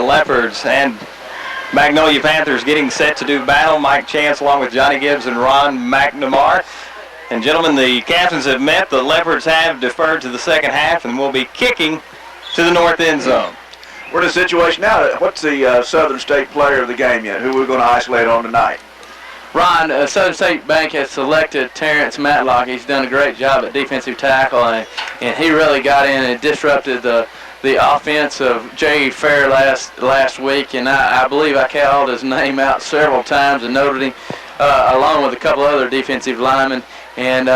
Leopards and Magnolia Panthers getting set to do battle. Mike Chance along with Johnny Gibbs and Ron McNamara. And gentlemen, the captains have met. The Leopards have deferred to the second half and will be kicking to the north end zone. We're in a situation now. What's the Southern State player of the game yet? Who we're going to isolate on tonight? Ron, Southern State Bank has selected Terrence Matlock. He's done a great job at defensive tackle, and he really got in and disrupted the offense of Jay Fair last week. And I believe I called his name out several times and noted him along with a couple other defensive linemen. And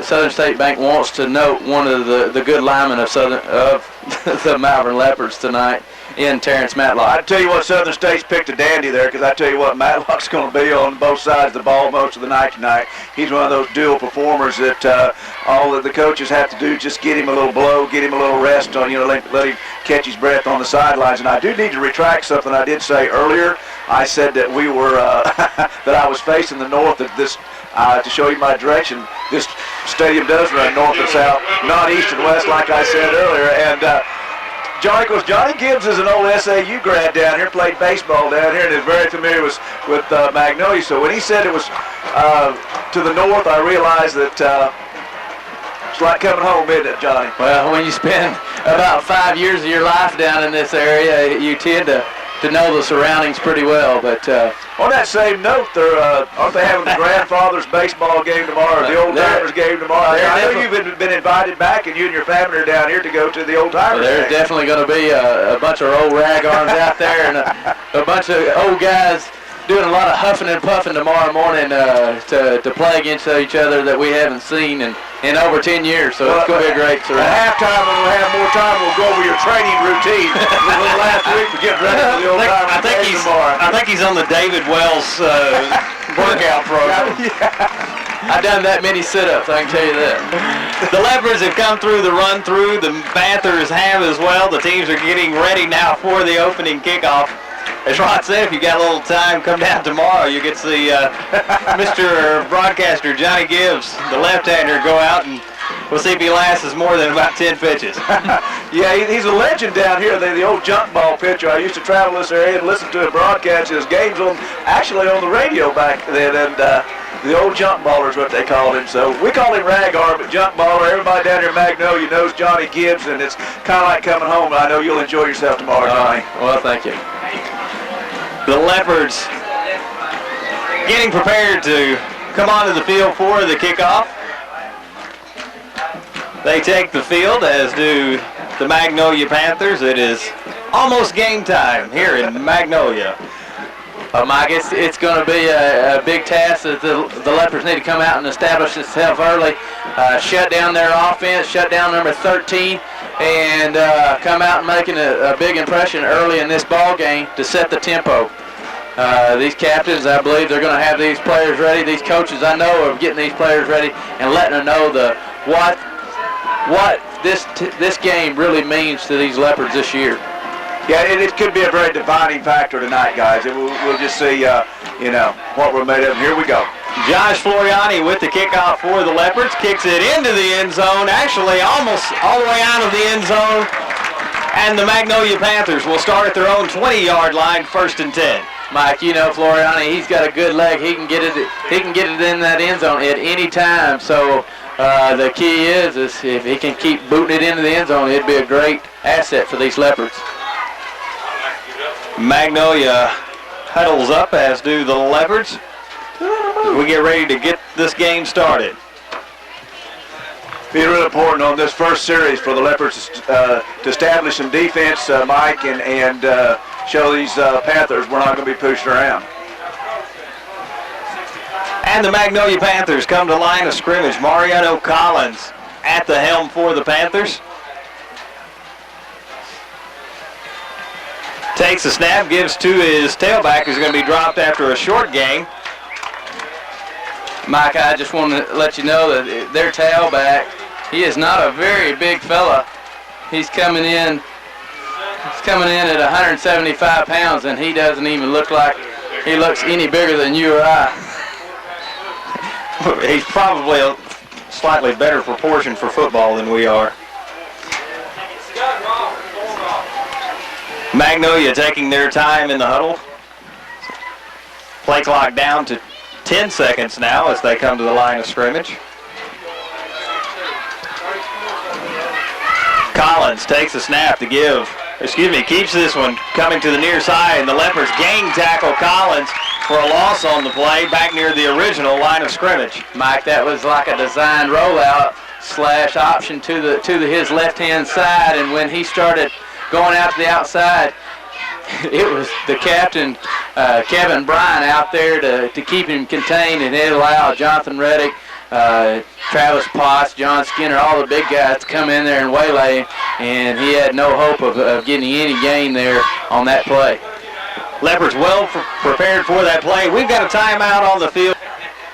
Southern State Bank wants to note one of the good linemen of the Malvern Leopards tonight in Terrence Matlock. I tell you what, Southern State's picked a dandy there, because I tell you what, Matlock's going to be on both sides of the ball most of the night tonight. He's one of those dual performers that all that the coaches have to do is just get him a little blow, get him a little rest on, let him catch his breath on the sidelines. And I do need to retract something I did say earlier. I said that we were that I was facing the north of this. To show you my direction, this stadium does run north and south, not east and west like I said earlier. And Johnny Gibbs is an old SAU grad down here, played baseball down here, and is very familiar with Magnolia. So when he said it was to the north, I realized that it's like coming home, isn't it, Johnny? Well, when you spend about 5 years of your life down in this area, you tend to know the surroundings pretty well. But on that same note, aren't they having the grandfather's baseball game tomorrow, or the old timers game tomorrow? I know you've been invited back, and you and your family are down here to go to the old timers. There's definitely going to be a bunch of old rag arms out there, and a bunch of old guys doing a lot of huffing and puffing tomorrow morning to play against each other that we haven't seen in over 10 years. So it's going to be a great surround. At halftime, when we have more time, we'll go over your training routine. Last week, we get ready for the old timers game tomorrow. I think he's on the David Wells workout program. Yeah. I've done that many sit-ups, I can tell you that. The Leopards have come through the run-through. The Panthers have as well. The teams are getting ready now for the opening kickoff. As Ron said, if you got a little time, come down tomorrow. You get to see Mr. Broadcaster Johnny Gibbs, the left-hander, go out, and we'll see if he lasts more than about 10 pitches. Yeah, he's a legend down here. The old junk ball pitcher. I used to travel this area and listen to him broadcast his games actually on the radio back then, and the old junk baller is what they called him. So we call him rag arm, but junk baller. Everybody down here in Magnolia knows Johnny Gibbs, and it's kind of like coming home. I know you'll enjoy yourself tomorrow, Johnny. Well, thank you. The Leopards getting prepared to come onto the field for the kickoff. They take the field, as do the Magnolia Panthers. It is almost game time here in Magnolia. Mike, it's going to be a big task that the Leopards need to come out and establish themselves early, shut down their offense, shut down number 13, and come out and making a big impression early in this ball game to set the tempo. These captains, I believe, they're going to have these players ready. These coaches, I know, are getting these players ready and letting them know what this game really means to these Leopards this year. Yeah, it could be a very defining factor tonight, guys. We'll just see, what we're made of. Here we go. Josh Floriani with the kickoff for the Leopards. Kicks it into the end zone, actually almost all the way out of the end zone. And the Magnolia Panthers will start at their own 20-yard line, 1st and 10. Mike, Floriani, he's got a good leg. He can get it in that end zone at any time. So the key is if he can keep booting it into the end zone, it'd be a great asset for these Leopards. Magnolia huddles up, as do the Leopards. We get ready to get this game started. Be really important on this first series for the Leopards to establish some defense, Mike, and show these Panthers we're not going to be pushed around. And the Magnolia Panthers come to line of scrimmage. Mariano Collins at the helm for the Panthers. Takes the snap, gives to his tailback, who's going to be dropped after a short gain. Mike, I just want to let you know that their tailback, he is not a very big fella. He's coming in at 175 pounds, and he doesn't even look like he looks any bigger than you or I. He's probably a slightly better proportion for football than we are. Magnolia taking their time in the huddle. Play clock down to 10 seconds now as they come to the line of scrimmage. Collins takes a snap to keeps this one coming to the near side, and the Leopards gang tackle Collins for a loss on the play back near the original line of scrimmage. Mike, that was like a designed rollout / option to his left-hand side, and when he started going out to the outside, it was the captain, Kevin Bryan, out there to keep him contained, and it allowed Jonathan Reddick, Travis Potts, John Skinner, all the big guys to come in there and waylay, and he had no hope of getting any gain there on that play. Leopards well prepared for that play. We've got a timeout on the field.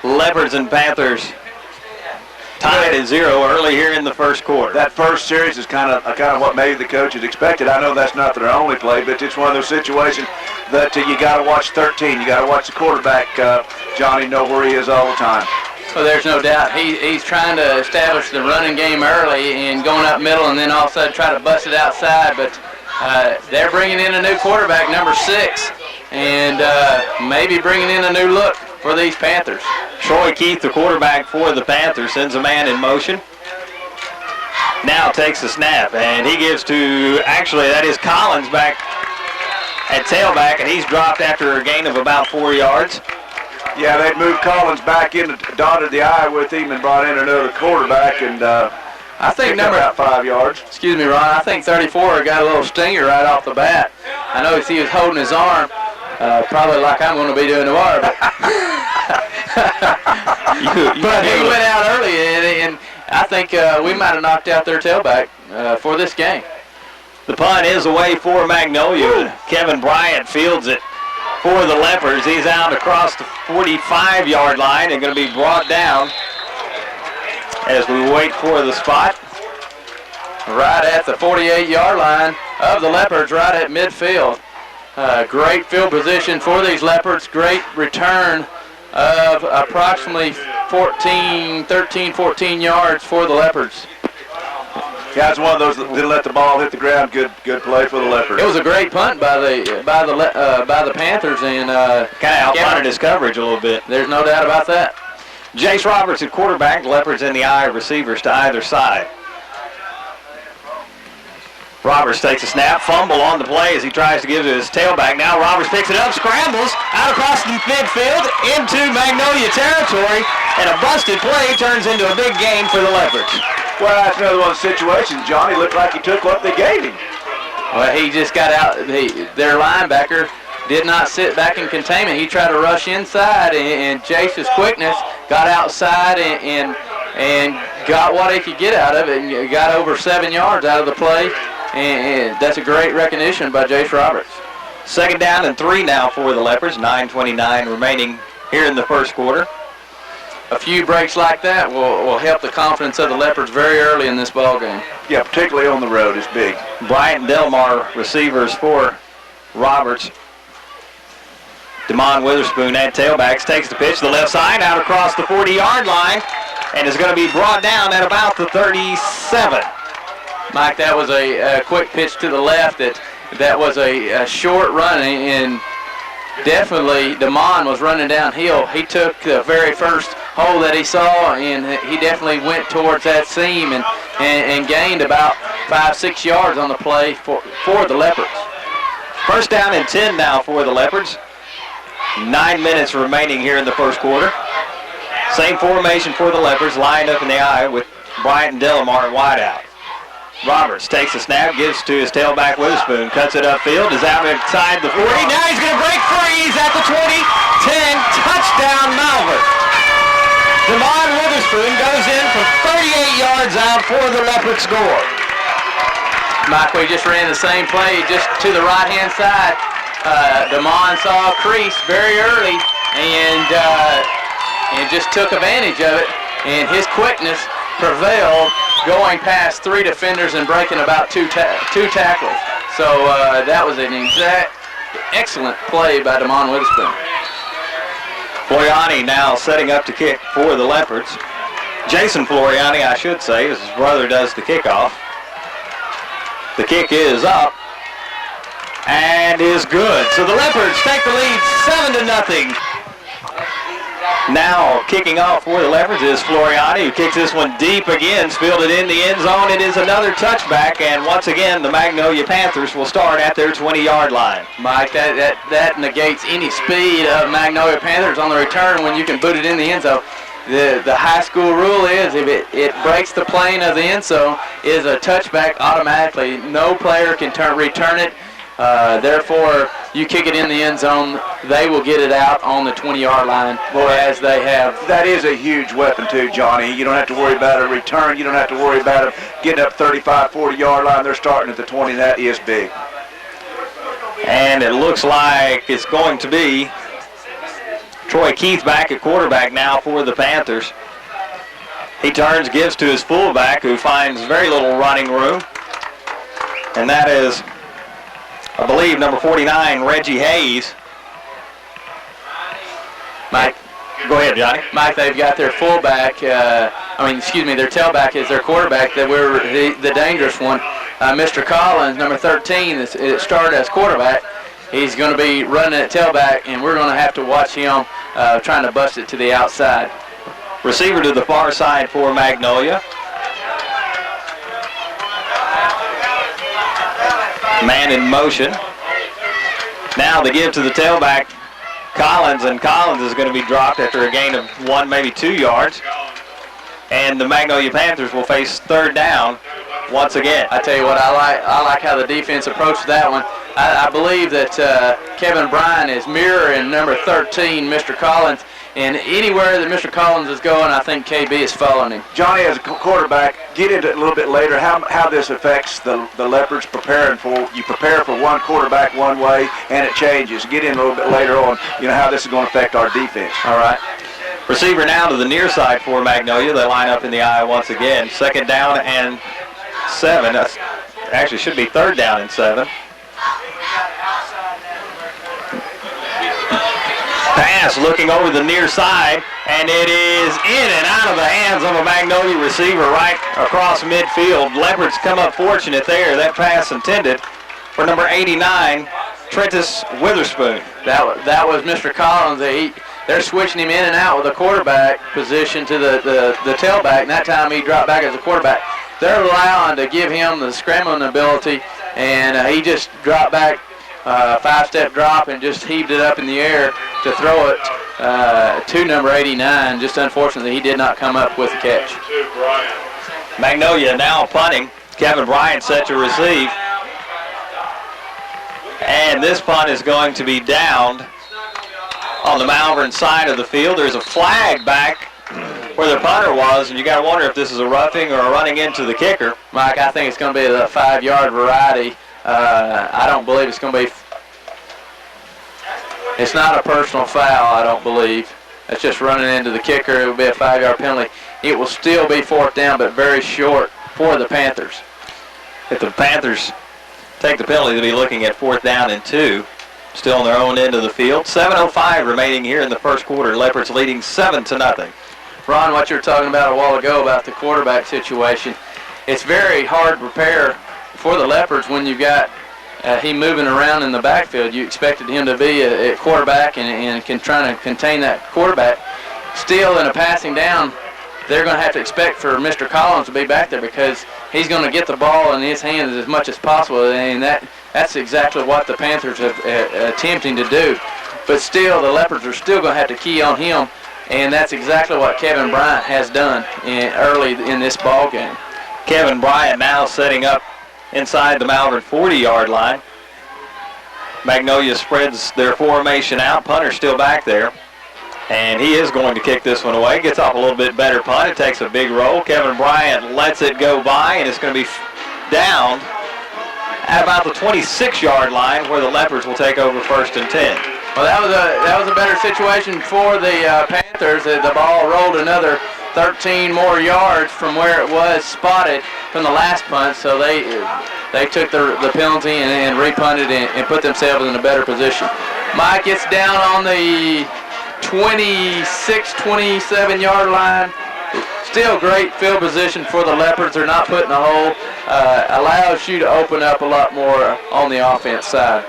Leopards and Panthers tied at 0 early here in the first quarter. That first series is kind of what maybe the coaches expected. I know that's not their only play, but it's one of those situations that you got to watch 13. You got to watch the quarterback, Johnny, know where he is all the time. Well, there's no doubt. He's trying to establish the running game early and going up middle, and then all of a sudden try to bust it outside. But they're bringing in a new quarterback, number 6, and maybe bringing in a new look for these Panthers. Troy Keith, the quarterback for the Panthers, sends a man in motion. Now takes the snap, and he gives to, actually, that is Collins back at tailback, and he's dropped after a gain of about 4 yards. Yeah, they'd moved Collins back in, dotted the I with him, and brought in another quarterback, and I think about 5 yards. Excuse me, Ron. I think 34 got a little stinger right off the bat. I noticed he was holding his arm, probably like I'm going to be doing tomorrow. But he went out early, and I think we might have knocked out their tailback for this game. The punt is away for Magnolia. Kevin Bryant fields it for the Leopards. He's out across the 45-yard line and going to be brought down as we wait for the spot. Right at the 48-yard line of the Leopards, right at midfield. Great field position for these Leopards. Great return of approximately 13, 14 yards for the Leopards. Yeah, it's one of those that didn't let the ball hit the ground. Good play for the Leopards. It was a great punt by the Panthers, and kind of outpunted his coverage a little bit. There's no doubt about that. Jace Roberts at quarterback, Leopards in the eye, receivers to either side. Roberts takes a snap, fumble on the play as he tries to give it to his tailback. Now Roberts picks it up, scrambles out across the midfield into Magnolia territory, and a busted play turns into a big gain for the Leopards. Well, that's another one of the situations. Johnny looked like he took what they gave him. Well, he just got out. Their linebacker did not sit back in containment. He tried to rush inside, and Jace's quickness got outside and got what he could get out of it, and got over 7 yards out of the play. And that's a great recognition by Jace Roberts. 2nd down and 3 now for the Leopards. 9:29 remaining here in the first quarter. A few breaks like that will help the confidence of the Leopards very early in this ball game. Yeah, particularly on the road, it's big. Bryant and Delmar receivers for Roberts. Damon Witherspoon at tailbacks takes the pitch to the left side out across the 40-yard line and is going to be brought down at about the 37. Mike, that was a quick pitch to the left. That was a short run, and definitely Damon was running downhill. He took the very first hole that he saw, and he definitely went towards that seam and gained about 5-6 yards on the play for the Leopards. 1st down and 10 now for the Leopards. 9 minutes remaining here in the first quarter. Same formation for the Leopards, lined up in the eye with Bryant and Delmar at wideout. Roberts takes the snap, gives to his tailback Witherspoon, cuts it upfield, is out inside the 40. Now he's going to break free. He's at the 20, 10, touchdown Malvern. Damon Witherspoon goes in from 38 yards out for the Leopard score. Mike, we just ran the same play just to the right-hand side. Damon saw a crease very early and just took advantage of it, and his quickness prevailed, going past 3 defenders and breaking about two tackles. So that was an excellent play by Damon Witherspoon. Floriani now setting up to kick for the Leopards. Jason Floriani, I should say, as his brother does the kickoff. The kick is up and is good. So the Leopards take the lead 7-0. Now kicking off for the Leopards is Floriani, who kicks this one deep again, spilled it in the end zone. It is another touchback, and once again the Magnolia Panthers will start at their 20-yard line. Mike, that negates any speed of Magnolia Panthers on the return when you can boot it in the end zone. The high school rule is if it breaks the plane of the end zone, is a touchback automatically. No player can return it. Therefore, you kick it in the end zone, they will get it out on the 20-yard line, as they have. That is a huge weapon too, Johnny. You don't have to worry about a return. You don't have to worry about them getting up 35, 40-yard line. They're starting at the 20. That is big. And it looks like it's going to be Troy Keith back at quarterback now for the Panthers. He turns, gives to his fullback, who finds very little running room. And that is, I believe, number 49, Reggie Hayes. Mike, go ahead, Johnny. Mike, they've got their fullback, their tailback is their quarterback, the dangerous one. Mr. Collins, number 13, it started as quarterback. He's going to be running at tailback, and we're going to have to watch him trying to bust it to the outside. Receiver to the far side for Magnolia. Man in motion. Now the give to the tailback, Collins, and Collins is going to be dropped after a gain of 1, maybe 2 yards. And the Magnolia Panthers will face third down once again. I tell you what, I like how the defense approached that one. I believe that Kevin Bryan is mirroring number 13, Mr. Collins, and anywhere that Mr. Collins is going, I think KB is following him. Johnny, as a quarterback, get into it a little bit later, how this affects the Leopards preparing for. You prepare for one quarterback one way, and it changes. Get in a little bit later on, how this is going to affect our defense. All right. Receiver now to the near side for Magnolia. They line up in the eye once again. Second down and 7. That's actually should be third down and 7. Pass looking over the near side, and it is in and out of the hands of a Magnolia receiver right across midfield. Leopards come up fortunate there. That pass intended for number 89, Trentus Witherspoon. That was Mr. Collins. They're switching him in and out with the quarterback position to the tailback, and that time he dropped back as a quarterback. They're allowing to give him the scrambling ability, and he just dropped back, 5-step drop, and just heaved it up in the air to throw it to number 89. Just unfortunately, he did not come up with the catch. Magnolia now punting. Kevin Bryant set to receive. And this punt is going to be downed on the Malvern side of the field. There's a flag back where the punter was, and you got to wonder if this is a roughing or a running into the kicker. Mike, I think it's going to be the 5-yard variety. I don't believe it's going to be. It's not a personal foul, I don't believe. It's just running into the kicker. It will be a 5-yard penalty. It will still be fourth down, but very short for the Panthers. If the Panthers take the penalty, they'll be looking at fourth down and 2. Still on their own end of the field. 7:05 remaining here in the first quarter. Leopards leading 7-0. Ron, what you were talking about a while ago about the quarterback situation, it's very hard to prepare for the Leopards when you've got he moving around in the backfield. You expected him to be a quarterback and trying to contain that quarterback. Still, in a passing down, they're going to have to expect for Mr. Collins to be back there because he's going to get the ball in his hands as much as possible, and that's exactly what the Panthers are attempting to do. But still, the Leopards are still going to have to key on him, and that's exactly what Kevin Bryant has done early in this ball game. Kevin Bryant now setting up inside the Malvern 40-yard line. Magnolia spreads their formation out. Punter still back there. And he is going to kick this one away. Gets off a little bit better punt. It takes a big roll. Kevin Bryant lets it go by, and it's going to be down at about the 26-yard line where the Leopards will take over 1st and 10. Well, that was a better situation for the Panthers. The ball rolled another 13 more yards from where it was spotted from the last punt, so they took the penalty and repunted and put themselves in a better position. Mike gets down on the 26, 27-yard line. Still great field position for the Leopards. They're not putting a hole. Allows you to open up a lot more on the offense side.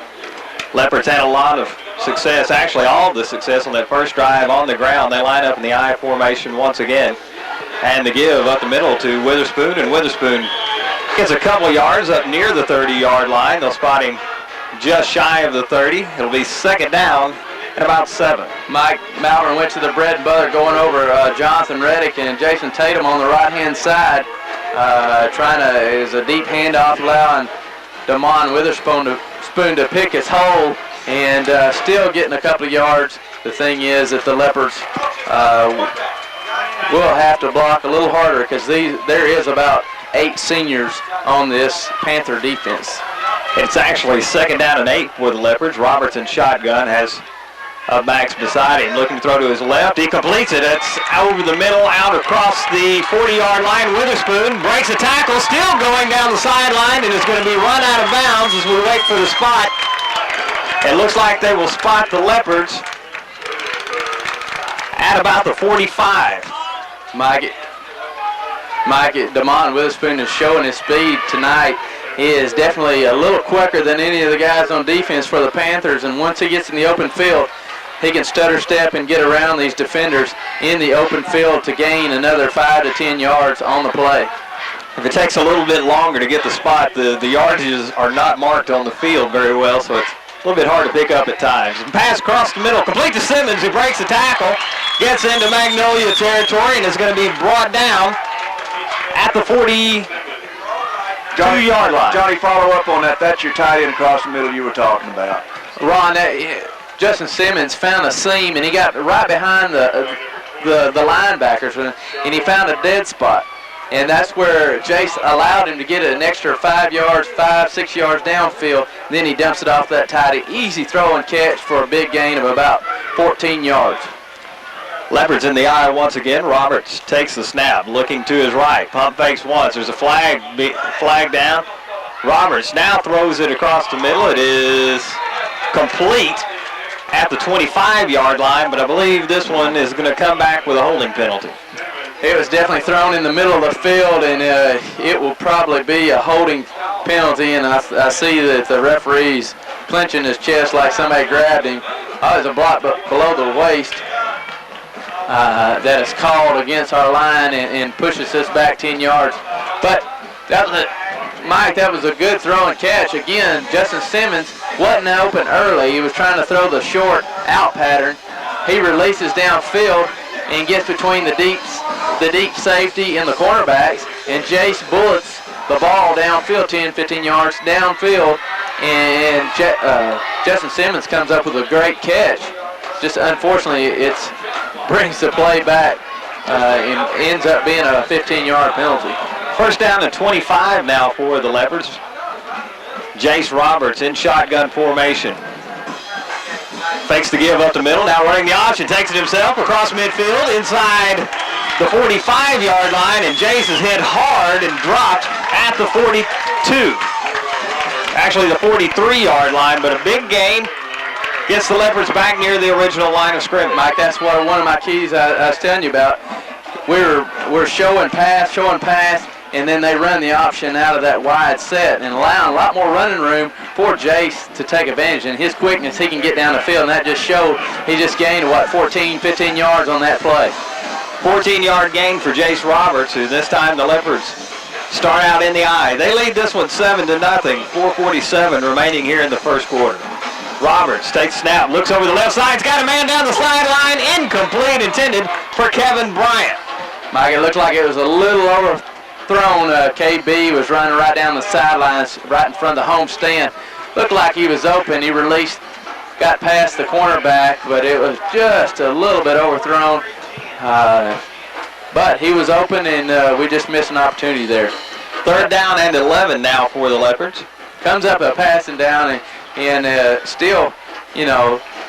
Leopards had a lot of success, actually all of the success on that first drive on the ground. They line up in the I formation once again. And the give up the middle to Witherspoon, and Witherspoon gets a couple yards up near the 30-yard line. They'll spot him just shy of the 30. It'll be second down at about 7. Mike Malvern went to the bread and butter, going over Jonathan Reddick and Jason Tatum on the right-hand side, is a deep handoff, allowing Damon Witherspoon to pick his hole, and still getting a couple of yards. The thing is that the Leopards will have to block a little harder, because there is about 8 seniors on this Panther defense. It's actually second down and 8 for the Leopards. Robertson shotgun, has Max beside him, looking to throw to his left. He completes it. It's over the middle, out across the 40-yard line. Witherspoon breaks a tackle, still going down the sideline, and is going to be run out of bounds as we wait for the spot. It looks like they will spot the Leopards at about the 45. Mike, Damon Witherspoon is showing his speed tonight. He is definitely a little quicker than any of the guys on defense for the Panthers, and once he gets in the open field, he can stutter step and get around these defenders in the open field to gain another 5 to 10 yards on the play. If it takes a little bit longer to get the spot, the yardages are not marked on the field very well, so it's a little bit hard to pick up at times. Pass across the middle, complete to Simmons, who breaks the tackle, gets into Magnolia territory, and is going to be brought down at the 42-yard line. Johnny, follow up on that. That's your tight end across the middle you were talking about. Ron, Justin Simmons found a seam, and he got right behind the linebackers, and he found a dead spot. And that's where Jace allowed him to get an extra 5 yards, 6 yards downfield. Then he dumps it off that tight end. Easy throw and catch for a big gain of about 14 yards. Leopards in the eye once again. Roberts takes the snap, looking to his right. Pump fakes once. There's a flag down. Roberts now throws it across the middle. It is complete at the 25-yard line, but I believe this one is going to come back with a holding penalty. It was definitely thrown in the middle of the field, and it will probably be a holding penalty, and I see that the referee's clenching his chest like somebody grabbed him. There's a block below the waist that is called against our line and pushes us back 10 yards. But Mike, that was a good throw and catch. Again, Justin Simmons wasn't open early. He was trying to throw the short out pattern. He releases downfield and gets between the deep safety and the cornerbacks, and Jace bullets the ball downfield, 10, 15 yards downfield, and Justin Simmons comes up with a great catch. Just unfortunately, it brings the play back and ends up being a 15-yard penalty. First down and 25 now for the Leopards. Jace Roberts in shotgun formation. Fakes the give up the middle, now running the option, takes it himself across midfield, inside the 45-yard line, and Jace is hit hard and dropped at the 42. Actually the 43-yard line, but a big gain. Gets the Leopards back near the original line of scrimmage. Mike, that's one of my keys I was telling you about. We're showing pass, and then they run the option out of that wide set and allowing a lot more running room for Jace to take advantage. And his quickness, he can get down the field, and that just showed he just gained, 14, 15 yards on that play. 14-yard gain for Jace Roberts, who this time the Leopards start out in the eye. They lead this one 7-0, 4:47 remaining here in the first quarter. Roberts takes snap, looks over the left side, got a man down the sideline, incomplete, intended for Kevin Bryant. Mike, it looked like it was a little overthrown. KB was running right down the sidelines, right in front of the home stand. Looked like he was open. He released, got past the cornerback, but it was just a little bit overthrown. But he was open, and we just missed an opportunity there. Third down and 11 now for the Leopards. Comes up a passing down, and still,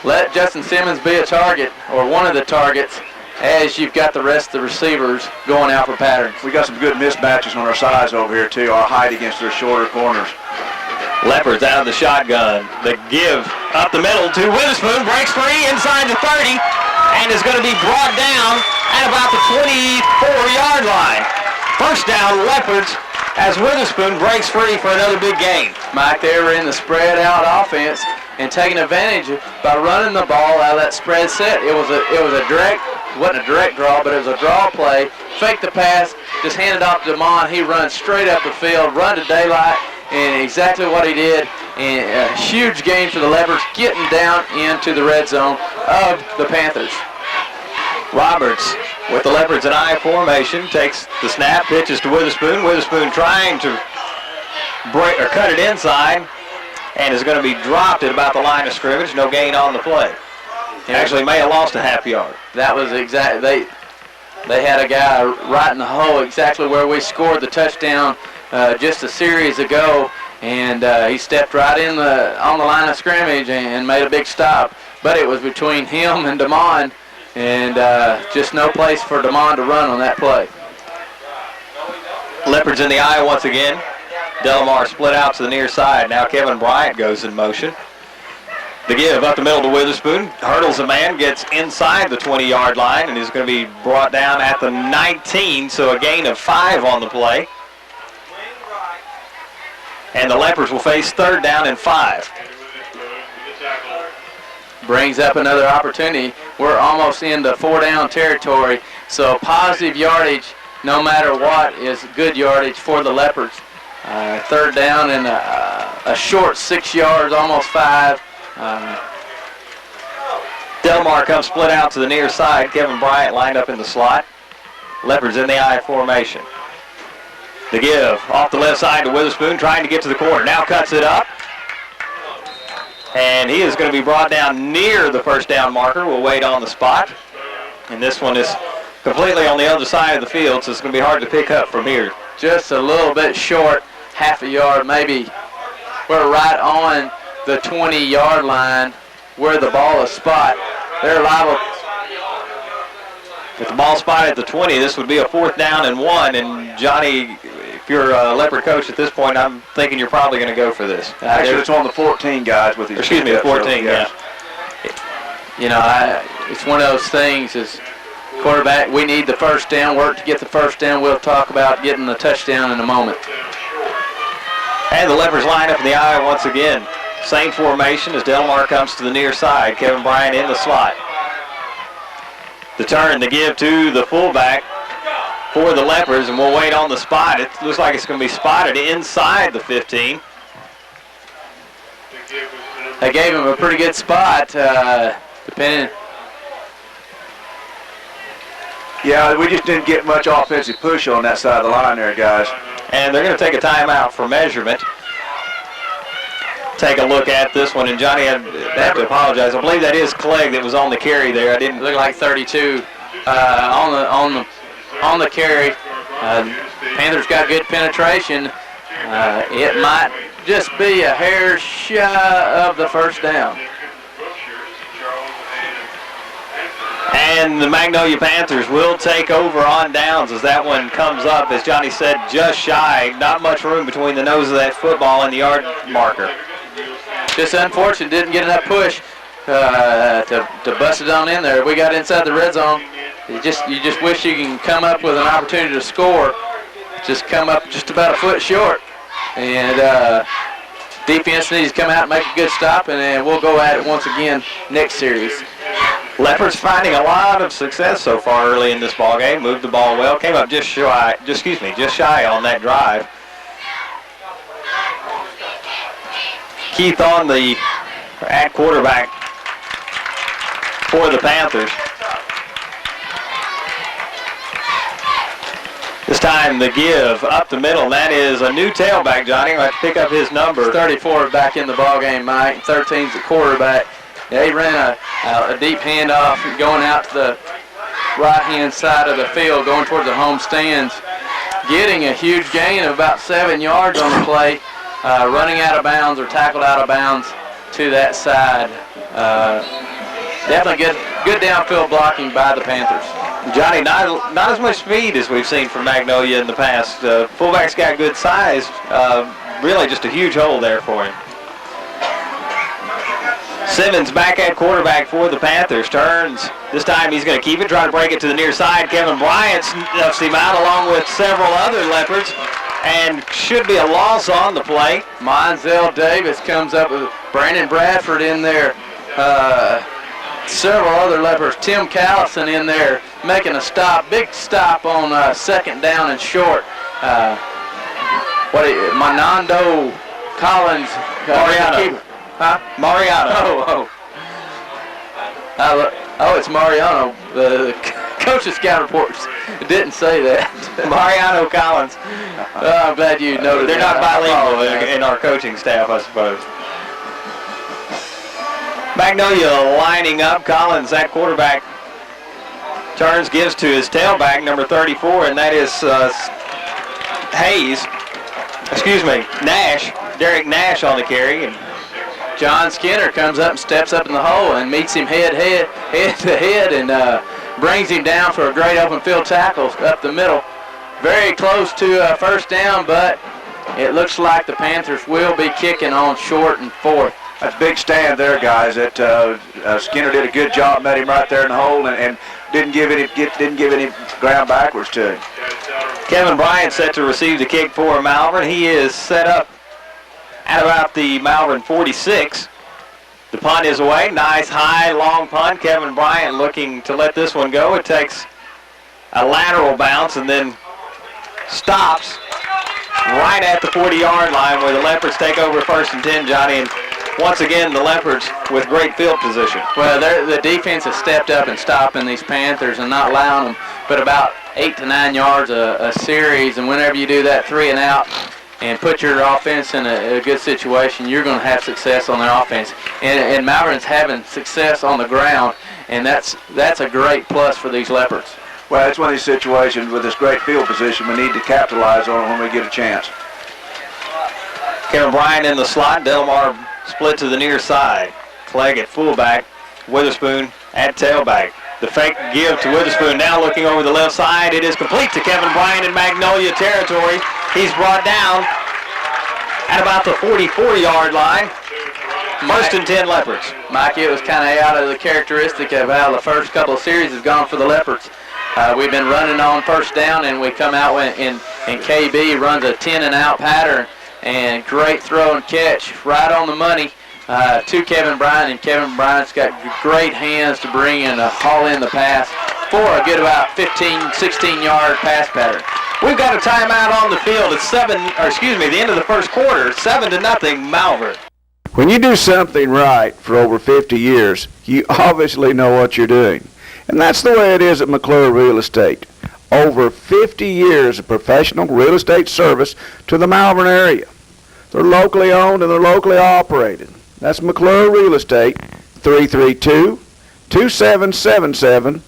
let Justin Simmons be a target, or one of the targets, as you've got the rest of the receivers going out for patterns. We got some good mismatches on our sides over here, too. Our height against their shorter corners. Leopards out of the shotgun. The give up the middle to Witherspoon. Breaks free inside the 30 and is going to be brought down at about the 24-yard line. First down, Leopards, as Witherspoon breaks free for another big gain. Mike, they were in the spread out offense, and taking advantage by running the ball out of that spread set. It was a direct, wasn't a direct draw, but it was a draw play. Fake the pass, just hand it off to DeMond. He runs straight up the field, run to daylight, and exactly what he did. And a huge gain for the Leopards, getting down into the red zone of the Panthers. Roberts with the Leopards in I formation takes the snap, pitches to Witherspoon. Witherspoon trying to break or cut it inside, and is going to be dropped at about the line of scrimmage. No gain on the play. Actually, may have lost a half yard. That was exactly they had a guy right in the hole, exactly where we scored the touchdown just a series ago, and he stepped right in on the line of scrimmage and made a big stop. But it was between him and DeMond, and just no place for DeMond to run on that play. Leopards in the eye once again. Delamar split out to the near side. Now Kevin Bryant goes in motion. The give up the middle to Witherspoon. Hurdles a man, gets inside the 20-yard line, and is going to be brought down at the 19, so a gain of 5 on the play. And the Leopards will face 3rd down and 5. Brings up another opportunity. We're almost into 4-down territory, so positive yardage, no matter what, is good yardage for the Leopards. 3rd down and a short 6 yards, almost 5. Delmar comes split out to the near side. Kevin Bryant lined up in the slot. Leopards in the I formation. The give off the left side to Witherspoon, trying to get to the corner. Now cuts it up. And he is going to be brought down near the 1st down marker. We'll wait on the spot. And this one is completely on the other side of the field, so it's going to be hard to pick up from here. Just a little bit short, half a yard maybe. We're right on the 20-yard line where the ball is spot. They're liable. With the ball spot at the 20, this would be a 4th down and 1. And Johnny, if you're a Leopard coach at this point, I'm thinking you're probably going to go for this. Actually, it's on the 14 guys with his. Excuse me, 14, yeah. You know, it's one of those things is quarterback, we need the 1st down, work to get the 1st down. We'll talk about getting the touchdown in a moment. And the Leopards line up in the eye once again. Same formation as Delmar comes to the near side. Kevin Bryant in the slot. The turn, the give to the fullback for the Leopards, and we'll wait on the spot. It looks like it's going to be spotted inside the 15. They gave him a pretty good spot, depending. Yeah, we just didn't get much offensive push on that side of the line there, guys. And they're going to take a timeout for measurement. Take a look at this one, and Johnny, I have to apologize. I believe that is Clegg that was on the carry there. I didn't look like 32 on the carry. Panthers got good penetration. It might just be a hair shy of the 1st down. And the Magnolia Panthers will take over on downs as that one comes up, as Johnny said, just shy. Not much room between the nose of that football and the yard marker. Just unfortunate, didn't get enough push to bust it on in there. We got inside the red zone. You just wish you can come up with an opportunity to score. Just come up just about a foot short. And defense needs to come out and make a good stop, and then we'll go at it once again next series. Leopards finding a lot of success so far early in this ball game. Moved the ball well. Came up just shy on that drive. Keith on the at quarterback for the Panthers. This time the give up the middle. That is a new tailback, Johnny. I'll have to pick up his number. 34 back in the ball game, Mike. 13's the quarterback. Yeah, he ran a deep handoff going out to the right-hand side of the field, going towards the home stands, getting a huge gain of about 7 yards on the play, running out of bounds or tackled out of bounds to that side. Definitely good downfield blocking by the Panthers. Johnny, not as much speed as we've seen from Magnolia in the past. Fullback's got good size. Really just a huge hole there for him. Simmons back at quarterback for the Panthers. Turns. This time he's going to keep it, try to break it to the near side. Kevin Bryant snuffs him out along with several other Leopards. and should be a loss on the play. Monzel Davis comes up with Brandon Bradford in there. Several other Leopards. Tim Callison in there making a stop, big stop on second down and short. Manando Collins. Mariano. Mariano. Oh, it's Mariano. The coach's scout reports didn't say that. Mariano Collins. I'm glad you noted They're that. not bilingual in our coaching staff, I suppose. Magnolia lining up. Collins, that quarterback, turns, gives to his tailback, number 34, and that is Nash. Derek Nash on the carry. And John Skinner comes up and steps up in the hole and meets him head to head and brings him down for a great open field tackle up the middle. Very close to first down, but it looks like the Panthers will be kicking on short and fourth. That's a big stand there, guys. Skinner did a good job, met him right there in the hole, and didn't give any ground backwards to him. Kevin Bryant set to receive the kick for Malvern. He is set up at about the Malvern 46. The punt is away. Nice high, long punt. Kevin Bryant looking to let this one go. It takes a lateral bounce and then stops right at the 40-yard line where the Leopards take over first and 10, Johnny. And once again, the Leopards with great field position. Well, the defense has stepped up and stopping these Panthers and not allowing them but about 8 to 9 yards a series. And whenever you do that 3 and out and put your offense in a good situation, you're going to have success on their offense. And Malvern's having success on the ground, and that's a great plus for these Leopards. Well, it's one of these situations with this great field position we need to capitalize on when we get a chance. Kevin Bryant in the slot. Delmar split to the near side. Clegg at fullback. Witherspoon at tailback. The fake give to Witherspoon now looking over the left side. It is complete to Kevin Bryant in Magnolia territory. He's brought down at about the 44-yard line. First and 10 Leopards. Mikey, it was kind of out of the characteristic of how the first couple of series has gone for the Leopards. We've been running on first down, and we come out and KB runs a 10 and out pattern, and great throw and catch right on the money to Kevin Bryant, and Kevin Bryant's got great hands to bring and haul in the pass for a good about 15, 16-yard pass pattern. We've got a timeout on the field. It's the end of the first quarter, 7-0 Malvern. When you do something right for over 50 years, you obviously know what you're doing. And that's the way it is at McClure Real Estate. Over 50 years of professional real estate service to the Malvern area. They're locally owned and they're locally operated. That's McClure Real Estate, 332-2777.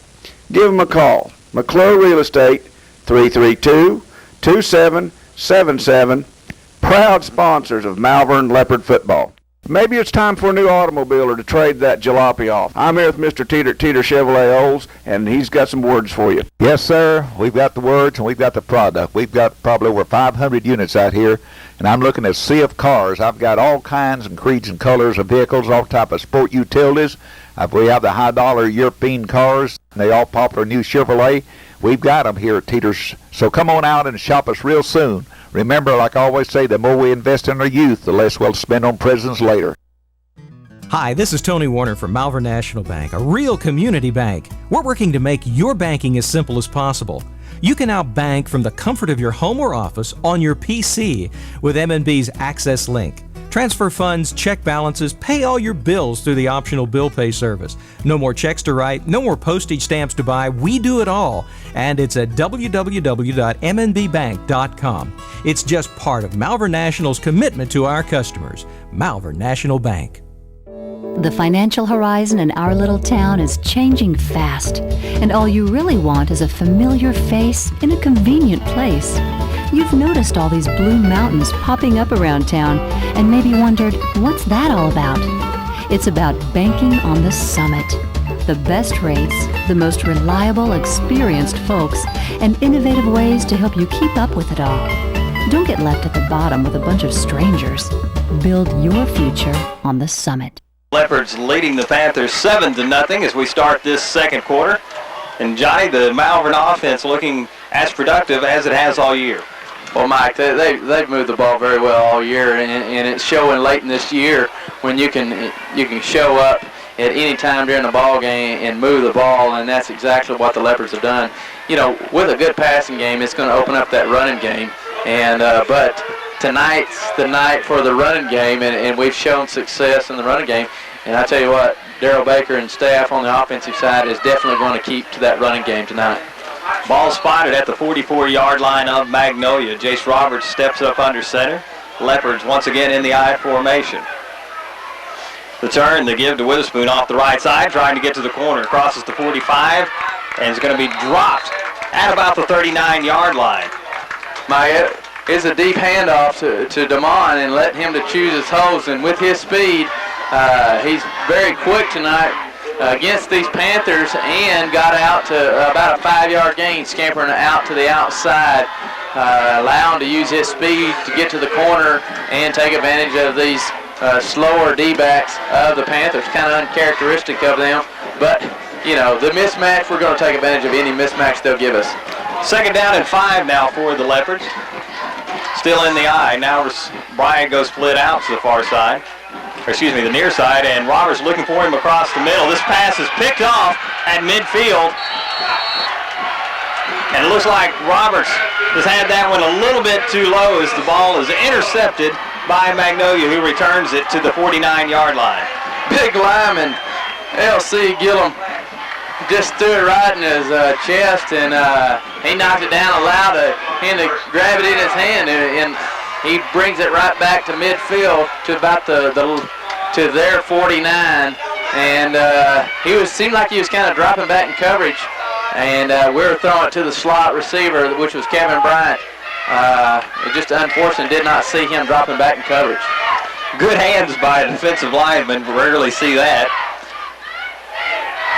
Give them a call. McClure Real Estate, 332-2777. Proud sponsors of Malvern Leopard Football. Maybe it's time for a new automobile or to trade that jalopy off. I'm here with Mr. Teeter Chevrolet Olds, and he's got some words for you. Yes, sir. We've got the words and we've got the product. We've got probably over 500 units out here, and I'm looking at a sea of cars. I've got all kinds and creeds and colors of vehicles, all type of sport utilities. We have the high-dollar European cars, and they all popular new Chevrolet. We've got them here at Teeter's. So come on out and shop us real soon. Remember, like I always say, the more we invest in our youth, the less we'll spend on prisons later. Hi, this is Tony Warner from Malvern National Bank, a real community bank. We're working to make your banking as simple as possible. You can now bank from the comfort of your home or office on your PC with M&B's Access Link. Transfer funds, check balances, pay all your bills through the optional bill pay service. No more checks to write, no more postage stamps to buy. We do it all. And it's at www.mnbbank.com. It's just part of Malvern National's commitment to our customers. Malvern National Bank. The financial horizon in our little town is changing fast, and all you really want is a familiar face in a convenient place. You've noticed all these blue mountains popping up around town and maybe wondered, what's that all about? It's about banking on the Summit. The best rates, the most reliable, experienced folks, and innovative ways to help you keep up with it all. Don't get left at the bottom with a bunch of strangers. Build your future on the Summit. Leopards leading the Panthers 7-0 as we start this second quarter. And Johnny, the Malvern offense looking as productive as it has all year. Well, Mike, they've moved the ball very well all year, and it's showing late in this year when you can show up at any time during the ball game and move the ball, and that's exactly what the Leopards have done. You know, with a good passing game, it's going to open up that running game, and but tonight's the night for the running game, and we've shown success in the running game. And I tell you what, Darryl Baker and staff on the offensive side is definitely going to keep to that running game tonight. Ball spotted at the 44-yard line of Magnolia. Jace Roberts steps up under center. Leopards once again in the I formation. The turn, the give to Witherspoon off the right side, trying to get to the corner. Crosses the 45 and is going to be dropped at about the 39-yard line. It's a deep handoff to Damon and let him to choose his holes. And with his speed, he's very quick tonight against these Panthers and got out to about a 5-yard gain, scampering out to the outside, allowing to use his speed to get to the corner and take advantage of these slower D-backs of the Panthers. Kind of uncharacteristic of them, but you know, the mismatch, we're going to take advantage of any mismatch they'll give us. 2nd down and 5 now for the Leopards. Still in the I. Now Bryant goes split out to the far side. Excuse me, the near side, and Roberts looking for him across the middle. This pass is picked off at midfield. And it looks like Roberts has had that one a little bit too low as the ball is intercepted by Magnolia, who returns it to the 49-yard line. Big lineman, L.C. Gillum, just threw it right in his chest, and he knocked it down, allowed him to grab it in his hand, and he brings it right back to midfield to about to their 49, and seemed like he was kind of dropping back in coverage, and we were throwing it to the slot receiver, which was Kevin Bryant. It just unfortunately did not see him dropping back in coverage. Good hands by a defensive lineman. Rarely see that.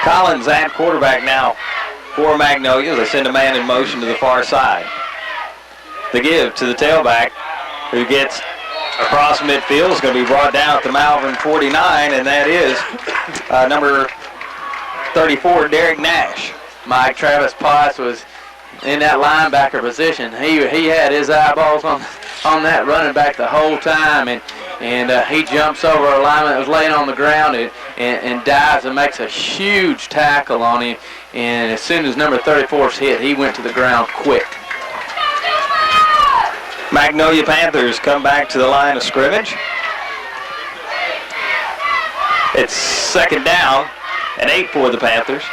Collins at quarterback now for Magnolia. They send a man in motion to the far side. The give to the tailback, who gets across midfield, is going to be brought down at the Malvern 49, and that is number 34, Derek Nash. Mike, Travis Potts was in that linebacker position. He had his eyeballs on that running back the whole time, and he jumps over a lineman that was laying on the ground and dives and makes a huge tackle on him. And as soon as number 34's hit, he went to the ground quick. Magnolia Panthers come back to the line of scrimmage. It's 2nd down and 8 for the Panthers.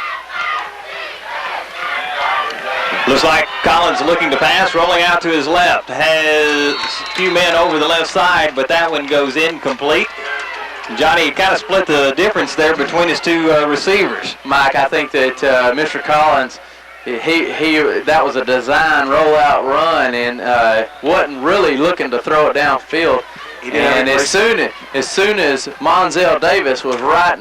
Looks like Collins looking to pass, rolling out to his left. Has a few men over the left side, but that one goes incomplete. Johnny kind of split the difference there between his two receivers. Mike, I think that Mr. Collins, that was a design rollout run, and wasn't really looking to throw it downfield. And as soon as Monzel Davis was right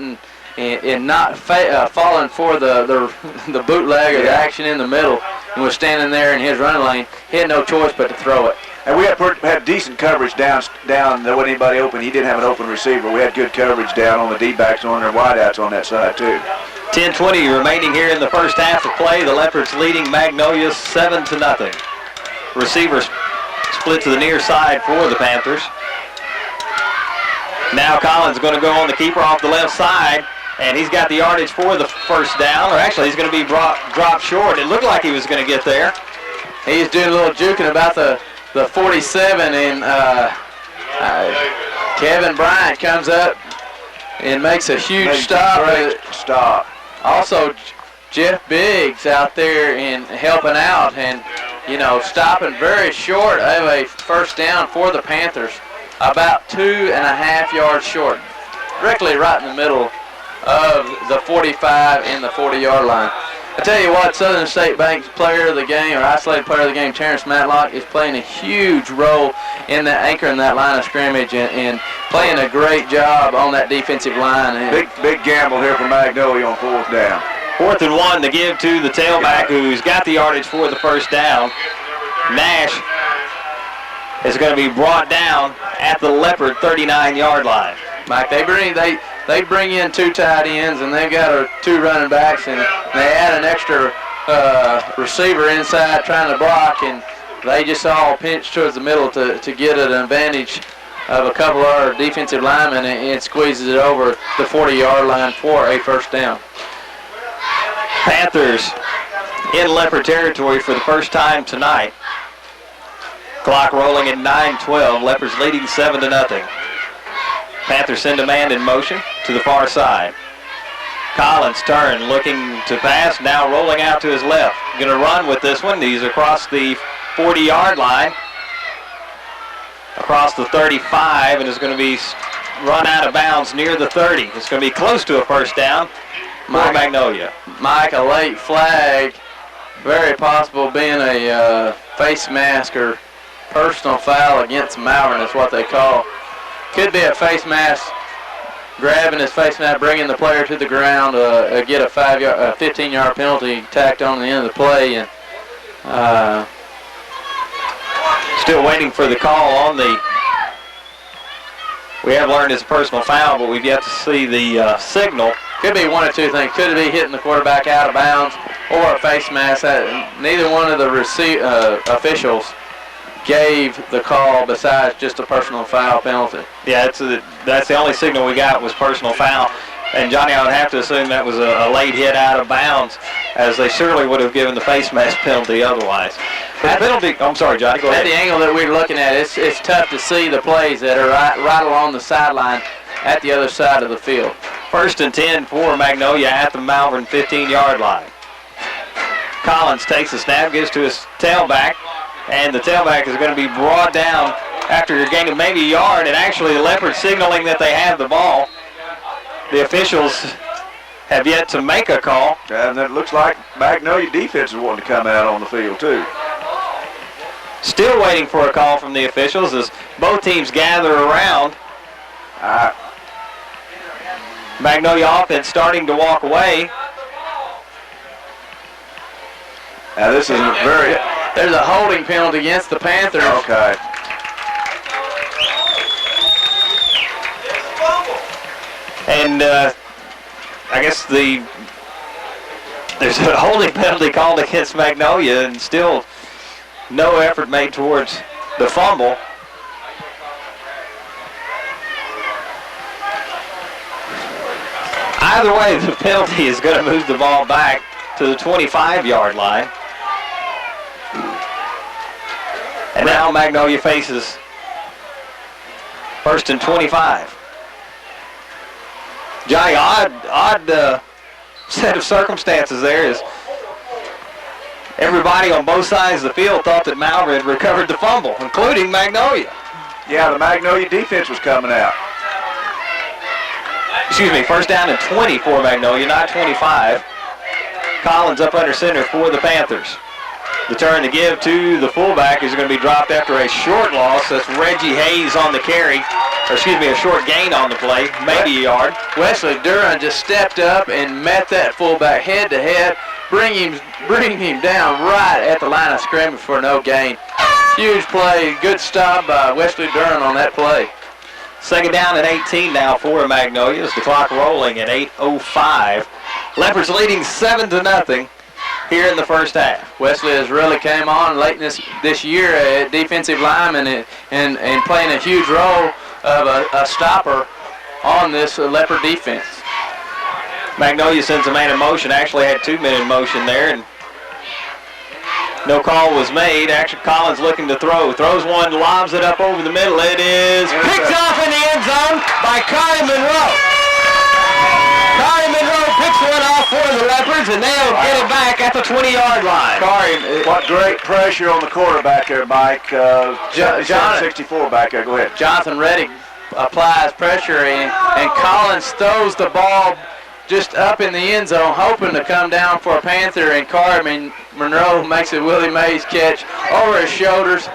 and not falling for the bootleg or the action in the middle, and was standing there in his running lane, he had no choice but to throw it. And we had decent coverage down. There wasn't anybody open. He didn't have an open receiver. We had good coverage down on the D-backs on their wideouts on that side too. 10:20 remaining here in the first half of play. The Leopards leading Magnolia 7-0. Receivers split to the near side for the Panthers. Now Collins going to go on the keeper off the left side, and he's got the yardage for the first down, or actually he's going to be dropped short. It looked like he was going to get there. He's doing a little juking about the 47, and Kevin Bryant comes up and makes a huge stop. Also, Jeff Biggs out there and helping out, and stopping very short of a first down for the Panthers, about 2.5 yards short, directly right in the middle of the 45 and the 40-yard line. I tell you what, Southern State Bank's player of the game, or isolated player of the game, Terrence Matlock, is playing a huge role in that anchor in that line of scrimmage and playing a great job on that defensive line. Big gamble here for Magnolia on 4th down. 4th and 1 to give to the tailback, who's got the yardage for the first down. Nash is going to be brought down at the Leopard 39-yard line. Mike, they bring in 2 tight ends, and they've got 2 running backs, and they add an extra receiver inside trying to block, and they just all pinched towards the middle to get an advantage of a couple of our defensive linemen and squeezes it over the 40-yard line for a first down. Panthers in Leopard territory for the first time tonight. Clock rolling at 9:12. Leopards leading 7-0. Panthers send a man in motion to the far side. Collins turn, looking to pass, now rolling out to his left. Going to run with this one. He's across the 40-yard line, across the 35, and is going to be run out of bounds near the 30. It's going to be close to a first down for Magnolia. Mike, a late flag, very possible being a face mask or personal foul against Malvern is what they call. Could be a face mask, grabbing his face mask, bringing the player to the ground, get a 15-yard penalty tacked on the end of the play, and still waiting for the call on the. We have learned it's a personal foul, but we've yet to see the signal. Could be one of two things. Could be hitting the quarterback out of bounds or a face mask. Neither one of the officials gave the call besides just a personal foul penalty. Yeah, that's the only signal we got was personal foul. And Johnny, I would have to assume that was a late hit out of bounds, as they surely would have given the face mask penalty otherwise. But the penalty, I'm sorry, Johnny, go ahead. At the angle that we're looking at, it's tough to see the plays that are right along the sideline at the other side of the field. 1st and 10 for Magnolia at the Malvern 15-yard line. Collins takes the snap, gives to his tailback, and the tailback is going to be brought down after a gain of maybe a yard, and actually the Leopards signaling that they have the ball. The officials have yet to make a call. And it looks like Magnolia defense is wanting to come out on the field too. Still waiting for a call from the officials as both teams gather around. Magnolia offense starting to walk away. Now this is a very... There's a holding penalty against the Panthers. Okay. And I guess there's a holding penalty called against Magnolia, and still no effort made towards the fumble. Either way, the penalty is going to move the ball back to the 25-yard line. And now Magnolia faces 1st and 25. Johnny, odd set of circumstances there is everybody on both sides of the field thought that Malvern had recovered the fumble, including Magnolia. Yeah, the Magnolia defense was coming out. Excuse me, 1st down and 20 for Magnolia, not 25. Collins up under center for the Panthers. The turn to give to the fullback is going to be dropped after a short loss. That's Reggie Hayes on the carry. Or excuse me, a short gain on the play, maybe a yard. Wesley Duran just stepped up and met that fullback head to head, bring him down right at the line of scrimmage for no gain. Huge play, good stop by Wesley Duran on that play. 2nd down and 18 now for Magnolia as the clock rolling at 8:05. Leopards leading 7-0 here in the first half. Wesley has really came on late in this year at defensive lineman and playing a huge role of a stopper on this Leopard defense. Magnolia sends a man in motion, actually had 2 men in motion there, and no call was made. Actually, Collins looking to throw. Throws one, lobs it up over the middle. It is picked off in the end zone by Kari Monroe. Kari Monroe picks one off for the Leopards, and they'll get it back at the 20-yard line. Kari, what great pressure on the quarterback there, Mike. John 64 back there. Go ahead. Jonathan Reddick applies pressure and Collins throws the ball just up in the end zone, hoping to come down for a Panther, and Kari Monroe makes a Willie Mays catch over his shoulders,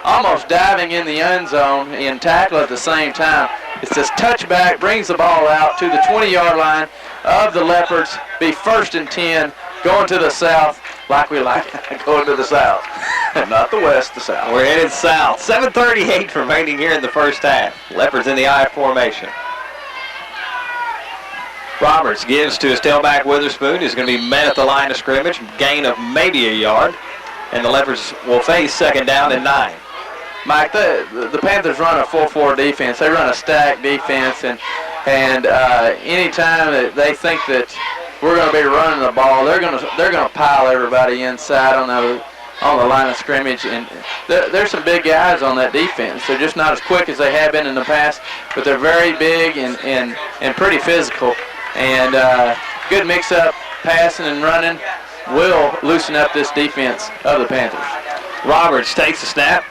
almost diving in the end zone and tackle at the same time. It's this touchback, brings the ball out to the 20-yard line of the Leopards, be 1st and 10, going to the south like we like it. Going to the south. Not the west, the south. We're headed south. 7:38 remaining here in the first half. Leopards in the I formation. Roberts gives to his tailback Witherspoon, who's going to be met at the line of scrimmage, gain of maybe a yard. and the Leopards will face 2nd down and 9. Mike, the Panthers run a 4-4 defense. They run a stacked defense, and anytime that they think that we're going to be running the ball, they're going to pile everybody inside on the line of scrimmage. And there's some big guys on that defense. They're just not as quick as they have been in the past, but they're very big and pretty physical. And good mix-up passing and running will loosen up this defense of the Panthers. Roberts takes the snap.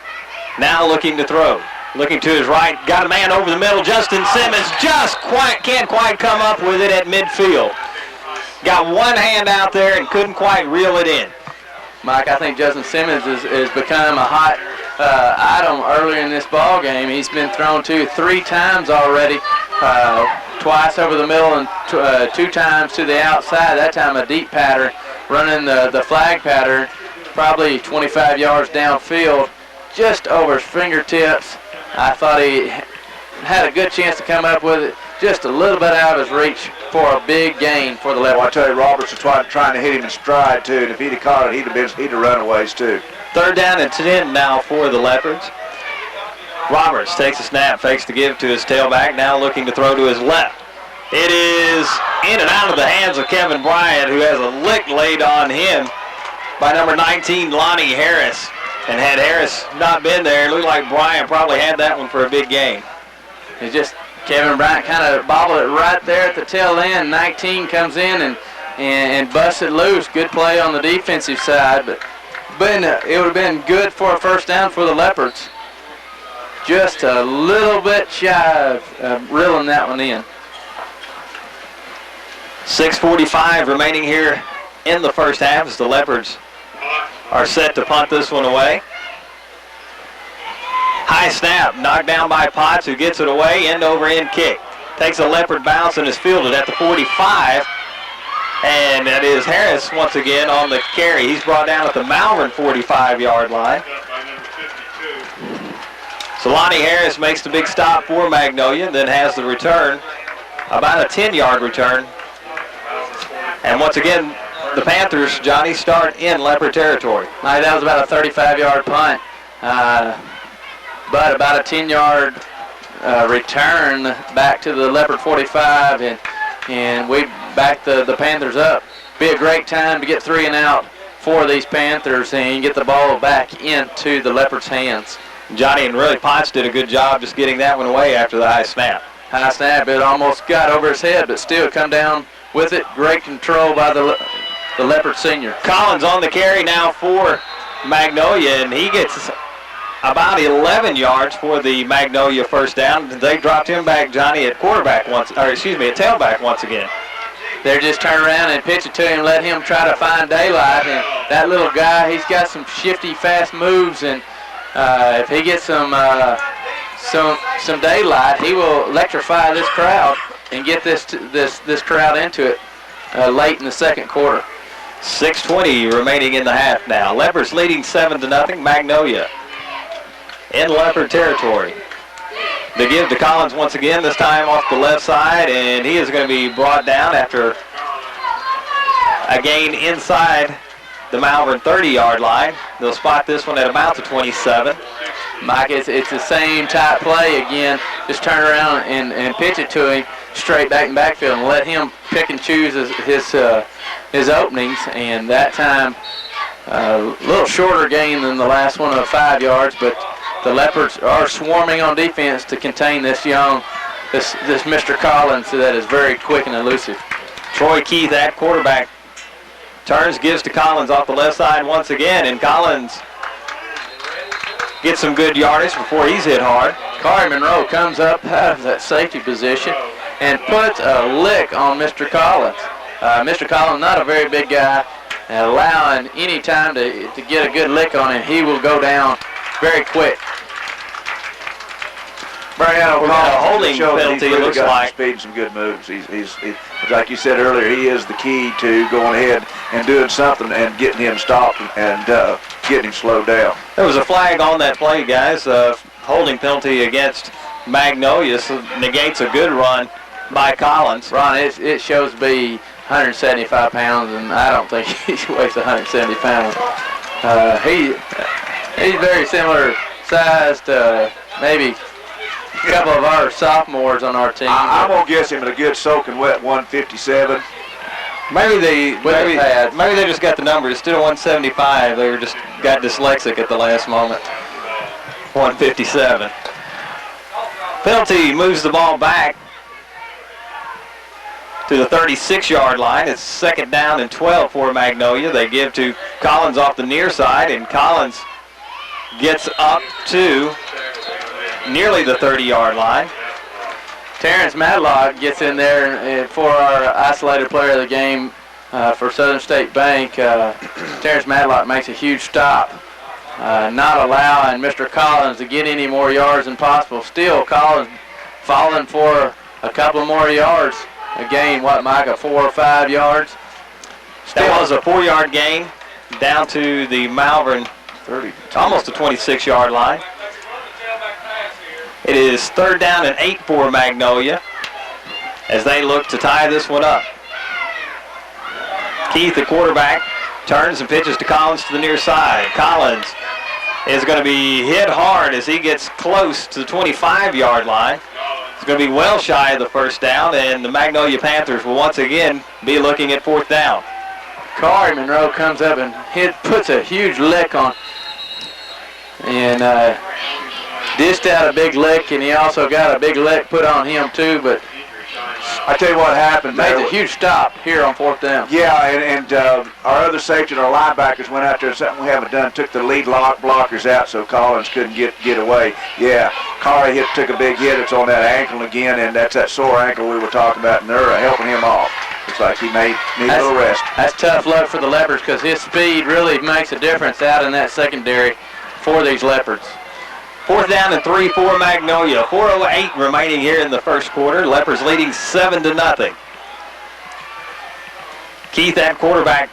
Now looking to throw. Looking to his right. Got a man over the middle. Justin Simmons can't quite come up with it at midfield. Got one hand out there and couldn't quite reel it in. Mike, I think Justin Simmons is become a hot item earlier in this ball game. He's been thrown to 3 times already. Twice over the middle and 2 times to the outside. That time a deep pattern, running the flag pattern, probably 25 yards downfield, just over his fingertips. I thought he had a good chance to come up with it, just a little bit out of his reach for a big gain for the Leopards. Well, I tell you, Roberts was trying to hit him in stride, too, and if he'd have caught it, he'd have run aways, too. 3rd down and 10 now for the Leopards. Roberts takes a snap, fakes to give to his tailback, now looking to throw to his left. It is in and out of the hands of Kevin Bryant, who has a lick laid on him by number 19, Lonnie Harris. And had Harris not been there, it looked like Bryant probably had that one for a big gain. It's just Kevin Bryant kind of bobbled it right there at the tail end. 19 comes in and busts it loose. Good play on the defensive side, but it would have been good for a 1st down for the Leopards. Just a little bit shy of reeling that one in. 6:45 remaining here in the first half as the Leopards are set to punt this one away. High snap, knocked down by Potts, who gets it away, end-over-end kick. Takes a Leopard bounce and is fielded at the 45. And that is Harris once again on the carry. He's brought down at the Malvern 45-yard line. So Lonnie Harris makes the big stop for Magnolia, then has the return, about a 10-yard return. And once again, the Panthers, Johnny, start in Leopard territory. That was about a 35-yard punt, but about a 10-yard return back to the Leopard 45, and we back the Panthers up. Be a great time to get 3 and out for these Panthers and get the ball back into the Leopards' hands. Johnny, and really Potts did a good job just getting that one away after the high snap. High snap, it almost got over his head, but still come down with it. Great control by the Leopard senior. Collins on the carry now for Magnolia, and he gets about 11 yards for the Magnolia 1st down. They dropped him back, Johnny, at tailback once again. They're just turn around and pitch it to him, let him try to find daylight. And that little guy, he's got some shifty, fast moves, and if he gets some daylight, he will electrify this crowd and get this crowd into it late in the 2nd quarter. 6:20 remaining in the half now. Leopards leading 7-0. Magnolia in Leopard territory. They give to Collins once again, this time off the left side, and he is going to be brought down after a gain inside the Malvern 30-yard line. They'll spot this one at about the 27. Mike, it's the same type play again. Just turn around and pitch it to him straight back in backfield and let him pick and choose his openings. And that time, a little shorter gain than the last one of 5 yards, but the Leopards are swarming on defense to contain this Mr. Collins that is very quick and elusive. Troy Keith at quarterback. Turns, gives to Collins off the left side once again, and Collins gets some good yardage before he's hit hard. Corey Monroe comes up out of that safety position and puts a lick on Mr. Collins. Mr. Collins, not a very big guy, and allowing any time to get a good lick on him, he will go down very quick. Mariano a holding penalty, it looks like. Speed and some good moves. He's like you said earlier, he is the key to going ahead and doing something and getting him stopped and getting him slowed down. There was a flag on that play, guys. Holding penalty against Magnolia, so negates a good run by Collins. Ron, it shows to be 175 pounds, and I don't think he weighs 170 pounds. He's very similar size to maybe a couple of our sophomores on our team. I'm going to guess him at a good soaking wet 157. Maybe they just got the numbers. Instead of 175, they were just got dyslexic at the last moment. 157. Penalty moves the ball back to the 36-yard line. It's 2nd down and 12 for Magnolia. They give to Collins off the near side, and Collins gets up to nearly the 30-yard line. Terrence Matlock gets in there for our isolated player of the game for Southern State Bank. Terrence Matlock makes a huge stop, not allowing Mr. Collins to get any more yards than possible. Still, Collins falling for a couple more yards. A gain, Micah, 4 or 5 yards? That was a 4-yard gain down to the Malvern 30, almost the 26-yard line. It is 3rd down and 8 for Magnolia as they look to tie this one up. Keith, the quarterback, turns and pitches to Collins to the near side. Collins is going to be hit hard as he gets close to the 25-yard line. It's going to be well shy of the 1st down, and the Magnolia Panthers will once again be looking at 4th down. Corey Monroe comes up and puts a huge lick on, and dished out a big lick, and he also got a big lick put on him too, but I tell you what happened. Made a huge stop here on 4th down. Yeah, and our other safety and our linebackers went out there, something we haven't done, took the lead blockers out so Collins couldn't get away. Yeah, Corey took a big hit. It's on that ankle again, and that's that sore ankle we were talking about, and they're helping him off. Looks like he needs a little rest. That's tough luck for the Leopards because his speed really makes a difference out in that secondary for these Leopards. 4th down and 3 for Magnolia. 4:08 remaining here in the 1st quarter. Leopards leading 7-0. Keith at quarterback.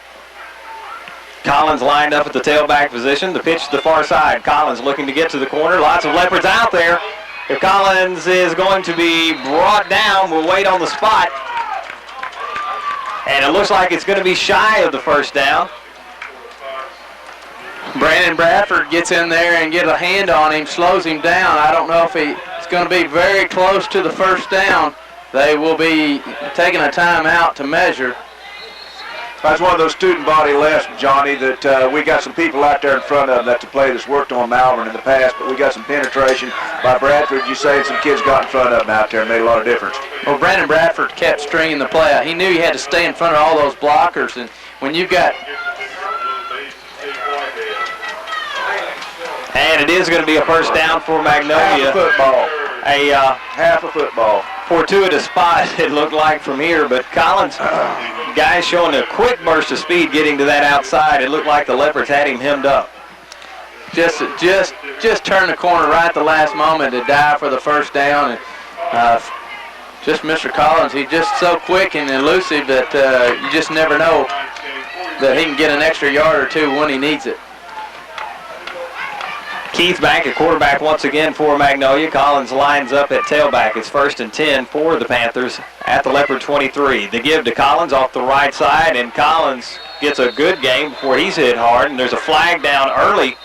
Collins lined up at the tailback position. The pitch to the far side. Collins looking to get to the corner. Lots of Leopards out there. If Collins is going to be brought down, we'll wait on the spot. And it looks like it's going to be shy of the 1st down. Brandon Bradford gets in there and gets a hand on him, slows him down. I don't know if he's going to be very close to the 1st down. They will be taking a timeout to measure. That's one of those student body lefts, Johnny, that we got some people out there in front of them that's a play that's worked on Malvern in the past, but we got some penetration by Bradford. You say some kids got in front of them out there and made a lot of difference. Well, Brandon Bradford kept stringing the play out. He knew he had to stay in front of all those blockers, and when you've got... And it is going to be a 1st down for Magnolia. Half a football. Half a football. Fortuitous spot, it looked like from here, but Collins, guys showing a quick burst of speed getting to that outside. It looked like the Leopards had him hemmed up. Just turned the corner right at the last moment to dive for the 1st down. And just Mr. Collins, he's just so quick and elusive that you just never know that he can get an extra yard or two when he needs it. Keith back at quarterback once again for Magnolia. Collins lines up at tailback. It's 1st and 10 for the Panthers at the Leopard 23. The give to Collins off the right side, and Collins gets a good game before he's hit hard, and there's a flag down early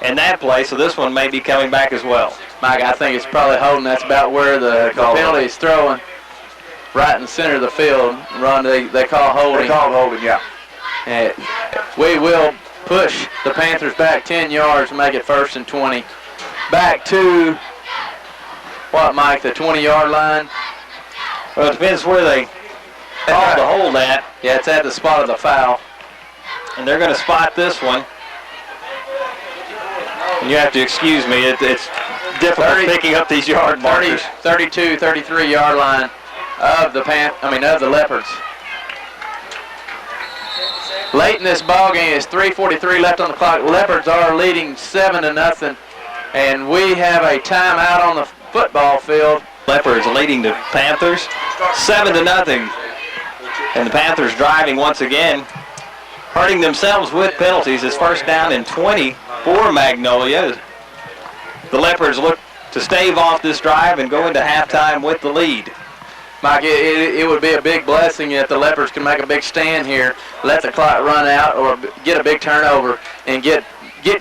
in that play, so this one may be coming back as well. Mike, I think it's probably holding. That's about where the penalty is throwing, right in the center of the field. Ron, they call holding. They call holding, yeah. And we will push the Panthers back 10 yards and make it 1st and 20. Back to, Mike, the 20-yard line? Well, it depends where they call the hold at. Yeah, it's at the spot of the foul. And they're going to spot this one. And you have to excuse me, it's difficult picking up these yard markers. 32, 33-yard line of the Leopards. Late in this ball game, it's 3:43 left on the clock. Leopards are leading 7-0, and we have a timeout on the football field. Leopards leading the Panthers 7-0, and the Panthers driving once again, hurting themselves with penalties. It's 1st down and 20 for Magnolia. The Leopards look to stave off this drive and go into halftime with the lead. Mike, it would be a big blessing if the Leopards can make a big stand here, let the clock run out, or get a big turnover and get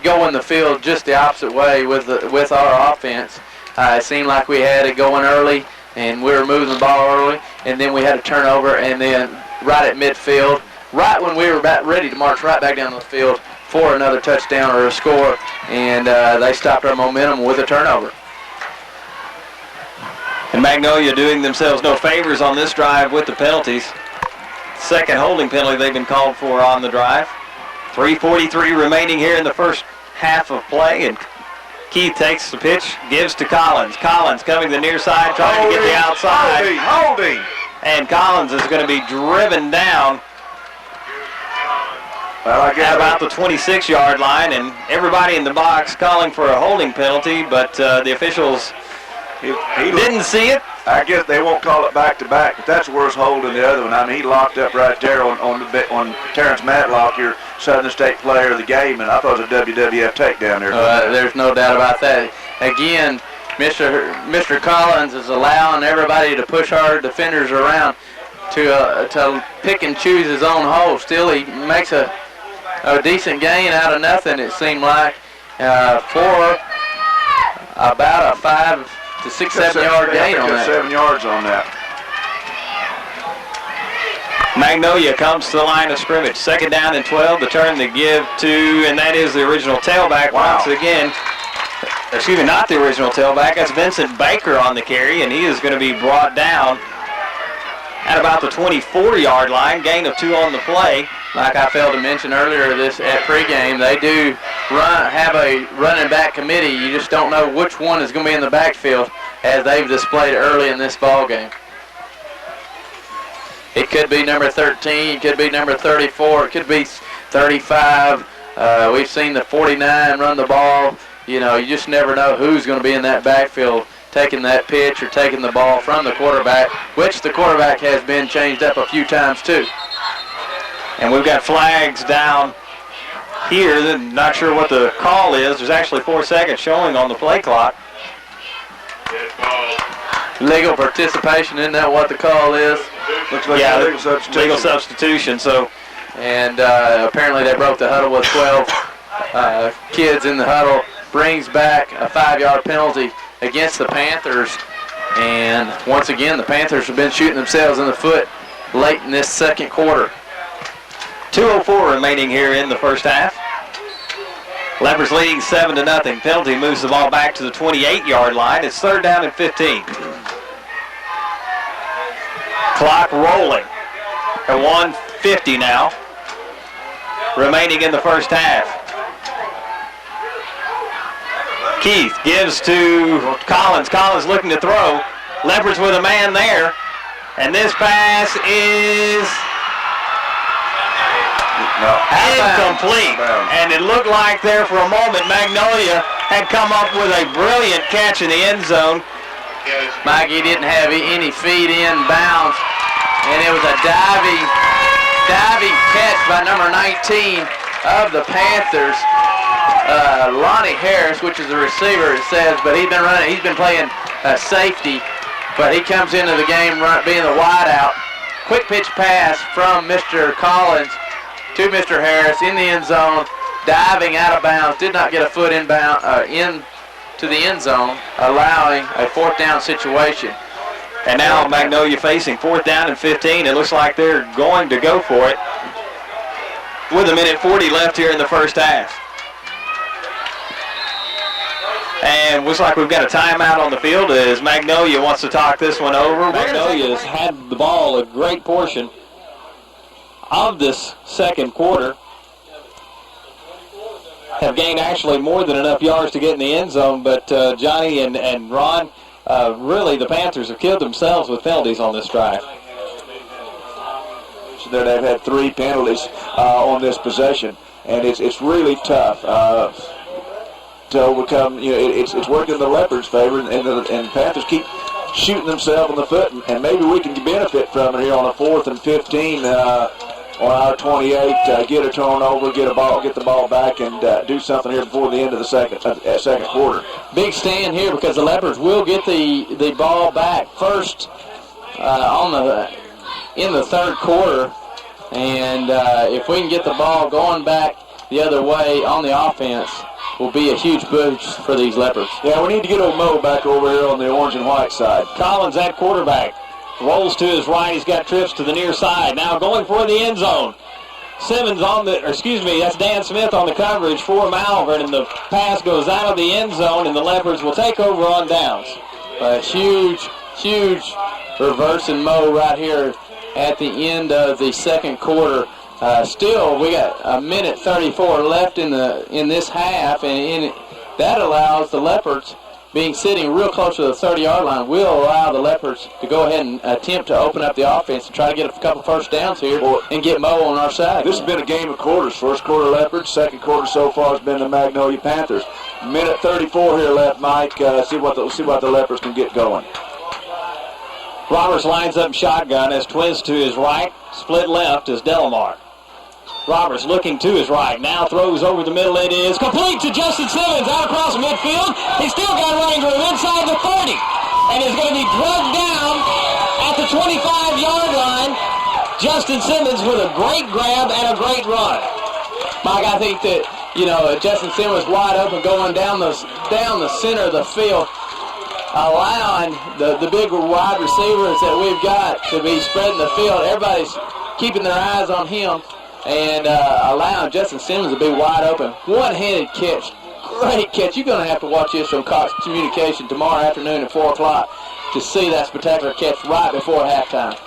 going the field just the opposite way with our offense. It seemed like we had it going early, and we were moving the ball early, and then we had a turnover, and then right at midfield, right when we were about ready to march right back down the field for another touchdown or a score, and they stopped our momentum with a turnover. And Magnolia doing themselves no favors on this drive with the penalties. Second holding penalty they've been called for on the drive. 3:43 remaining here in the first half of play, and Keith takes the pitch, gives to Collins. Collins coming to the near side, trying to get the outside. Holding. And Collins is going to be driven down at about the 26-yard line, and everybody in the box calling for a holding penalty, but the officials he didn't see it. I guess they won't call it back-to-back, but that's worse hold than the other one. I mean, he locked up right there on Terrence Matlock, your Southern State player of the game, and I thought it was a WWF takedown there. There's no doubt about that. Again, Mr. Collins is allowing everybody to push our defenders around to pick and choose his own hole. Still, he makes a decent gain out of nothing, it seemed like, for about a 5 to 6, 7 yard gain on that. 7 yards on that. Magnolia comes to the line of scrimmage. Second down and 12. The turn to give to, and that is the original tailback once again. Excuse me, not the original tailback. That's Vincent Baker on the carry, and he is going to be brought down at about the 24-yard line. Gain of 2 on the play. Like I failed to mention earlier, this at pregame, they do have a running back committee. You just don't know which one is going to be in the backfield, as they've displayed early in this ball game. It could be number 13, it could be number 34, it could be 35. We've seen the 49 run the ball. You know, you just never know who's going to be in that backfield taking that pitch or taking the ball from the quarterback, which the quarterback has been changed up a few times too. And we've got flags down here. Not sure what the call is. There's actually 4 seconds showing on the play clock. Legal participation, isn't that what the call is? Looks like legal substitution. So, and apparently they broke the huddle with 12 kids in the huddle. Brings back a 5-yard penalty against the Panthers. And once again, the Panthers have been shooting themselves in the foot late in this second quarter. 2:04 remaining here in the first half. Leopards leading 7-0. Penalty moves the ball back to the 28-yard line. It's third down and 15. Clock rolling at 1:50 now. Remaining in the first half. Keith gives to Collins. Collins looking to throw. Leopards with a man there. And this pass is incomplete. And it looked like there for a moment Magnolia had come up with a brilliant catch in the end zone. Mikey didn't have any feet in bounds. And it was a diving catch by number 19 of the Panthers. Lonnie Harris, which is the receiver, it says, but he's been playing safety, but he comes into the game being the wideout. Quick pitch pass from Mr. Collins to Mr. Harris in the end zone, diving out of bounds, did not get a foot inbound into the end zone, allowing a 4th down situation. And now Magnolia facing 4th down and 15. It looks like they're going to go for it with 1:40 left here in the first half. And looks like we've got a timeout on the field as Magnolia wants to talk this one over. Magnolia has had the ball a great portion of this second quarter. Have gained actually more than enough yards to get in the end zone, but Johnny and Ron, really the Panthers have killed themselves with penalties on this drive. So they've had 3 penalties on this possession, and it's really tough to overcome. You know, it's working in the Leopards' favor, and the Panthers keep shooting themselves in the foot, and maybe we can benefit from it here on a 4th and 15 on our 28. Get a turnover, get the ball back, and do something here before the end of the second quarter. Big stand here because the Leopards will get the ball back. First in the third quarter, and if we can get the ball going back the other way on the offense, will be a huge boost for these Leopards. Yeah, we need to get old Mo back over here on the orange and white side. Collins at quarterback. Rolls to his right. He's got trips to the near side. Now going for the end zone. Simmons that's Dan Smith on the coverage for Malvern, and the pass goes out of the end zone, and the Leopards will take over on downs. A huge reverse and Mo right here at the end of the second quarter. Still, we got a minute 34 left in this half, and that allows the Leopards, being sitting real close to the 30-yard line, will allow the Leopards to go ahead and attempt to open up the offense and try to get a couple first downs here and get Mo on our side. This has been a game of quarters. First quarter Leopards, second quarter so far has been the Magnolia Panthers. Minute 34 here left, Mike. See what the Leopards can get going. Roberts lines up shotgun as Twins to his right. Split left is Delamar. Roberts looking to his right. Now throws over the middle. It is complete to Justin Simmons out across midfield. He's still got running room inside the 30. And is going to be drugged down at the 25-yard line. Justin Simmons with a great grab and a great run. Mike, I think that, Justin Simmons wide open going down the center of the field, allowing the big wide receivers that we've got to be spreading the field. Everybody's keeping their eyes on him and allowing Justin Simmons to be wide open. One-handed catch. Great catch. You're going to have to watch this on Cox Communication tomorrow afternoon at 4 o'clock to see that spectacular catch right before halftime.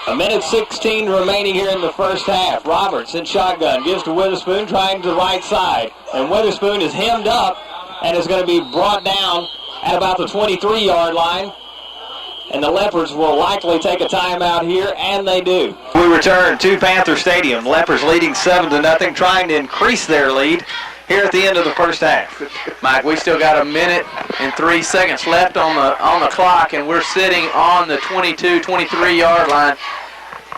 A minute 16 remaining here in the first half. Roberts in shotgun gives to Witherspoon, trying to the right side. And Witherspoon is hemmed up and is going to be brought down at about the 23-yard line. And the Leopards will likely take a timeout here, and they do. We return to Panther Stadium. Leopards leading 7-0, trying to increase their lead here at the end of the first half. Mike, we still got a minute and 3 seconds left on the clock, and we're sitting on the 23-yard line.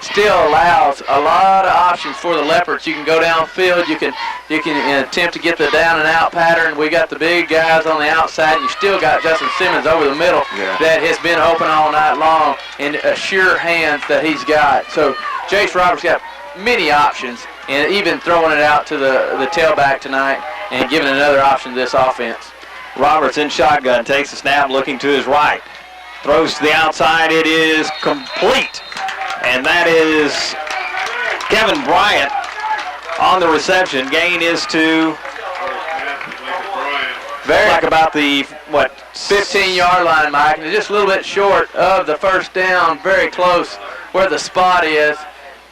Still allows a lot of options for the Leopards. You can go downfield. You can attempt to get the down and out pattern. We got the big guys on the outside, and you still got Justin Simmons over the middle that has been open all night long, and sure hands that he's got. So Jace Roberts got many options, and even throwing it out to the tailback tonight and giving another option to this offense. Roberts in shotgun takes the snap, looking to his right. Throws to the outside. It is complete. And that is Kevin Bryant on the reception. Gain is to about the 15-yard line, Mike, and just a little bit short of the first down, very close where the spot is,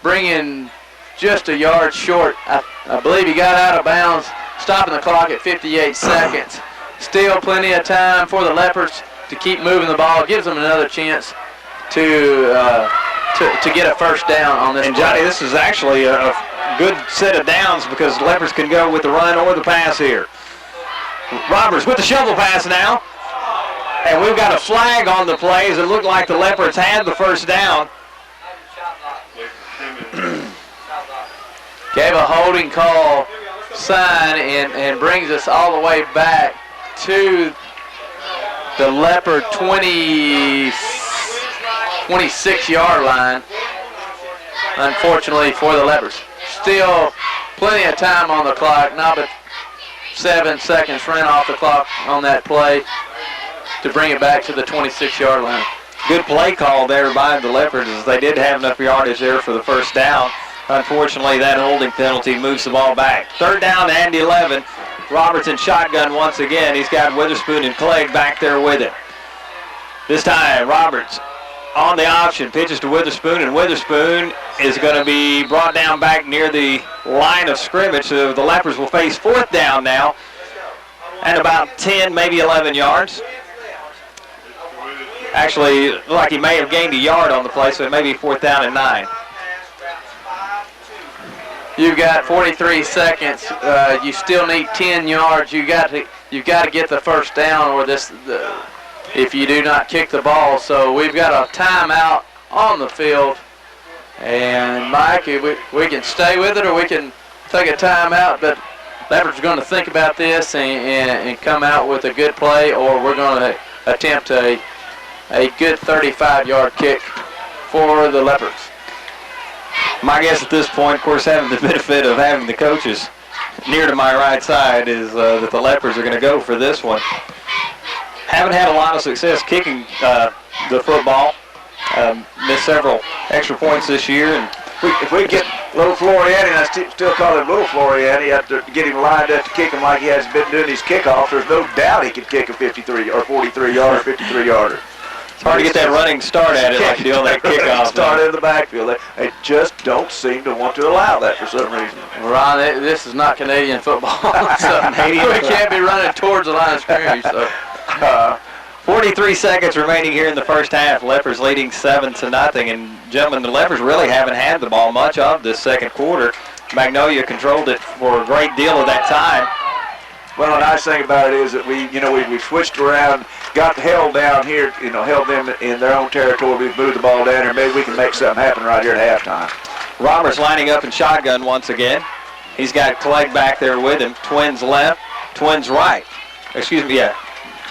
bringing just a yard short. I believe he got out of bounds, stopping the clock at 58 seconds. Still plenty of time for the Leopards to keep moving the ball. Gives them another chance to get a first down on this. And Johnny, this is actually a good set of downs because the Leopards can go with the run or the pass here. Roberts with the shovel pass now. And we've got a flag on the plays. It looked like the Leopards had the first down. Gave a holding call sign and brings us all the way back to the Leopard 26-yard line, unfortunately for the Leopards. Still plenty of time on the clock, now but 7 seconds ran off the clock on that play to bring it back to the 26-yard line. Good play call there by the Leopards, as they did have enough yardage there for the first down. Unfortunately, that holding penalty moves the ball back. Third down and 11. Roberts in shotgun once again. He's got Witherspoon and Clegg back there with him. This time, Roberts on the option, pitches to Witherspoon, and Witherspoon is going to be brought down back near the line of scrimmage, so the Leopards will face fourth down now and about 10, maybe 11 yards. Actually, looked like he may have gained a yard on the play, so it may be fourth down and 9. You've got 43 seconds. You still need 10 yards. You've got to get the first down, or if you do not kick the ball. So we've got a timeout on the field. And Mike, we can stay with it, or we can take a timeout. But Leopards are going to think about this and come out with a good play, or we're going to attempt a good 35-yard kick for the Leopards. My guess at this point, of course, having the benefit of having the coaches near to my right side, is that the Leopards are going to go for this one. Haven't had a lot of success kicking the football. Missed several extra points this year. And if we get Little Floriani, and I still call him Little Floriani, after get him lined up to kick him like he has been doing these kickoffs, there's no doubt he could kick a 53 or 43-yarder, 53-yarder. It's hard to get that running start at it like you do on that kickoff. Start in the backfield. They just don't seem to want to allow that for some reason. Ron, this is not Canadian football. So we can't be running towards the line of scrimmage. So. 43 seconds remaining here in the first half. Leopards leading 7-0. And gentlemen, the Leopards really haven't had the ball much of this second quarter. Magnolia controlled it for a great deal of that time. Well, the nice thing about it is that we switched around, got held down here, held them in their own territory. We moved the ball down here. Maybe we can make something happen right here at halftime. Roberts lining up in shotgun once again. He's got Clegg back there with him. Twins left, twins right.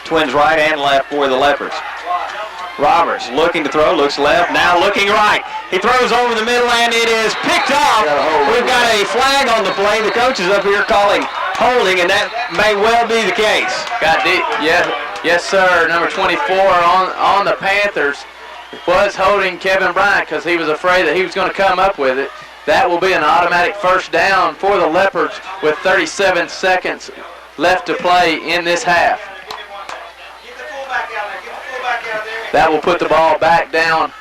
Twins right and left for the Leopards. Roberts looking to throw, looks left, now looking right. He throws over the middle and it is picked off. We've got a flag on the play. The coach is up here calling holding, and that may well be the case. Yes, sir. Number 24 on the Panthers was holding Kevin Bryant because he was afraid that he was going to come up with it. That will be an automatic first down for the Leopards with 37 seconds left to play in this half. That will put the ball back down,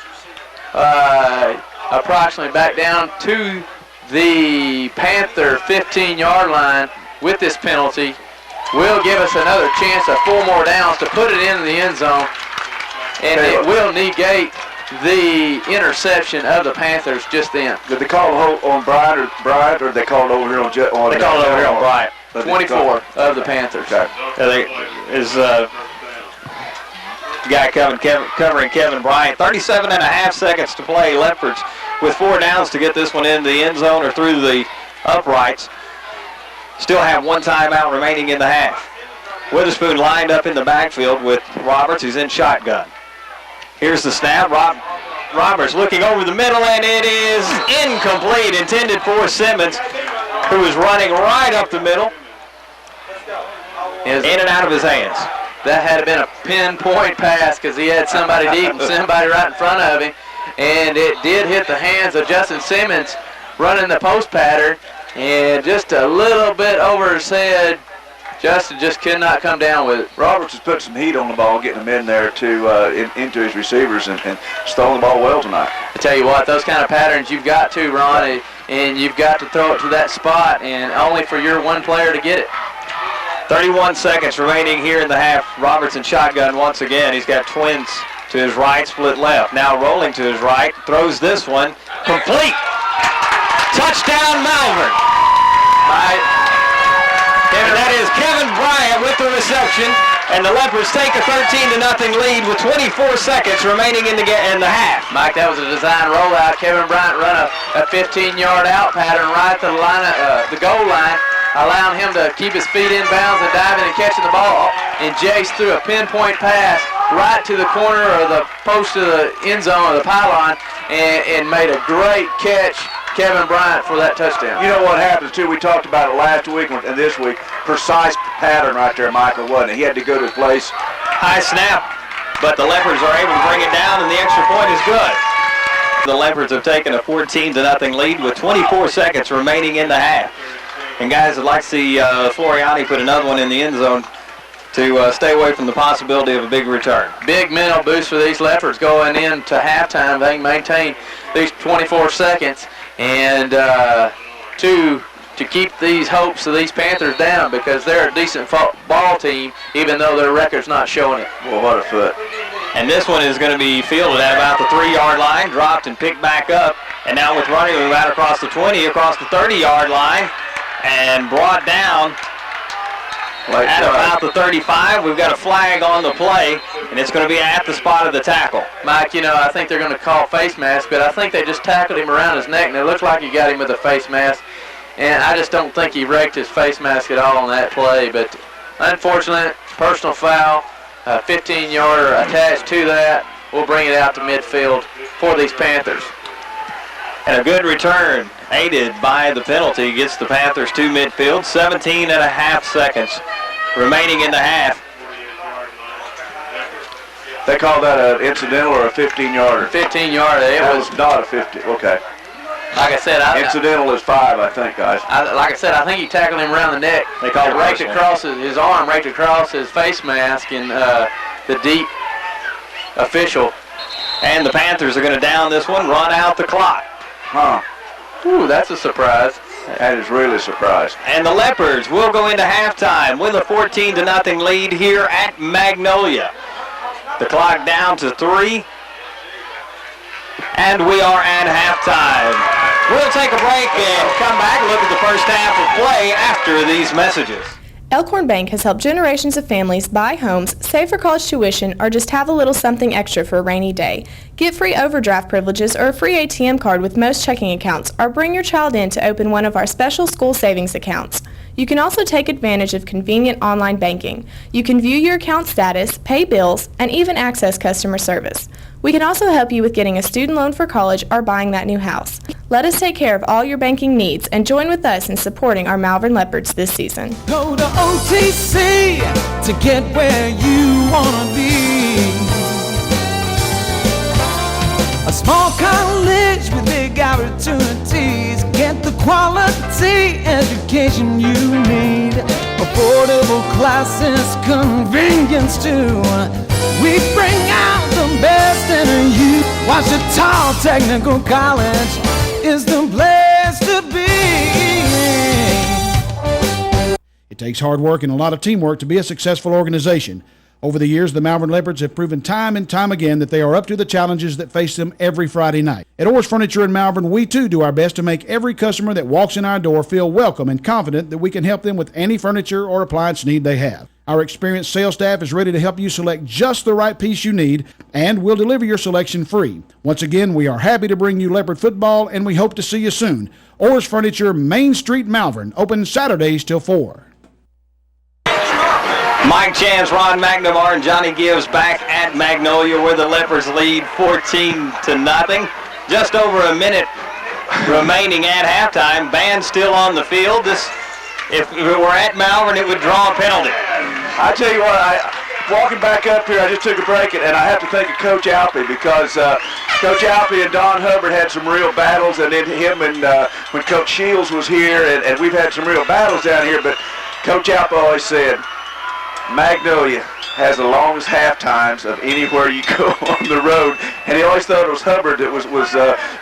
approximately back down to the Panther 15-yard line. With this penalty, will give us another chance of 4 more downs to put it in the end zone, and it will negate the interception of the Panthers just then. Did they call it on Bryant, or they called it over here on They called it over here on Bryant. 24 of the Panthers. Okay. Guy covering Kevin Bryant. 37.5 seconds to play. Leopards with 4 downs to get this one in the end zone or through the uprights. Still have 1 timeout remaining in the half. Witherspoon lined up in the backfield with Roberts, who's in shotgun. Here's the snap. Roberts looking over the middle, and it is incomplete. Intended for Simmons, who is running right up the middle. In and out of his hands. That had been a pinpoint pass because he had somebody deep and somebody right in front of him. And it did hit the hands of Justin Simmons running the post pattern. And just a little bit over his head, Justin just could not come down with it. Roberts has put some heat on the ball, getting him in there into his receivers and throwing the ball well tonight. I tell you what, those kind of patterns you've got to, Ron, and you've got to throw it to that spot, and only for your one player to get it. 31 seconds remaining here in the half. Roberts in shotgun once again. He's got twins to his right, split left. Now rolling to his right, throws this one, complete. Touchdown, Malvern. And that is Kevin Bryant with the reception, and the Leopards take a 13-0 lead with 24 seconds remaining in the half. Mike, that was a design rollout. Kevin Bryant run a 15-yard out pattern right to the goal line, allowing him to keep his feet in bounds and diving and catching the ball. And Jace threw a pinpoint pass right to the corner of the post of the end zone of the pylon and made a great catch, Kevin Bryant, for that touchdown. You know what happens, too? We talked about it last week and this week. Precise pattern right there, Michael, wasn't it? He had to go to his place. High snap, but the Leopards are able to bring it down, and the extra point is good. The Leopards have taken a 14-0 lead with 24 seconds remaining in the half. And guys, I'd like to see Floriani put another one in the end zone to stay away from the possibility of a big return. Big mental boost for these Leopards going into halftime. They can maintain these 24 seconds and to keep these hopes of these Panthers down, because they're a decent ball team, even though their record's not showing it. Well, what a foot. And this one is going to be fielded at about the 3-yard line, dropped and picked back up. And now with running room out across the 20, across the 30-yard line, and brought down at about the 35. We've got a flag on the play, and it's going to be at the spot of the tackle. Mike, I think they're going to call face mask, but I think they just tackled him around his neck, and it looked like he got him with a face mask. And I just don't think he wrecked his face mask at all on that play. But unfortunately, personal foul, a 15-yarder attached to that. We'll bring it out to midfield for these Panthers. And a good return, aided by the penalty, gets the Panthers to midfield. 17 and a half seconds remaining in the half. They call that an incidental or a 15-yarder? 15-yarder. It That was, was not a 50. Okay. like I said, Incidental is 5, I think, guys. like I said, I think he tackled him around the neck. They called it raked personal. across his arm, raked across his face mask, and the deep official. And the Panthers are going to down this one, run out the clock. Huh. Ooh, that's a surprise. That is really a surprise. And the Leopards will go into halftime with a 14-0 lead here at Magnolia. The clock down to 3. And we are at halftime. We'll take a break and come back and look at the first half of play after these messages. Elkhorn Bank has helped generations of families buy homes, save for college tuition, or just have a little something extra for a rainy day. Get free overdraft privileges or a free ATM card with most checking accounts, or bring your child in to open one of our special school savings accounts. You can also take advantage of convenient online banking. You can view your account status, pay bills, and even access customer service. We can also help you with getting a student loan for college or buying that new house. Let us take care of all your banking needs and join with us in supporting our Malvern Leopards this season. Go to OTC to get where you want to be. A small college with big opportunities. Get the quality education you need. Affordable classes, convenience too. We bring out the best in you. Washita Technical College is the place to be. It takes hard work and a lot of teamwork to be a successful organization. Over the years, the Malvern Leopards have proven time and time again that they are up to the challenges that face them every Friday night. At Orr's Furniture in Malvern, we too do our best to make every customer that walks in our door feel welcome and confident that we can help them with any furniture or appliance need they have. Our experienced sales staff is ready to help you select just the right piece you need, and we'll deliver your selection free. Once again, we are happy to bring you Leopard Football, and we hope to see you soon. Orr's Furniture, Main Street, Malvern, open Saturdays till 4. Mike Chance, Ron McNamara, and Johnny Gibbs back at Magnolia where the Leopards lead 14-0. Just over a minute remaining at halftime. Band still on the field. If it were at Malvern, it would draw a penalty. I tell you what, walking back up here, I just took a break, and I have to thank Coach Alpy because Coach Alpy and Don Hubbard had some real battles, and then him and when Coach Shields was here, and we've had some real battles down here, but Coach Alpy always said, Magnolia has the longest half times of anywhere you go on the road, and he always thought it was Hubbard that was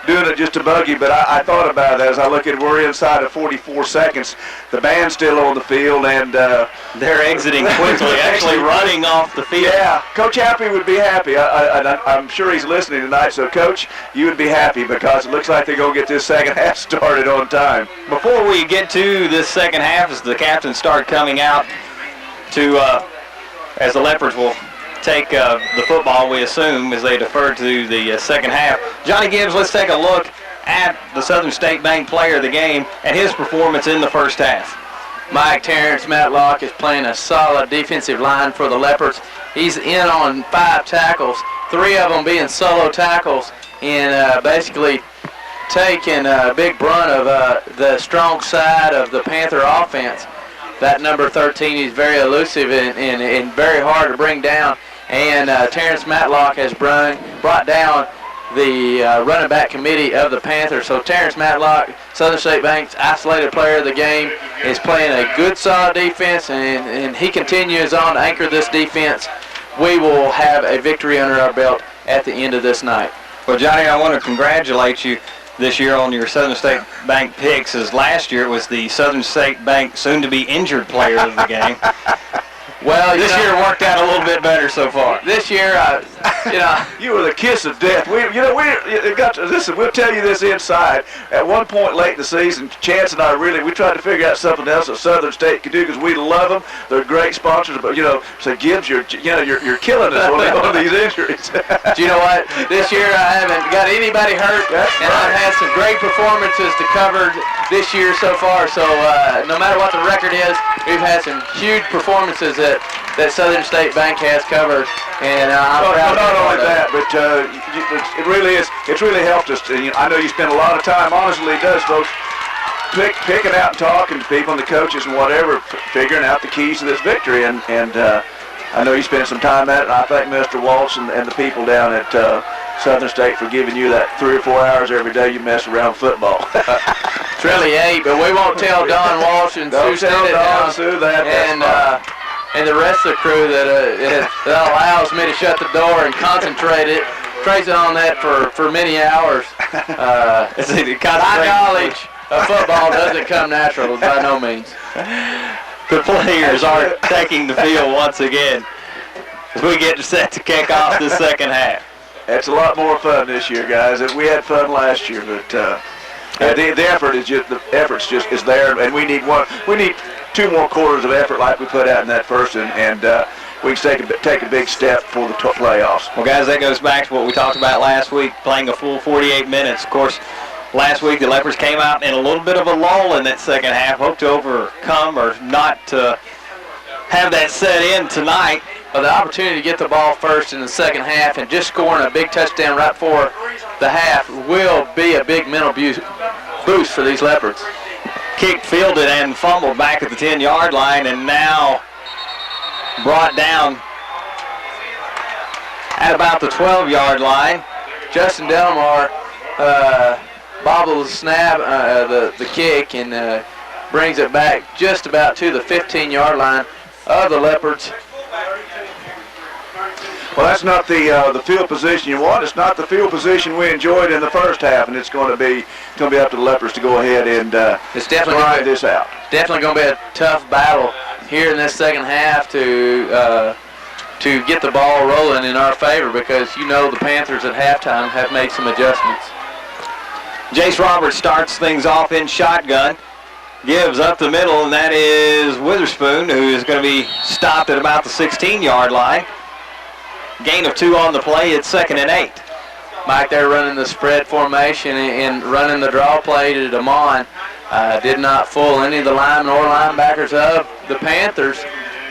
doing it just to bug you, but I thought about that as I look at we're inside of 44 seconds. The band's still on the field, and they're exiting quickly, actually running off the field. Yeah, Coach Happy would be happy. I'm sure he's listening tonight, so Coach, you would be happy because it looks like they're going to get this second half started on time. Before we get to this second half, as the captains start coming out to as the Leopards will take the football, we assume, as they defer to the second half. Johnny Gibbs, let's take a look at the Southern State Bank player of the game and his performance in the first half. Mike Terrence Matlock is playing a solid defensive line for the Leopards. He's in on 5 tackles, 3 of them being solo tackles, and basically taking a big brunt of the strong side of the Panther offense. That number 13 is very elusive and very hard to bring down. And Terrence Matlock has brought down the running back committee of the Panthers. So Terrence Matlock, Southern State Bank's isolated player of the game, is playing a good, solid defense, and he continues on to anchor this defense. We will have a victory under our belt at the end of this night. Well, Johnny, I want to congratulate you this year on your Southern State Bank picks, as last year it was the Southern State Bank soon-to-be injured player of the game. Well, this year worked out a little bit better so far. This year, you were the kiss of death. Listen, we'll tell you this inside. At one point late in the season, Chance and I we tried to figure out something else that Southern State could do because we love them. They're great sponsors, but so Gibbs, you're killing us on these injuries. Do you know what? This year I haven't got anybody hurt, and I've had some great performances to cover this year so far. So no matter what the record is, we've had some huge performances that Southern State Bank has covered. And I'm proud. Not only that, but it really is. It's really helped us. I know you spend a lot of time. Honestly, it does, folks. Picking out and talking to people and the coaches and whatever, figuring out the keys to this victory. And I know you spent some time at it. And I thank Mr. Walsh and the people down at Southern State for giving you that 3 or 4 hours every day you mess around football. It's really 8, but we won't tell Don Walsh and Sue that. And the rest of the crew that allows me to shut the door and concentrate on that for many hours. My knowledge of football doesn't come natural by no means. The players are taking the field once again as we get set to kick off the second half. It's a lot more fun this year, guys. We had fun last year, but the effort is just there, and we need 2 more quarters of effort like we put out in that first, and we can take a big step for the playoffs. Well, guys, that goes back to what we talked about last week, playing a full 48 minutes. Of course, last week the Leopards came out in a little bit of a lull in that second half, hoped to overcome or not to have that set in tonight. But the opportunity to get the ball first in the second half and just scoring a big touchdown right before the half will be a big mental boost for these Leopards. Kicked, fielded, and fumbled back at the 10-yard line, and now brought down at about the 12-yard line. Justin Delmar bobbles the snap, the kick, and brings it back just about to the 15-yard line of the Leopards. Well, that's not the field position you want. It's not the field position we enjoyed in the first half, and it's going to be up to the Leopards to go ahead and it's definitely try this out. Definitely going to be a tough battle here in this second half to get the ball rolling in our favor, because the Panthers at halftime have made some adjustments. Jace Roberts starts things off in shotgun, gives up the middle, and that is Witherspoon, who is going to be stopped at about the 16-yard line. Gain of 2 on the play. It's 2nd and 8. Mike, they're running the spread formation and running the draw play to DeMond. Did not fool any of the linemen or linebackers of the Panthers.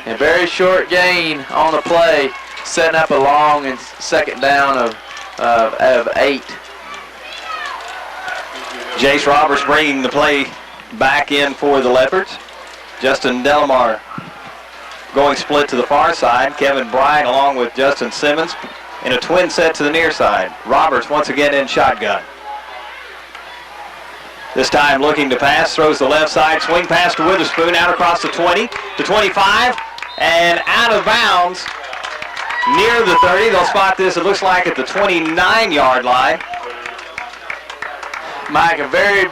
A very short gain on the play, setting up a long and second down of 8. Jace Roberts bringing the play back in for the Leopards. Justin Delmar going split to the far side. Kevin Bryant along with Justin Simmons in a twin set to the near side. Roberts once again in shotgun. This time looking to pass, throws the left side, swing pass to Witherspoon, out across the 20 to 25, and out of bounds near the 30. They'll spot this, it looks like, at the 29-yard line. Mike, a very,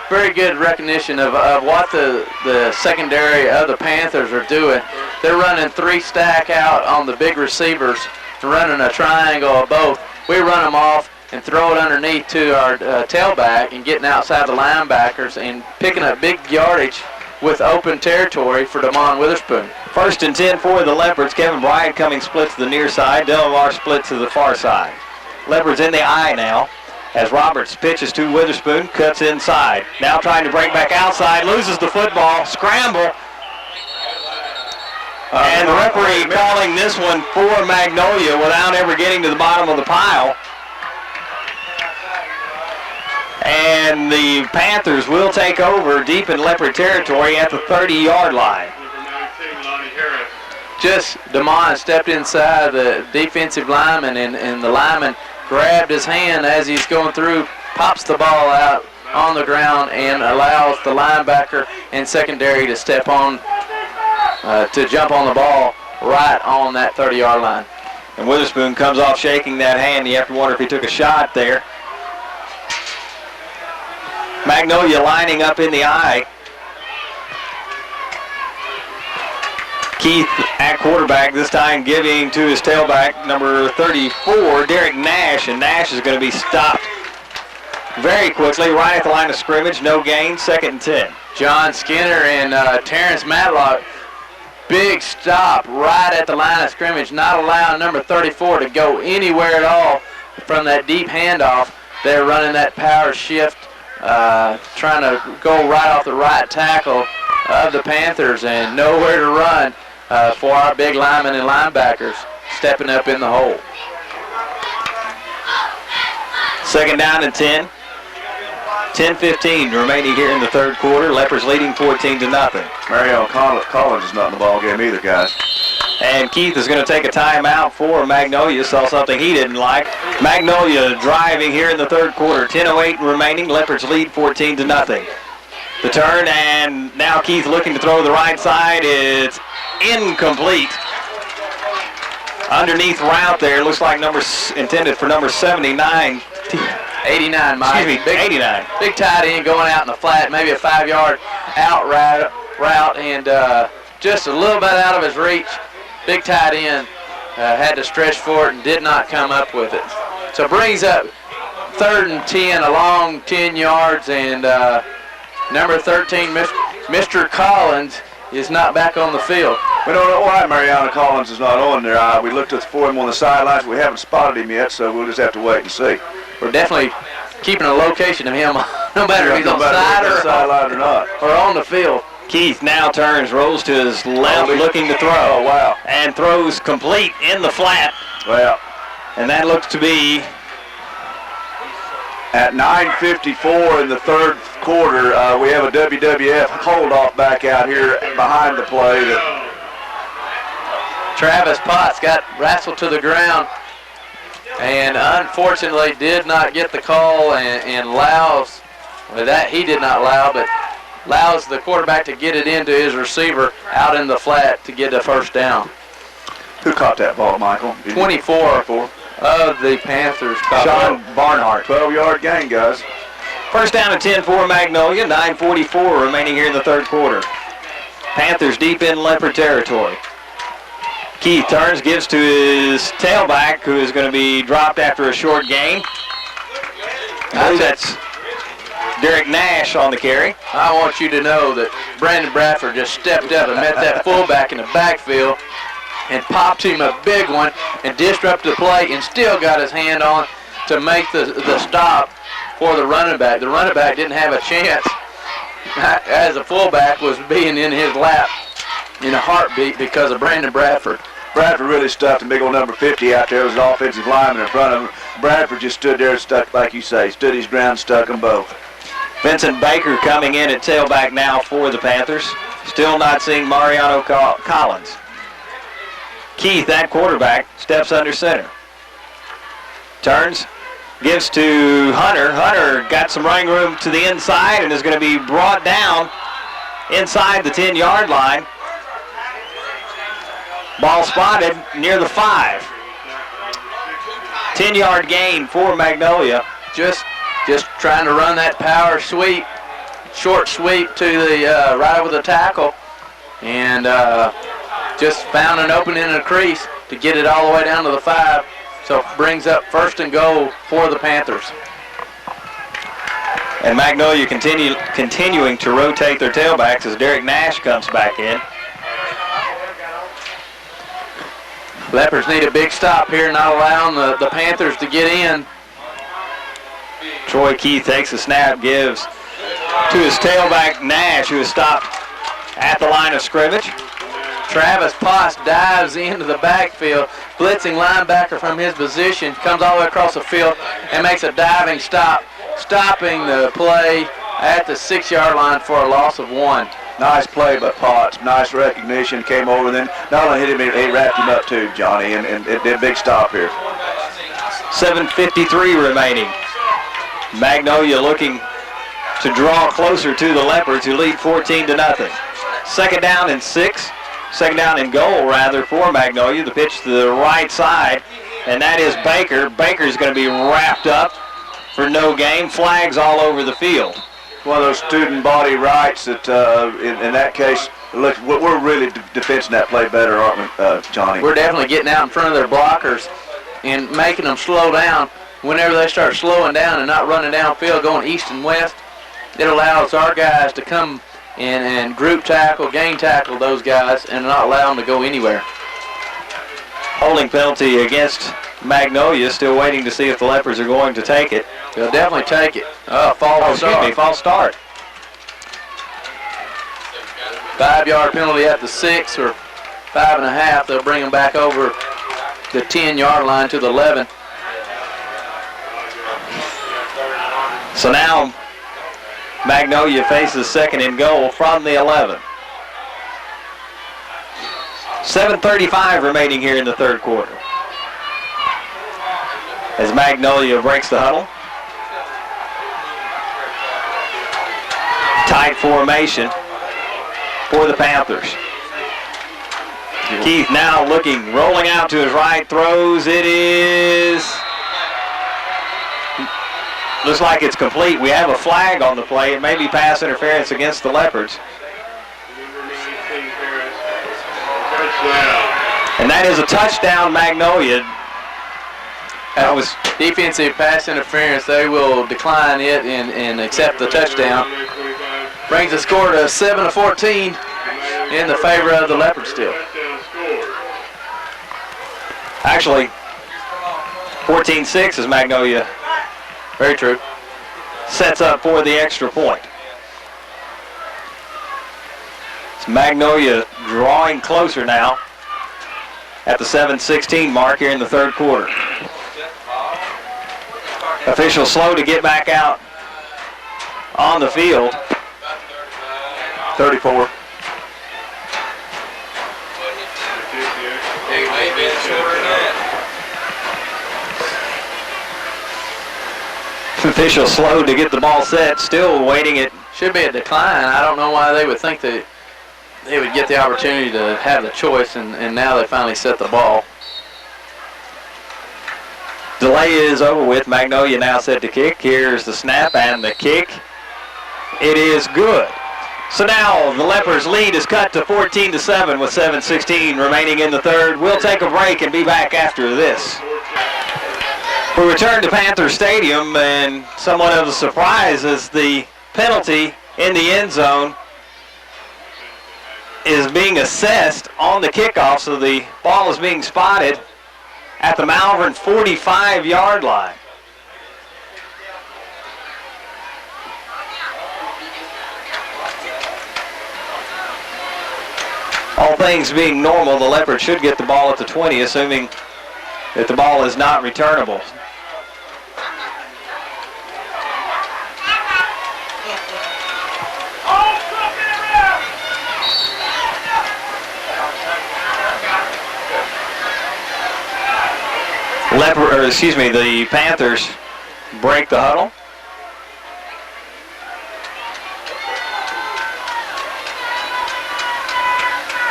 very good recognition of what the secondary of the Panthers are doing. They're running 3 stack out on the big receivers, running a triangle of both. We run them off and throw it underneath to our tailback and getting outside the linebackers and picking up big yardage with open territory for DeMond Witherspoon. 1st and 10 for the Leopards. Kevin Bryant coming split to the near side. Delmar split to the far side. Leopards in the eye now as Roberts pitches to Witherspoon, cuts inside. Now trying to break back outside, loses the football, scramble. And the referee calling this one for Magnolia without ever getting to the bottom of the pile. And the Panthers will take over deep in Leopard territory at the 30-yard line. Just DeMond stepped inside the defensive lineman, and the lineman grabbed his hand as he's going through, pops the ball out on the ground, and allows the linebacker and secondary to step on, to jump on the ball right on that 30-yard line. And Witherspoon comes off shaking that hand. You have to wonder if he took a shot there. Magnolia lining up in the eye. Keith at quarterback, this time giving to his tailback, number 34, Derek Nash, and Nash is going to be stopped very quickly, right at the line of scrimmage. No gain, 2nd and 10. John Skinner and Terrence Matlock, big stop right at the line of scrimmage, not allowing number 34 to go anywhere at all from that deep handoff. They're running that power shift, trying to go right off the right tackle of the Panthers, and nowhere to run for our big linemen and linebackers. stepping up in the hole. Second down and 10. 10-15 remaining here in the third quarter. Leopards leading 14-0. Marion Collins is not in the ball game either, guys. And Keith is going to take a timeout for Magnolia. Saw something he didn't like. Magnolia driving here in the third quarter. 10:08 remaining. Leopards lead 14-0. The turn, and now Keith looking to throw the right side. It's incomplete. Underneath route there. Looks like intended for number 79. 89, Mike. Excuse me, 89. Big tight end going out in the flat, maybe a 5-yard out route, and just a little bit out of his reach. Big tight end had to stretch for it and did not come up with it. So brings up 3rd and 10, a long 10 yards, and number 13, Mr. Collins, is not back on the field. We don't know why Mariana Collins is not on there. We looked for him on the sidelines. We haven't spotted him yet, so we'll just have to wait and see. We're definitely keeping a location of him, no matter if he's on the sideline or not, or on the field. Keith now turns, rolls to his left, looking to throw. Oh, wow. And throws complete in the flat. Well, and that looks to be at 9:54 in the third quarter. We have a WWF hold-off back out here behind the play. Travis Potts got wrestled to the ground and unfortunately did not get the call, and allows, well, that he did not allow, but allows the quarterback to get it into his receiver out in the flat to get a first down. Who caught that ball, Michael? 24 of the Panthers. Sean Barnhart. 12-yard gain, guys. First down and 10 for Magnolia. 9:44 remaining here in the third quarter. Panthers deep in Leopard territory. Keith turns, gives to his tailback, who is going to be dropped after a short gain. I believe that's Derek Nash on the carry. I want you to know that Brandon Bradford just stepped up and met that fullback in the backfield and popped him a big one and disrupted the play and still got his hand on to make the stop for the running back. The running back didn't have a chance as the fullback was being in his lap in a heartbeat because of Brandon Bradford. Bradford really stuffed the big old number 50 out there. It was an offensive lineman in front of him. Bradford just stood there and stuck, like you say, stood his ground, stuck them both. Vincent Baker coming in at tailback now for the Panthers. Still not seeing Mariano Collins. Keith, that quarterback, steps under center. Turns, gives to Hunter. Hunter got some running room to the inside and is going to be brought down inside the 10-yard line. Ball spotted near the 5. 10-yard gain for Magnolia. Just trying to run that power sweep, short sweep to the right over the tackle, and just found an opening in a crease to get it all the way down to the 5. So brings up 1st and goal for the Panthers. And Magnolia continuing to rotate their tailbacks as Derek Nash comes back in. Leopards need a big stop here, not allowing the Panthers to get in. Troy Keith takes a snap, gives to his tailback Nash, who is stopped at the line of scrimmage. Travis Potts dives into the backfield, blitzing linebacker from his position, comes all the way across the field and makes a diving stop, stopping the play at the 6-yard line for a loss of 1. Nice play by Potts. Nice recognition. Came over then. Not only hit him, he wrapped him up too, Johnny, and it did a big stop here. 7:53 remaining. Magnolia looking to draw closer to the Leopards, who lead 14-0. Second down and 6. Second down and goal, rather, for Magnolia. The pitch to the right side, and that is Baker. Baker's going to be wrapped up for no gain. Flags all over the field. One of those student body rights that, in that case, look, we're really defending that play better, aren't we, Johnny? We're definitely getting out in front of their blockers and making them slow down. Whenever they start slowing down and not running downfield, going east and west, it allows our guys to come in and group tackle, gang tackle those guys, and not allow them to go anywhere. Holding penalty against Magnolia. Still waiting to see if the Leopards are going to take it. They'll definitely take it. False start. 5-yard penalty at the 6 or 5.5. They'll bring them back over the 10-yard line to the 11. So now Magnolia faces second and goal from the 11. 7:35 remaining here in the third quarter. As Magnolia breaks the huddle. Tight formation for the Panthers. Keith now looking, rolling out to his right, throws. It is, looks like it's complete. We have a flag on the play. It may be pass interference against the Leopards. And that is a touchdown, Magnolia. That was defensive pass interference. They will decline it and accept the touchdown. Brings the score to 7-14 in the favor of the Leopards still. Actually, 14-6 is Magnolia. Very true. Sets up for the extra point. It's Magnolia drawing closer now at the 7:16 mark here in the third quarter. Officials slow to get back out on the field. 34. Officials slow to get the ball set, still waiting it. Should be a decline. I don't know why they would think that they would get the opportunity to have the choice, and now they finally set the ball. Delay is over with. Magnolia now set to kick. Here's the snap and the kick. It is good. So now the Leopards' lead is cut to 14-7 with 7:16 remaining in the third. We'll take a break and be back after this. We return to Panther Stadium, and somewhat of a surprise as the penalty in the end zone is being assessed on the kickoff, so the ball is being spotted at the Malvern 45-yard line. All things being normal, the Leopards should get the ball at the 20, assuming that the ball is not returnable. The Panthers break the huddle.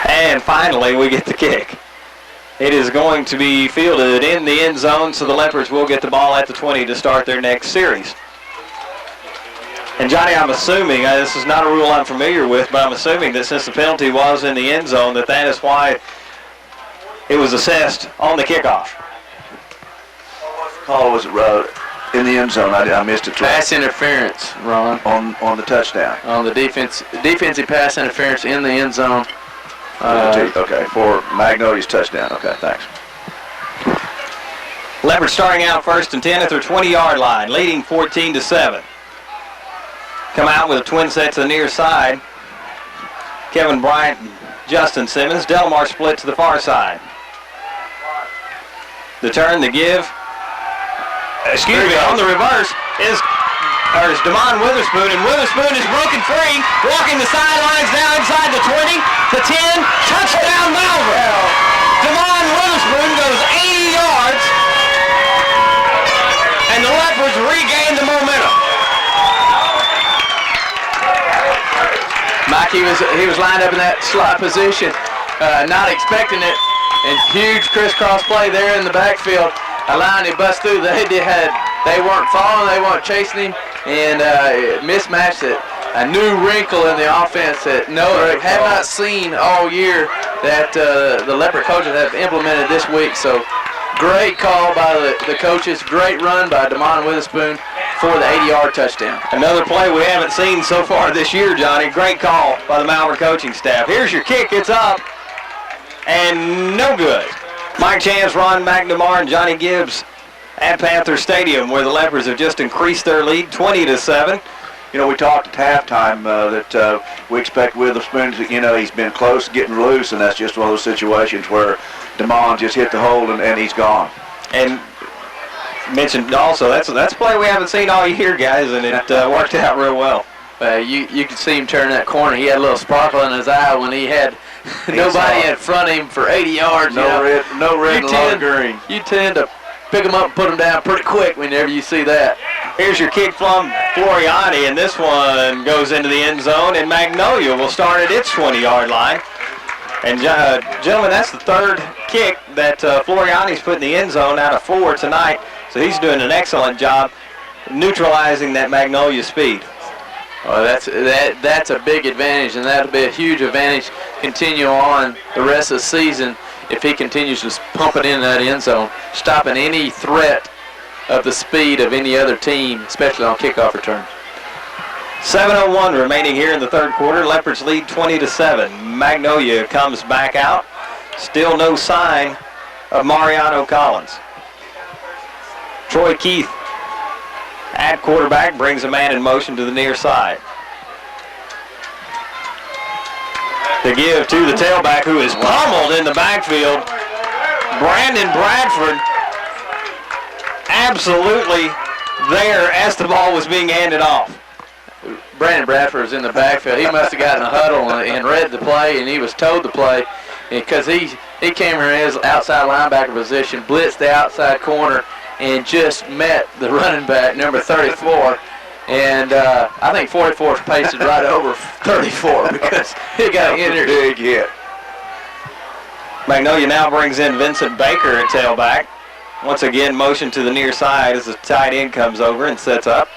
And finally, we get the kick. It is going to be fielded in the end zone, so the Leopards will get the ball at the 20 to start their next series. And Johnny, I'm assuming, this is not a rule I'm familiar with, but I'm assuming that since the penalty was in the end zone, that is why it was assessed on the kickoff. Call was in the end zone. I missed it. Pass interference, Ron. On the touchdown. On the defensive pass interference in the end zone. Okay, for Magnolia's touchdown. Okay, thanks. Leopards starting out first and 10 at their 20-yard line, leading 14-7. Come out with a twin set to the near side. Kevin Bryant and Justin Simmons. Delmar split to the far side. The turn, the give. On the reverse is Damon Witherspoon, and Witherspoon is broken free, walking the sidelines now inside the 20, the 10, touchdown Malvern. Damon Witherspoon goes 80 yards, and the Leopards regain the momentum. Mike, he was lined up in that slot position, not expecting it, and huge crisscross play there in the backfield. Allowing him to bust through. They weren't following, they weren't chasing him, and it mismatched it. A new wrinkle in the offense that have not seen all year that the Leopard coaches have implemented this week. So great call by the coaches, great run by Damon Witherspoon for the 80-yard touchdown. Another play we haven't seen so far this year, Johnny. Great call by the Malvern coaching staff. Here's your kick, it's up, and no good. Mike Chance, Ron McNamara, and Johnny Gibbs at Panther Stadium, where the Leopards have just increased their lead 20-7. You know, we talked at halftime that we expect Witherspoon to, he's been close to getting loose, and that's just one of those situations where DeMond just hit the hole, and he's gone. And mentioned also, that's a play we haven't seen all year, guys, and it worked out real well. You could see him turn that corner. He had a little sparkle in his eye when he had nobody in front of him for 80 yards. No red, and a lot of green. You tend to pick them up and put them down pretty quick whenever you see that. Here's your kick from Floriani, and this one goes into the end zone, and Magnolia will start at its 20-yard line. And, gentlemen, that's the third kick that Floriani's put in the end zone out of 4 tonight, so he's doing an excellent job neutralizing that Magnolia speed. Oh, that's a big advantage, and that'll be a huge advantage continue on the rest of the season if he continues to pump it in that end zone, stopping any threat of the speed of any other team, especially on kickoff return. 7:01 remaining here in the third quarter. Leopards lead 20-7. Magnolia comes back out. Still no sign of Mariano Collins. Troy Keith at quarterback brings a man in motion to the near side. To give to the tailback, who is pummeled in the backfield. Brandon Bradford absolutely there as the ball was being handed off. Brandon Bradford was in the backfield. He must have gotten a huddle and read the play, and he was told the play because he came in his outside linebacker position, blitzed the outside corner, and just met the running back, number 34. And I think 44 is pasted right over 34 because he got injured. Big hit. Magnolia now brings in Vincent Baker at tailback. Once again, motion to the near side as the tight end comes over and sets up.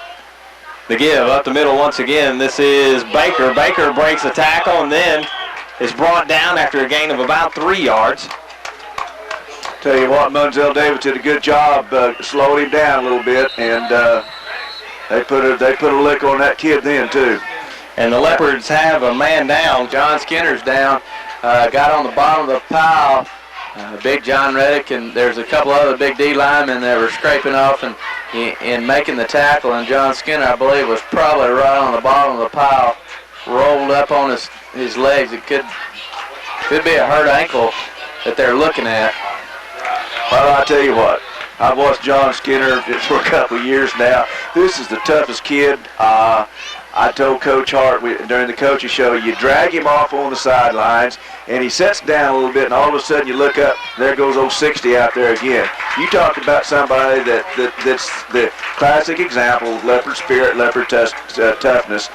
The give up the middle once again. This is Baker. Baker breaks a tackle and then is brought down after a gain of about 3 yards. Tell you what, Munzel Davis did a good job slowing him down a little bit, and they put a lick on that kid then too. And the Leopards have a man down. John Skinner's down. Got on the bottom of the pile. Big John Reddick, and there's a couple other big D linemen that were scraping off and making the tackle. And John Skinner, I believe, was probably right on the bottom of the pile, rolled up on his legs. It could be a hurt ankle that they're looking at. Well, I'll tell you what, I've watched John Skinner for a couple of years now. This is the toughest kid. I told Coach Hart during the coaching show, you drag him off on the sidelines, and he sets down a little bit, and all of a sudden you look up, there goes old 60 out there again. You talk about somebody that's the classic example of Leopard spirit, Leopard toughness.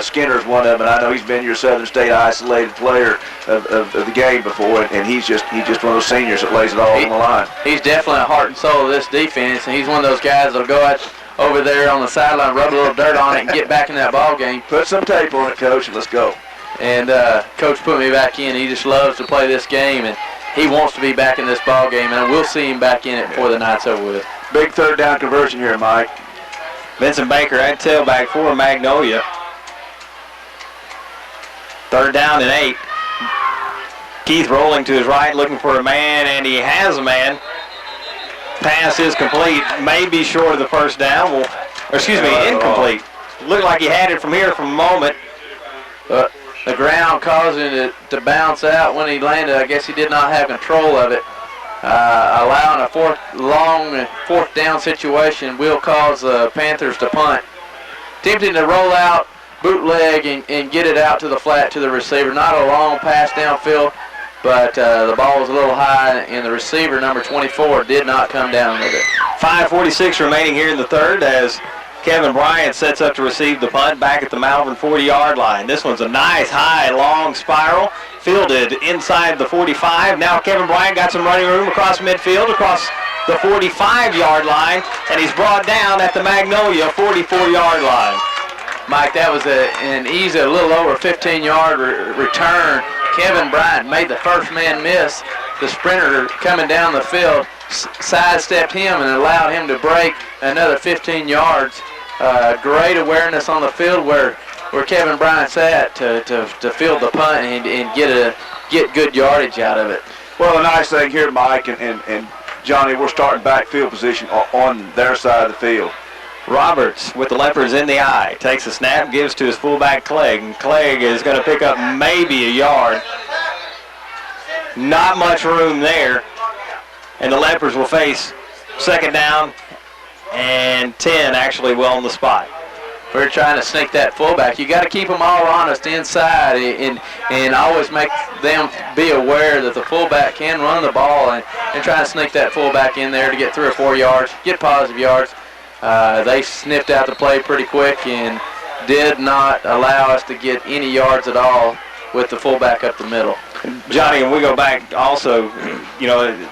Skinner's one of them, and I know he's been your Southern State isolated player of the game before, and he's just one of those seniors that lays it all on the line. He's definitely a heart and soul of this defense, and he's one of those guys that'll go out over there on the sideline, rub a little dirt on it, and get back in that ball game. Put some tape on it, Coach, and let's go. And Coach put me back in. He just loves to play this game, and he wants to be back in this ball game, and we'll see him back in it before the night's over with. Big third down conversion here, Mike. Vincent Baker at tailback for Magnolia. 3rd down and 8. Keith rolling to his right, looking for a man, and he has a man. Pass is complete, maybe short of the first down. Incomplete. Looked like he had it from here for a moment. The ground causing it to bounce out when he landed. I guess he did not have control of it. Allowing a fourth down situation will cause the Panthers to punt. Attempting to roll out, bootleg, and get it out to the flat to the receiver. Not a long pass downfield, but the ball was a little high, and the receiver, number 24, did not come down with it. 5:46 remaining here in the third as Kevin Bryant sets up to receive the punt back at the Malvern 40-yard line. This one's a nice, high, long spiral, fielded inside the 45. Now Kevin Bryant got some running room across midfield, across the 45-yard line, and he's brought down at the Magnolia 44-yard line. Mike, that was an easy, a little over 15-yard return. Kevin Bryant made the first man miss. The sprinter coming down the field sidestepped him and allowed him to break another 15 yards. Great awareness on the field where Kevin Bryant's at to field the punt and get good yardage out of it. Well, the nice thing here, Mike and Johnny, we're starting backfield position on their side of the field. Roberts with the Leopards in the eye. Takes a snap, gives to his fullback Clegg. And Clegg is going to pick up maybe a yard. Not much room there. And the Leopards will face second down and 10 actually well on the spot. We're trying to sneak that fullback. You got to keep them all honest inside and always make them be aware that the fullback can run the ball and try to sneak that fullback in there to get 3 or 4 yards, get positive yards. They sniffed out the play pretty quick and did not allow us to get any yards at all with the fullback up the middle. Johnny, and we go back also, you know,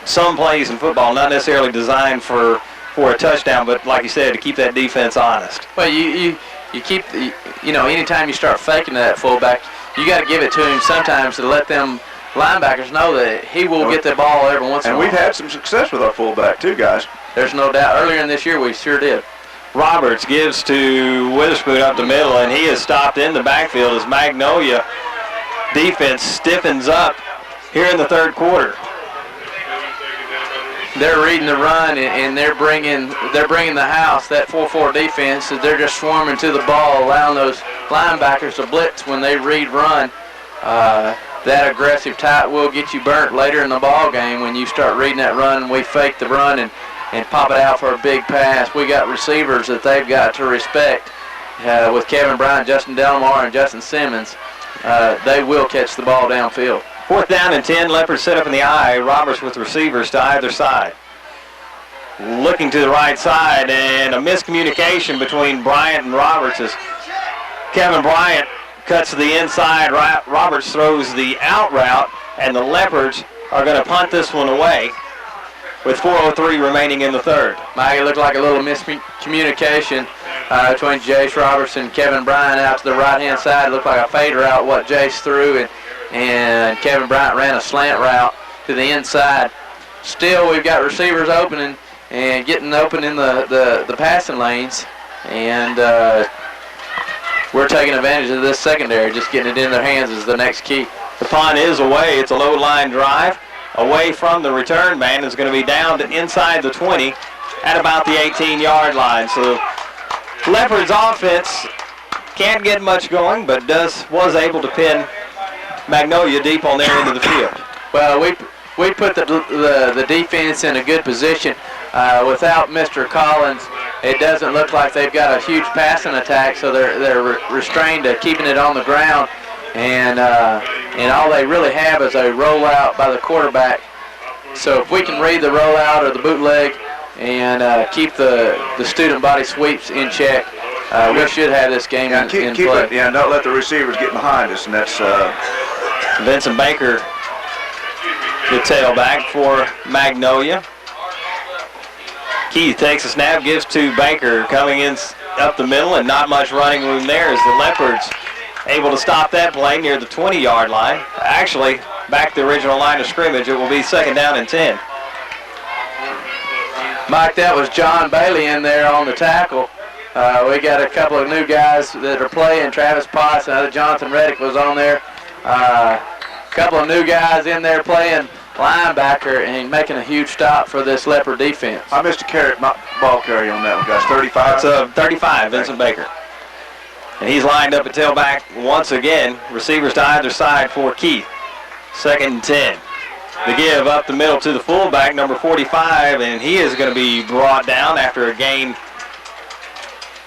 some plays in football not necessarily designed for a touchdown, but like you said, to keep that defense honest. Well, you keep, you know, anytime you start faking that fullback, you got to give it to him sometimes to let them linebackers know that he will get the ball every once in a while. And we've had some success with our fullback too, guys. There's no doubt. Earlier in this year, we sure did. Roberts gives to Witherspoon up the middle, and he is stopped in the backfield as Magnolia defense stiffens up here in the third quarter. They're reading the run and they're bringing the house. That 4-4 defense, they're just swarming to the ball, allowing those linebackers to blitz when they read run. That aggressive tight will get you burnt later in the ball game when you start reading that run and we fake the run and pop it out for a big pass. We got receivers that they've got to respect. With Kevin Bryant, Justin Delmar, and Justin Simmons, they will catch the ball downfield. 4th down and 10, Leopards set up in the I. Roberts with receivers to either side. Looking to the right side, and a miscommunication between Bryant and Roberts as Kevin Bryant cuts to the inside. Roberts throws the out route, and the Leopards are going to punt this one away with 4:03 remaining in the third. Mike, it looked like a little miscommunication between Jace Roberts and Kevin Bryant out to the right-hand side. It looked like a fade route, what Jace threw, and Kevin Bryant ran a slant route to the inside. Still, we've got receivers opening and getting open in the passing lanes, and we're taking advantage of this secondary. Just getting it in their hands is the next key. The punt is away. It's a low-line drive away from the return man. Is going to be down to inside the 20 at about the 18-yard line. So Leopard's offense can't get much going, but was able to pin Magnolia deep on their end of the field. Well, we put the defense in a good position. Without Mr. Collins, it doesn't look like they've got a huge passing attack, so they're restrained to keeping it on the ground, and all they really have is a rollout by the quarterback. So if we can read the rollout or the bootleg and keep the student body sweeps in check, we should have this game in play. Don't let the receivers get behind us, and that's Vincent Baker, the tailback for Magnolia. Keith takes a snap, gives to Baker, coming in up the middle, and not much running room there as the Leopards able to stop that play near the 20-yard line. Actually, back to the original line of scrimmage, it will be 2nd down and 10. Mike, that was John Bailey in there on the tackle. We got a couple of new guys that are playing. Travis Potts and Jonathan Reddick was on there. A couple of new guys in there playing linebacker and making a huge stop for this Leopard defense. I missed a ball carry on that one, guys. 35. It's 35, Vincent Baker. And he's lined up at tailback once again. Receivers to either side for Keith. 2nd and 10. The give up the middle to the fullback, number 45, and he is going to be brought down after a gain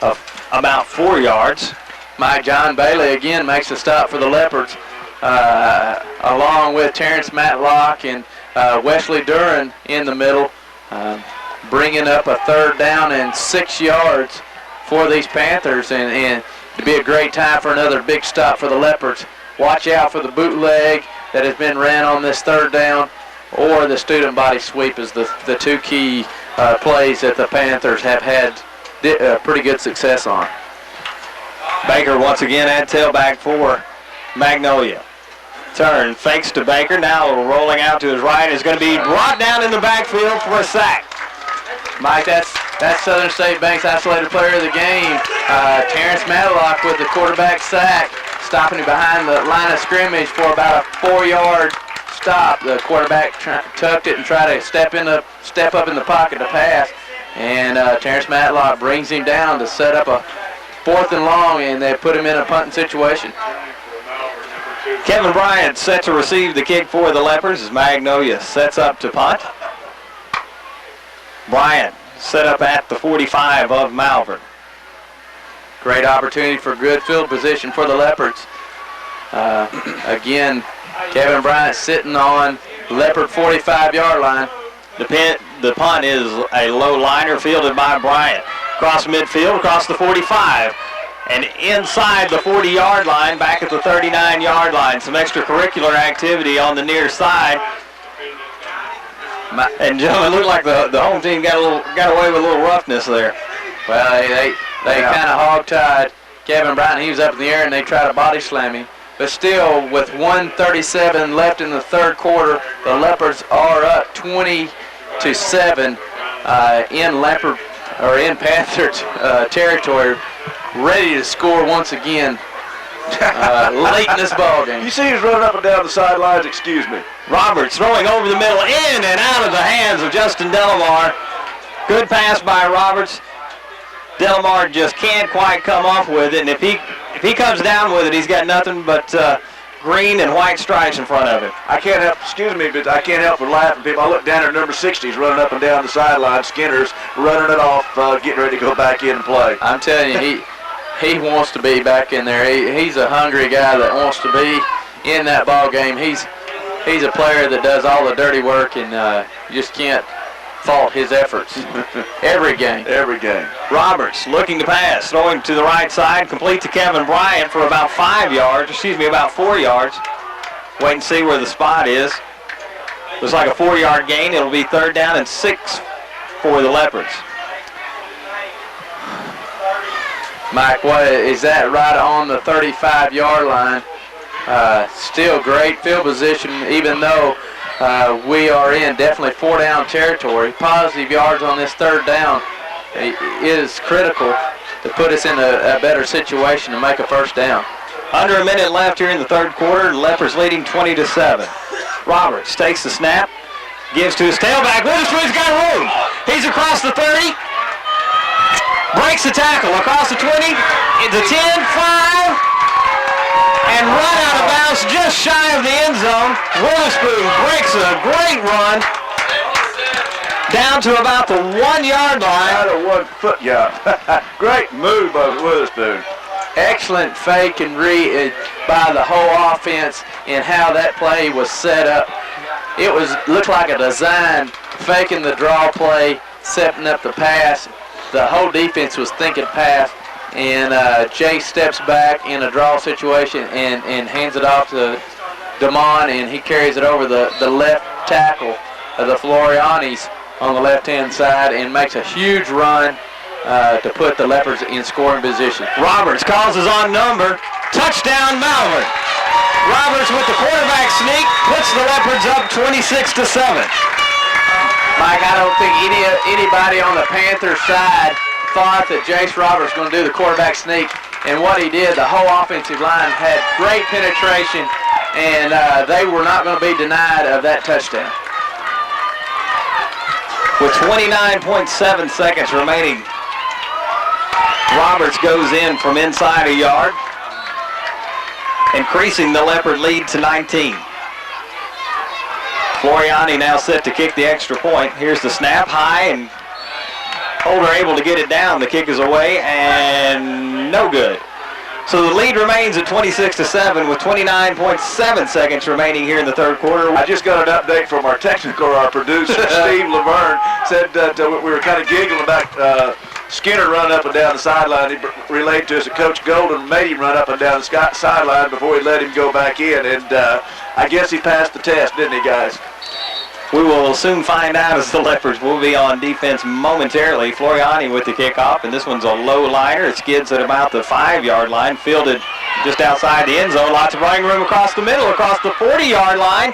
of about 4 yards. My John Bailey again makes a stop for the Leopards, along with Terrence Matlock and Wesley Duran in the middle, bringing up a 3rd down and 6 yards for these Panthers, and to be a great time for another big stop for the Leopards. Watch out for the bootleg that has been ran on this 3rd down, or the student body sweep is the two key plays that the Panthers have had pretty good success on. Baker once again at tailback for Magnolia. Turn, fakes to Baker, now rolling out to his right, is going to be brought down in the backfield for a sack. Mike, that's Southern State Bank's isolated player of the game. Terrence Matlock with the quarterback sack, stopping him behind the line of scrimmage for about a 4-yard stop. The quarterback tucked it and tried to step up in the pocket to pass, and Terrence Matlock brings him down to set up a 4th and long, and they put him in a punting situation. Kevin Bryant set to receive the kick for the Leopards as Magnolia sets up to punt. Bryant set up at the 45 of Malvern. Great opportunity for good field position for the Leopards. Again, Kevin Bryant sitting on Leopard 45-yard line. The punt is a low liner fielded by Bryant. Across midfield, across the 45. And inside the 40-yard line, back at the 39-yard line. Some extracurricular activity on the near side. And gentlemen, it looked like the home team got away with a little roughness there. Well, they kind of hog-tied Kevin Bryant. He was up in the air, and they tried to body slam him. But still, with 1:37 left in the third quarter, the Leopards are up 20-7 in Panther territory, ready to score once again late in this ball game. You see he's running up and down the sidelines, excuse me. Roberts throwing over the middle, in and out of the hands of Justin Delamar. Good pass by Roberts. Delamar just can't quite come off with it, and if he comes down with it, he's got nothing but green and white stripes in front of him. I can't help, excuse me, but I can't help but laugh at people. I look down at number 60, he's running up and down the sideline. Skinner's running it off, getting ready to go back in and play. I'm telling you, he wants to be back in there. He's a hungry guy that wants to be in that ball game. He's a player that does all the dirty work, and you just can't fault his efforts. Every game. Every game. Roberts looking to pass, throwing to the right side, complete to Kevin Bryant for about 4 yards. Wait and see where the spot is. Looks like a 4-yard gain. It'll be 3rd down and 6 for the Leopards. Mike, what is that right on the 35-yard line? Still great field position, even though we are in definitely 4-down territory. Positive yards on this 3rd down is critical to put us in a better situation to make a 1st down. Under a minute left here in the 3rd quarter. The Leopards leading 20-7. Roberts takes the snap, gives to his tailback. Witherspoon's got room. He's across the 30. Breaks the tackle across the 20, into 10, 5, and run out of bounds just shy of the end zone. Witherspoon breaks a great run down to about the 1-yard line. Out of 1 foot yard. Great move by Witherspoon. Excellent fake and read by the whole offense and how that play was set up. It looked like a design, faking the draw play, setting up the pass. The whole defense was thinking pass, and Jay steps back in a draw situation and hands it off to Damon, and he carries it over the left tackle of the Florianis on the left-hand side and makes a huge run to put the Leopards in scoring position. Roberts calls his own number. Touchdown, Malvern. Roberts with the quarterback sneak puts the Leopards up 26-7. Mike, I don't think anybody on the Panthers side thought that Jace Roberts was going to do the quarterback sneak. And what he did, the whole offensive line had great penetration, and they were not going to be denied of that touchdown. With 29.7 seconds remaining, Roberts goes in from inside a yard, increasing the Leopard lead to 19. Floriani now set to kick the extra point. Here's the snap, high, and Holder able to get it down. The kick is away, and no good. So the lead remains at 26-7 with 29.7 seconds remaining here in the 3rd quarter. I just got an update from our producer, Steve Laverne, said that we were kind of giggling about Skinner running up and down the sideline. He relayed to us that Coach Golden made him run up and down the sideline before he let him go back in, and I guess he passed the test, didn't he, guys? We will soon find out as the Leopards will be on defense momentarily. Floriani with the kickoff, and this one's a low liner. It skids at about the 5-yard line, fielded just outside the end zone. Lots of running room across the middle, across the 40-yard line.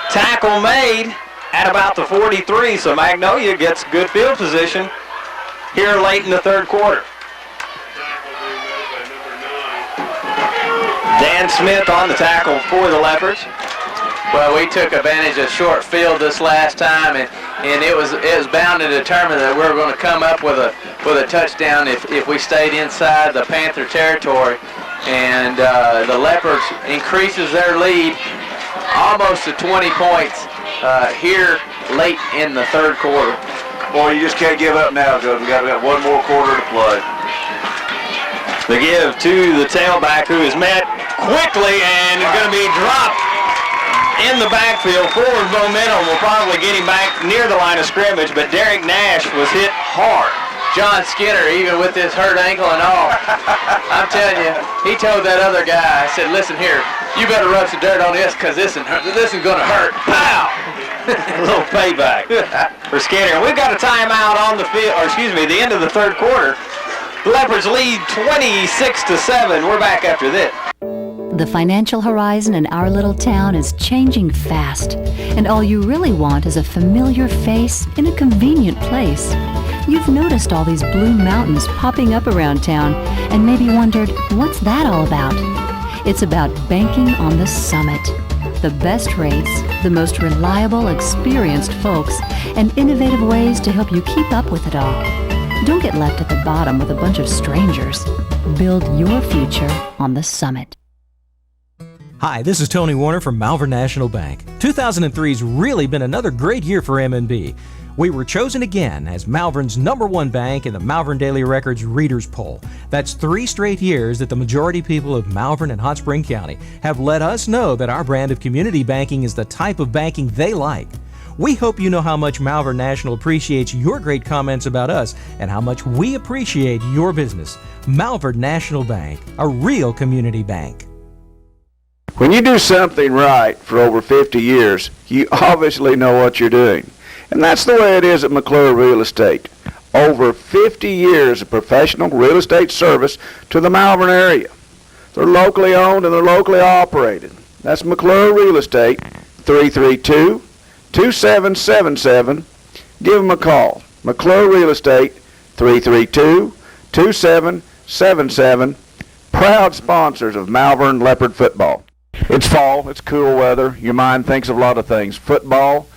Tackle made at about the 43, so Magnolia gets good field position here late in the 3rd quarter. Dan Smith on the tackle for the Leopards. Well, we took advantage of short field this last time, and it was bound and determined that we were going to come up with a touchdown if we stayed inside the Panther territory. and the Leopards increases their lead almost to 20 points here late in the third quarter. Boy, you just can't give up now, Joe. We got one more quarter to play. The give to the tailback, who is met quickly and is going to be dropped in the backfield. Forward momentum will probably get him back near the line of scrimmage, but Derek Nash was hit hard. John Skinner, even with his hurt ankle and all, I'm telling you, he told that other guy, I said, listen here, you better rub some dirt on this because this is going to hurt. Pow! A little payback for Skinner. We've got a timeout on the field, or excuse me, the end of the third quarter. The Leopards lead 26-7. We're back after this. The financial horizon in our little town is changing fast, and all you really want is a familiar face in a convenient place. You've noticed all these blue mountains popping up around town and maybe wondered, what's that all about? It's about banking on the Summit. The best rates, the most reliable, experienced folks, and innovative ways to help you keep up with it all. Don't get left at the bottom with a bunch of strangers. Build your future on the Summit. Hi, this is Tony Warner from Malvern National Bank. 2003's really been another great year for M&B. We were chosen again as Malvern's #1 bank in the Malvern Daily Record's Readers Poll. That's 3 straight years that the majority people of Malvern and Hot Spring County have let us know that our brand of community banking is the type of banking they like. We hope you know how much Malvern National appreciates your great comments about us and how much we appreciate your business. Malvern National Bank, a real community bank. When you do something right for over 50 years, you obviously know what you're doing. And that's the way it is at McClure Real Estate. Over 50 years of professional real estate service to the Malvern area. They're locally owned and they're locally operated. That's McClure Real Estate, 332-2777. Give them a call. McClure Real Estate, 332-2777. Proud sponsors of Malvern Leopard Football. It's fall, it's cool weather, your mind thinks of a lot of things. Football,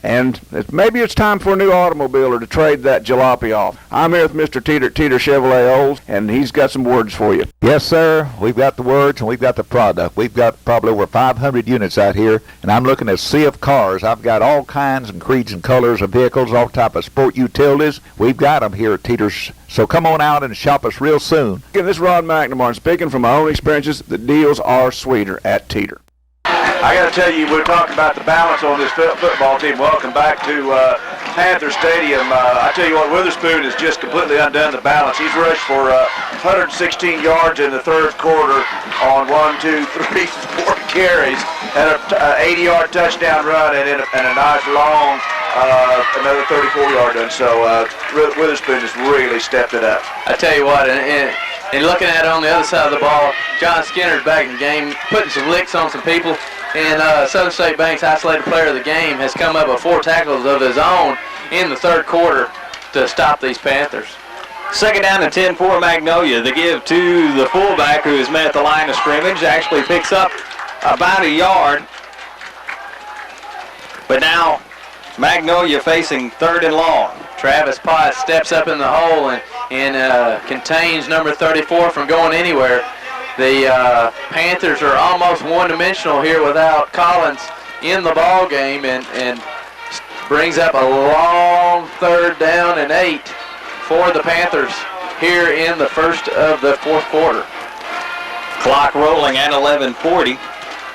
and maybe it's time for a new automobile or to trade that jalopy off. I'm here with Mr. Teeter Chevrolet Olds, and he's got some words for you. Yes, sir. We've got the words and we've got the product. We've got probably over 500 units out here, and I'm looking at a sea of cars. I've got all kinds and creeds and colors of vehicles, all type of sport utilities. We've got them here at Teeter's. So come on out and shop us real soon. Again, this is Ron McNamara, speaking from my own experiences. The deals are sweeter at Teeter. I got to tell you, we're talking about the balance on this football team. Welcome back to Panther Stadium. I tell you what, Witherspoon has just completely undone the balance. He's rushed for 116 yards in the third quarter on 4 carries, and an 80-yard touchdown run, and a nice long another 34-yard run. So Witherspoon has really stepped it up. I tell you what, and looking at it on the other side of the ball, John Skinner's back in the game, putting some licks on some people. And Southern State Bank's isolated player of the game has come up with 4 tackles of his own in the third quarter to stop these Panthers. Second down and 10 for Magnolia. The give to the fullback, who is met at the line of scrimmage, actually picks up about a yard. But now Magnolia facing 3rd and long. Travis Potts steps up in the hole and contains number 34 from going anywhere. The Panthers are almost one-dimensional here without Collins in the ball game, and brings up a long 3rd down and 8 for the Panthers here in the first of the fourth quarter. Clock rolling at 11:40.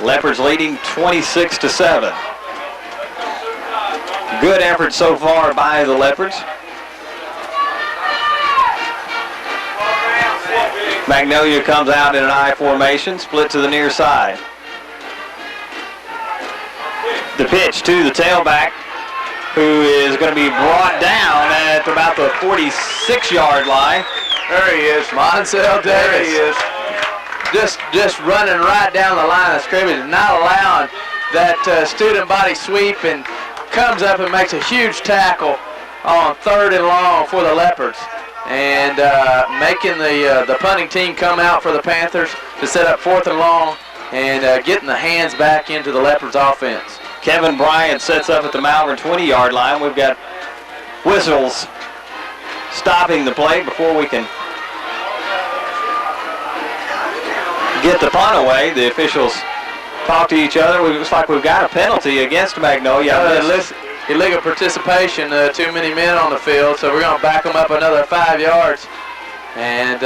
Leopards leading 26-7. Good effort so far by the Leopards. Magnolia comes out in an I formation, split to the near side. The pitch to the tailback, who is going to be brought down at about the 46-yard line. There he is. Monsell Davis. There he is. Just running right down the line of scrimmage, not allowing that student body sweep, and comes up and makes a huge tackle on 3rd and long for the Leopards. And making the punting team come out for the Panthers to set up 4th and long, and getting the hands back into the Leopards offense. Kevin Bryant sets up at the Malvern 20-yard line. We've got whistles stopping the play before we can get the punt away. The officials talk to each other. It looks like we've got a penalty against Magnolia. Illegal participation, too many men on the field, so we're going to back them up another 5 yards and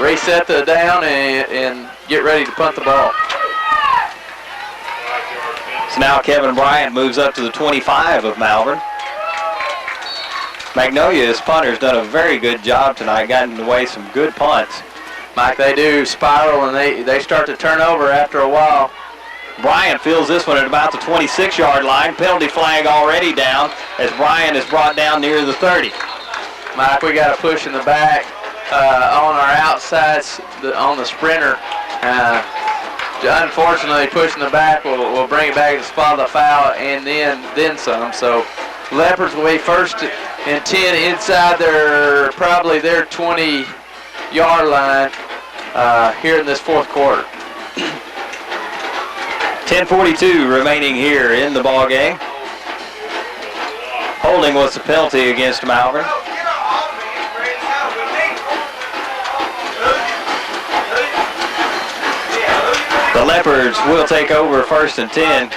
reset the down and get ready to punt the ball. So now Kevin Bryant moves up to the 25 of Malvern. Magnolia's punter's done a very good job tonight, gotten away some good punts. Mike, they do spiral and they start to turn over after a while. Bryant fields this one at about the 26-yard line. Penalty flag already down as Bryant is brought down near the 30. Mike, we got a push in the back on our outsides on the sprinter. Unfortunately, pushing the back will bring it back to the spot of the foul and then some. So Leopards will be first and 10 inside their 20-yard line here in this fourth quarter. 10:42 remaining here in the ball game. Holding was the penalty against Malvern. The Leopards will take over first and 10.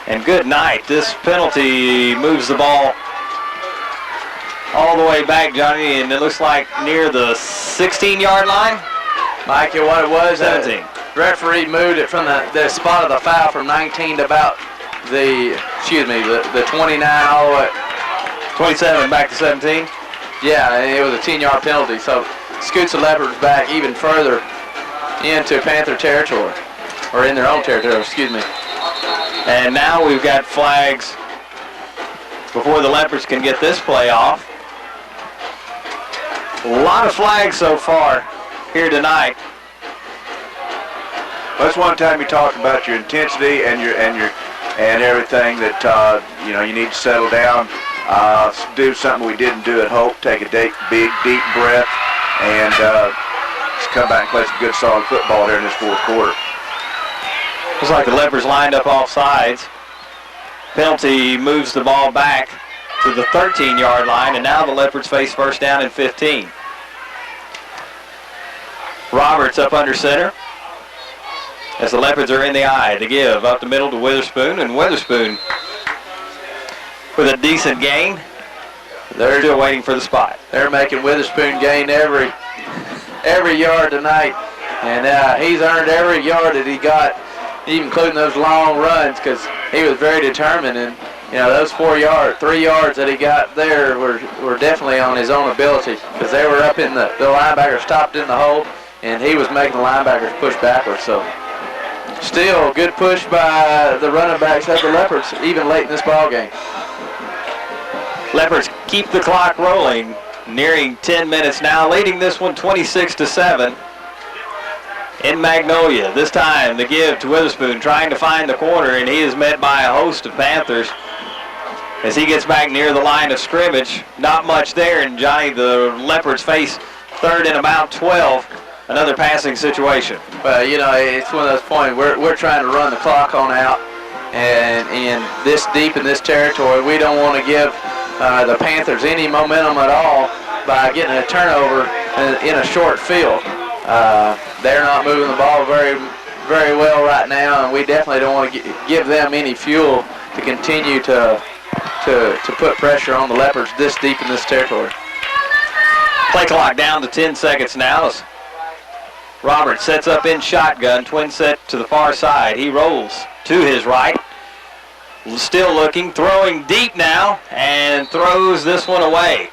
And good night. This penalty moves the ball all the way back, Johnny, and it looks like near the 16-yard line. Mike, what it was, 17. Referee moved it from the spot of the foul from 19 to about the 29 all the way. 27 back to 17. Yeah, and it was a 10-yard penalty, so scoots the Leopards back even further into Panther territory, or in their own territory, excuse me. And now we've got flags before the Leopards can get this play off. A lot of flags so far here tonight. Well, that's one time you talked about your intensity and everything that you need to settle down, do something we didn't do at Hope. Take a big deep breath and just come back and play some good solid football here in this fourth quarter. Looks like the Leopards lined up off sides. Penalty moves the ball back to the 13-yard line, and now the Leopards face first down and 15. Roberts up under center as the Leopards are in the eye. To give up the middle to Witherspoon, and Witherspoon with a decent gain. They're still waiting for the spot. They're making Witherspoon gain every yard tonight, and he's earned every yard that he got, even including those long runs, because he was very determined. And those 3 yards that he got there were definitely on his own ability, because they were up in the linebacker stopped in the hole, and he was making the linebackers push backwards. So still good push by the running backs of the Leopards, even late in this ball game. Leopards keep the clock rolling, nearing 10 minutes now, leading this one 26-7 in Magnolia. This time the give to Witherspoon, trying to find the corner, and he is met by a host of Panthers as he gets back near the line of scrimmage. Not much there, and Johnny, the Leopards face third and about 12. Another passing situation. But it's one of those points we're trying to run the clock on out, and this deep in this territory, we don't want to give the Panthers any momentum at all by getting a turnover in a short field. They're not moving the ball very, very well right now, and we definitely don't want to give them any fuel to continue to put pressure on the Leopards this deep in this territory. Play clock down to 10 seconds now. Roberts sets up in shotgun, twin set to the far side. He rolls to his right. Still looking, throwing deep now, and throws this one away.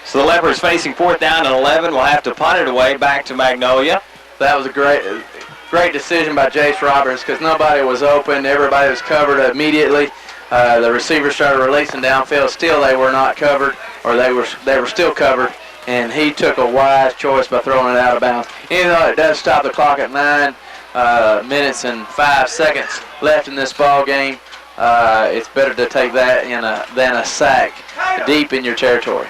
So the Leopards facing fourth down and 11 will have to punt it away back to Magnolia. That was a great decision by Jace Roberts, because nobody was open. Everybody was covered immediately. The receivers started releasing downfield. Still, they were not covered, or they were still covered. And he took a wise choice by throwing it out of bounds. Even though it does stop the clock at 9 minutes and 5 seconds left in this ball game, it's better to take that than a sack deep in your territory.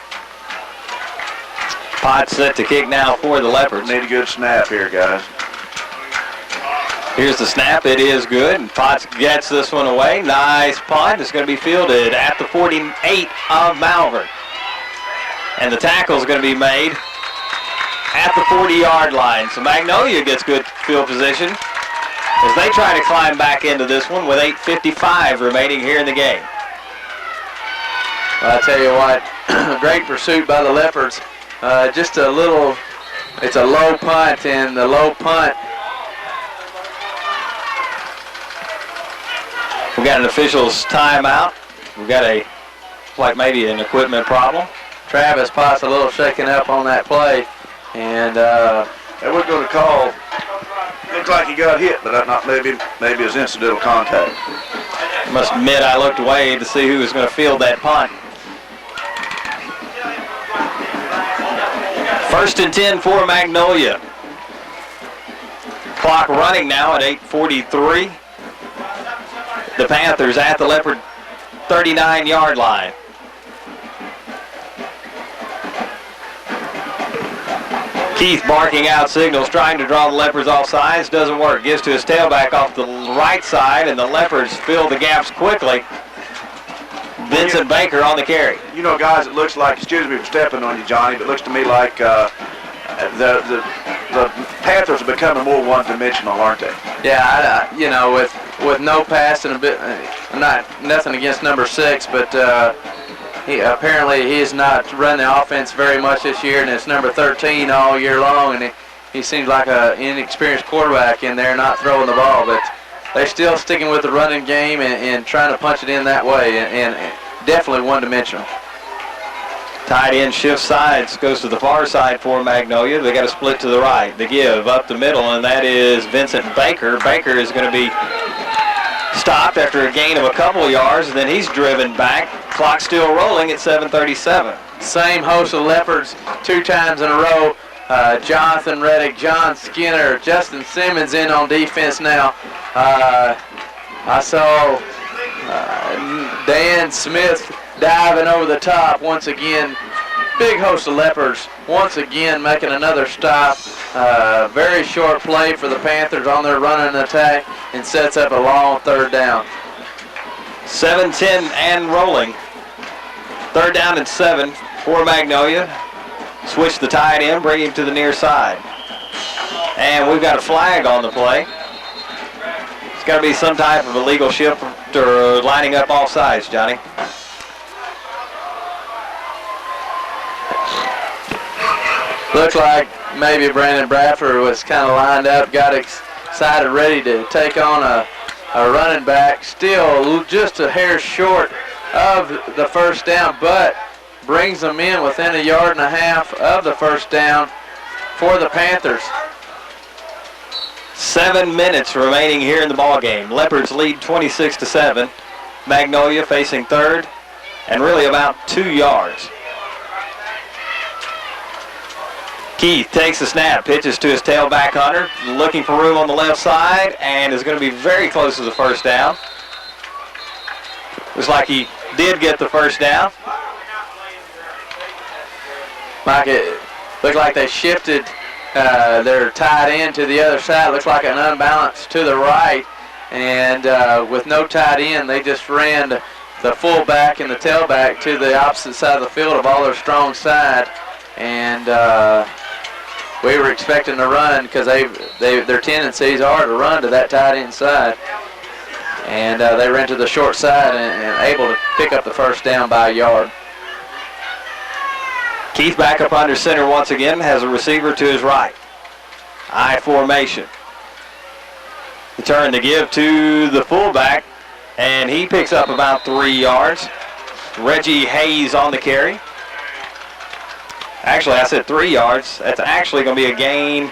Pot set to kick now for the Leopards. Need a good snap here, guys. Here's the snap. It is good, and Potts gets this one away. Nice punt. It's going to be fielded at the 48 of Malvern. And the tackle is going to be made at the 40-yard line. So Magnolia gets good field position as they try to climb back into this one with 8:55 remaining here in the game. Well, I tell you what, great pursuit by the Leopards. Just a little, it's a low punt, and the low punt. We got an official's timeout. We got maybe an equipment problem. Travis Potts a little shaken up on that play, and we're going to call. Looks like he got hit, but not maybe it was incidental contact. I must admit, I looked away to see who was going to field that punt. 1st and 10 for Magnolia. Clock running now at 8:43. The Panthers at the Leopard 39-yard line. Keith barking out signals, trying to draw the Leopards off sides. Doesn't work. Gives to his tailback off the right side, and the Leopards fill the gaps quickly. Vincent Baker on the carry. You know, guys, it looks like, excuse me for stepping on you, Johnny, but it looks to me like the Panthers are becoming more one-dimensional, aren't they? Yeah, you know, with no pass and a bit, nothing against number 6, but he is not run the offense very much this year, and it's number 13 all year long, and he seems like an inexperienced quarterback in there, not throwing the ball, but they're still sticking with the running game and trying to punch it in that way, and definitely one-dimensional. Tight end shifts sides, goes to the far side for Magnolia. They got a split to the right. The give up the middle, and that is Vincent Baker. Baker is going to be stopped after a gain of a couple of yards, and then he's driven back. Clock still rolling at 7:37. Same host of Leopards 2 times in a row. Jonathan Reddick, John Skinner, Justin Simmons in on defense now. I saw Dan Smith diving over the top once again. Big host of Leopards once again making another stop. Very short play for the Panthers on their run and attack, and sets up a long 3rd down. 7:10 and rolling. 3rd down and 7 for Magnolia. Switch the tight end, bring him to the near side. And we've got a flag on the play. It's got to be some type of illegal shift or lining up off sides, Johnny. Looks like maybe Brandon Bradford was kind of lined up, got excited, ready to take on a running back. Still just a hair short of the 1st down, but brings them in within 1.5 yards of the 1st down for the Panthers. 7 minutes remaining here in the ball game. Leopards lead 26-7. Magnolia facing 3rd and really about 2 yards. Keith takes the snap, pitches to his tailback Hunter, looking for room on the left side, and is going to be very close to the 1st down. Looks like he did get the 1st down. Mike, it looked like they shifted their tight end to the other side. Looks like an unbalance to the right, and with no tight end, they just ran the fullback and the tailback to the opposite side of the field of all their strong side, and we were expecting to run because their tendencies are to run to that tight end side, and they ran to the short side and able to pick up the 1st down by 1 yard. Keith back up under center once again, has a receiver to his right. I formation. The turn to give to the fullback, and he picks up about 3 yards. Reggie Hayes on the carry. Actually, I said 3 yards. That's actually going to be a gain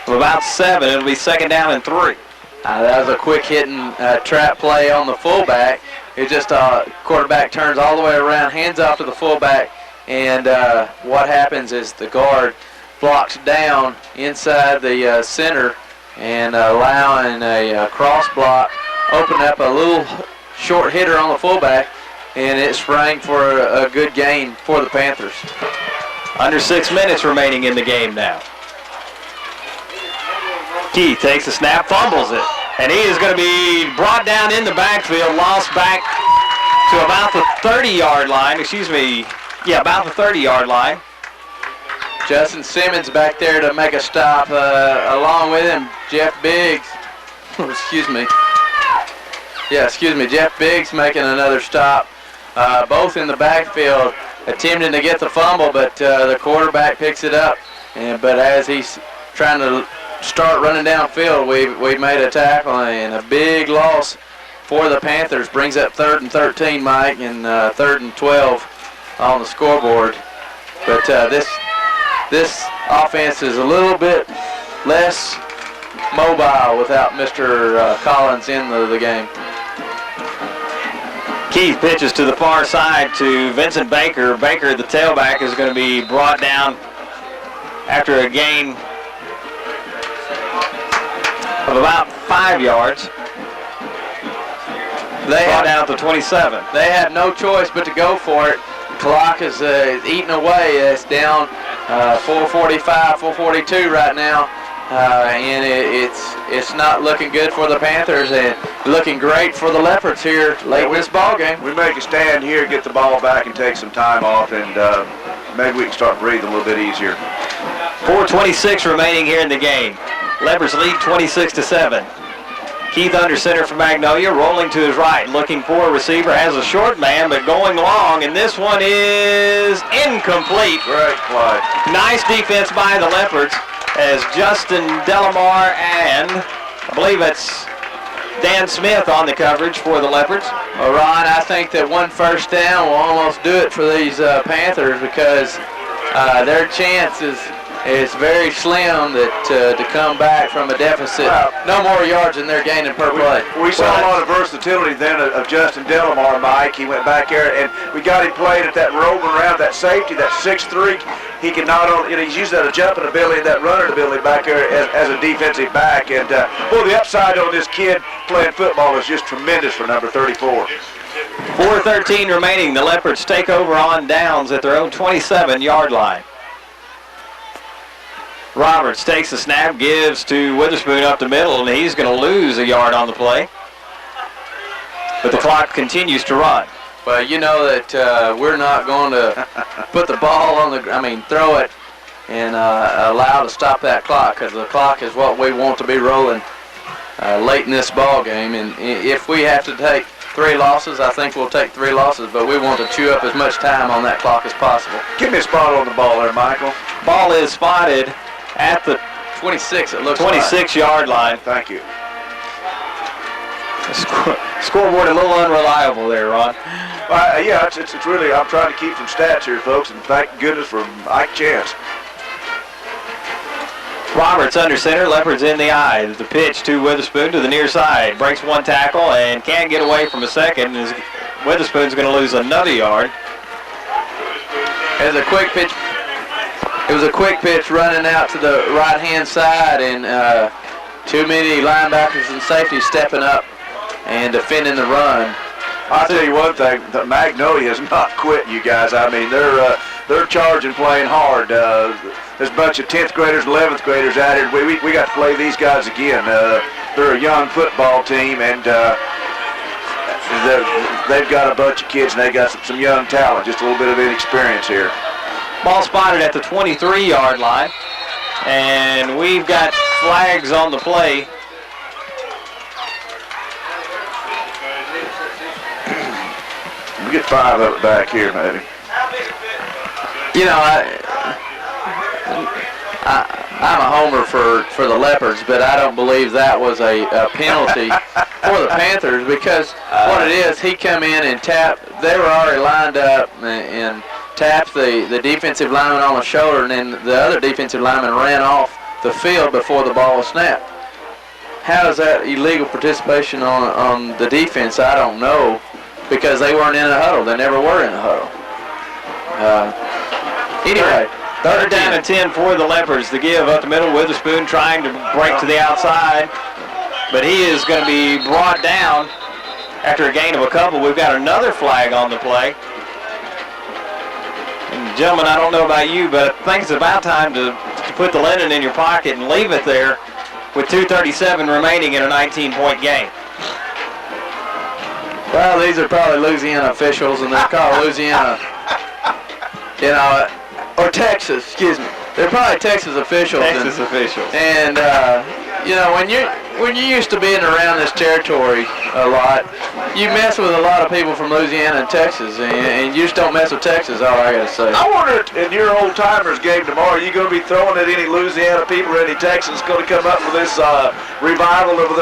of about 7. It'll be 2nd down and 3. That was a quick hitting trap play on the fullback. It just quarterback turns all the way around, hands off to the fullback, and what happens is the guard blocks down inside the center and allowing a cross block, open up a little short hitter on the fullback, and it sprang for a good gain for the Panthers. Under 6 minutes remaining in the game now. Keith takes the snap, fumbles it, and he is going to be brought down in the backfield, lost back to about the 30-yard line, about the 30-yard line. Justin Simmons back there to make a stop. Along with him, Jeff Biggs. Excuse me. Jeff Biggs making another stop. Both in the backfield, attempting to get the fumble, but the quarterback picks it up. But as he's trying to start running downfield, we made a tackle, and a big loss for the Panthers brings up 3rd and 13, Mike, and 3rd and 12 on the scoreboard. But this offense is a little bit less mobile without Mr. Collins in the game. Keith pitches to the far side to Vincent Baker. Baker, the tailback, is going to be brought down after a gain of about 5 yards. Brought down to 27. They have no choice but to go for it. Clock is eating away. It's down 4:45, 4:42 right now. And it's not looking good for the Panthers, and looking great for the Leopards here late in this ball game. We make a stand here, get the ball back, and take some time off, and maybe we can start breathing a little bit easier. 4:26 remaining here in the game. Leopards lead 26-7. Keith under center for Magnolia, rolling to his right, looking for a receiver, has a short man, but going long, and this one is incomplete. Great play. Nice defense by the Leopards, as Justin Delamar and I believe it's Dan Smith on the coverage for the Leopards. Well, Ron, I think that one first down will almost do it for these Panthers, because their chance is very slim to come back from a deficit. No more yards than they're gaining per play. We saw a lot of versatility then of Justin Delamar, Mike. He went back there, and we got him playing at that roving around, that safety, that 6'3". He can not only, he's used that jumping ability, that running ability back there as a defensive back. And, boy, the upside on this kid playing football is just tremendous for number 34. 4:13 remaining. The Leopards take over on downs at their own 27-yard line. Roberts takes the snap, gives to Witherspoon up the middle, and he's going to lose a yard on the play. But the clock continues to run. Well, you know that we're not going to put the ball on throw it and allow to stop that clock, because the clock is what we want to be rolling late in this ball game. And if we have to take 3 losses, I think we'll take 3 losses, but we want to chew up as much time on that clock as possible. Give me a spot on the ball there, Michael. Ball is spotted at the 26, it looks 26-yard line. Thank you. Scoreboard a little unreliable there, Ron. Yeah, it's really, I'm trying to keep some stats here, folks, and thank goodness for Ike Chance. Roberts under center, Leopards in the eye. The pitch to Witherspoon to the near side. Breaks one tackle and can't get away from a second. Witherspoon's going to lose another yard. It was a quick pitch running out to the right-hand side, and too many linebackers and safeties stepping up and defending the run. I'll tell you one thing, the Magnolia has not quit, you guys. I mean, they're charging, playing hard. There's a bunch of 10th graders, 11th graders out here. We got to play these guys again. They're a young football team, and they've got a bunch of kids, and they got some young talent, just a little bit of inexperience here. Ball spotted at the 23-yard line, and we've got flags on the play. We get 5 of it back here, maybe. You know, I'm a homer for the Leopards, but I don't believe that was a penalty for the Panthers, because what it is, he come in and tapped. They were already lined up and tapped the defensive lineman on the shoulder, and then the other defensive lineman ran off the field before the ball was snapped. How is that illegal participation on the defense? I don't know, because they weren't in a huddle. They never were in a huddle. Anyway, 3rd down and 10 for the Leopards. The give up the middle. Witherspoon trying to break to the outside, but he is going to be brought down after a gain of a couple. We've got another flag on the play. And gentlemen, I don't know about you, but I think it's about time to put the linen in your pocket and leave it there with 2:37 remaining in a 19-point game. Well, these are probably Louisiana officials, and they're called Louisiana, or Texas, excuse me. They're probably Texas officials. Texas officials. And you know, when you're used to being around this territory a lot, you mess with a lot of people from Louisiana and Texas, and you just don't mess with Texas. All I gotta say. I wonder, in your old timers game tomorrow, are you going to be throwing at any Louisiana people or any Texans going to come up with this revival of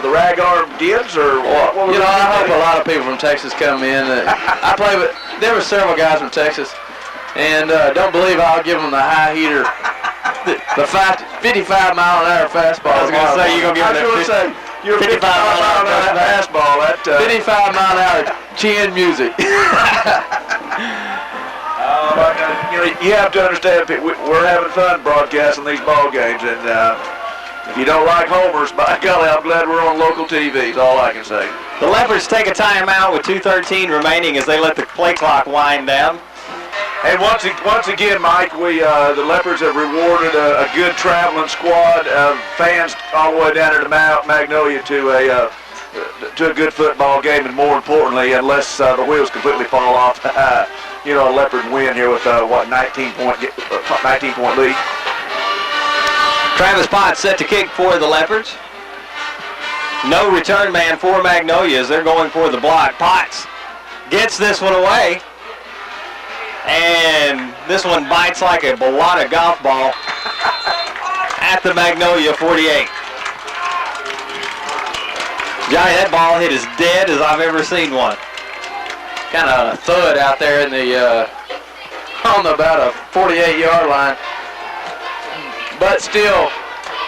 the rag arm Gibbs or what? You know, I hope a lot of people from Texas come in. I play with. There were several guys from Texas, and don't believe I'll give them the high heater. The 55 mile an hour fastball. I was going to say, you're going to give them you're 55 mile an hour fastball. 55 mile an hour chin music. You have to understand, we're having fun broadcasting these ball games, and if you don't like homers, by golly, I'm glad we're on local TV, is all I can say. The Leopards take a timeout with 2:13 remaining as they let the play clock wind down. And once again, Mike, the Leopards have rewarded a good traveling squad of fans all the way down here to Magnolia to a good football game, and more importantly, unless the wheels completely fall off, a Leopard win here with 19-point lead. Travis Potts set to kick for the Leopards. No return man for Magnolia as they're going for the block. Potts gets this one away. And this one bites like a Bologna golf ball at the Magnolia 48. Johnny, that ball hit as dead as I've ever seen one. Kind of thud out there in the on about a 48-yard line. But still,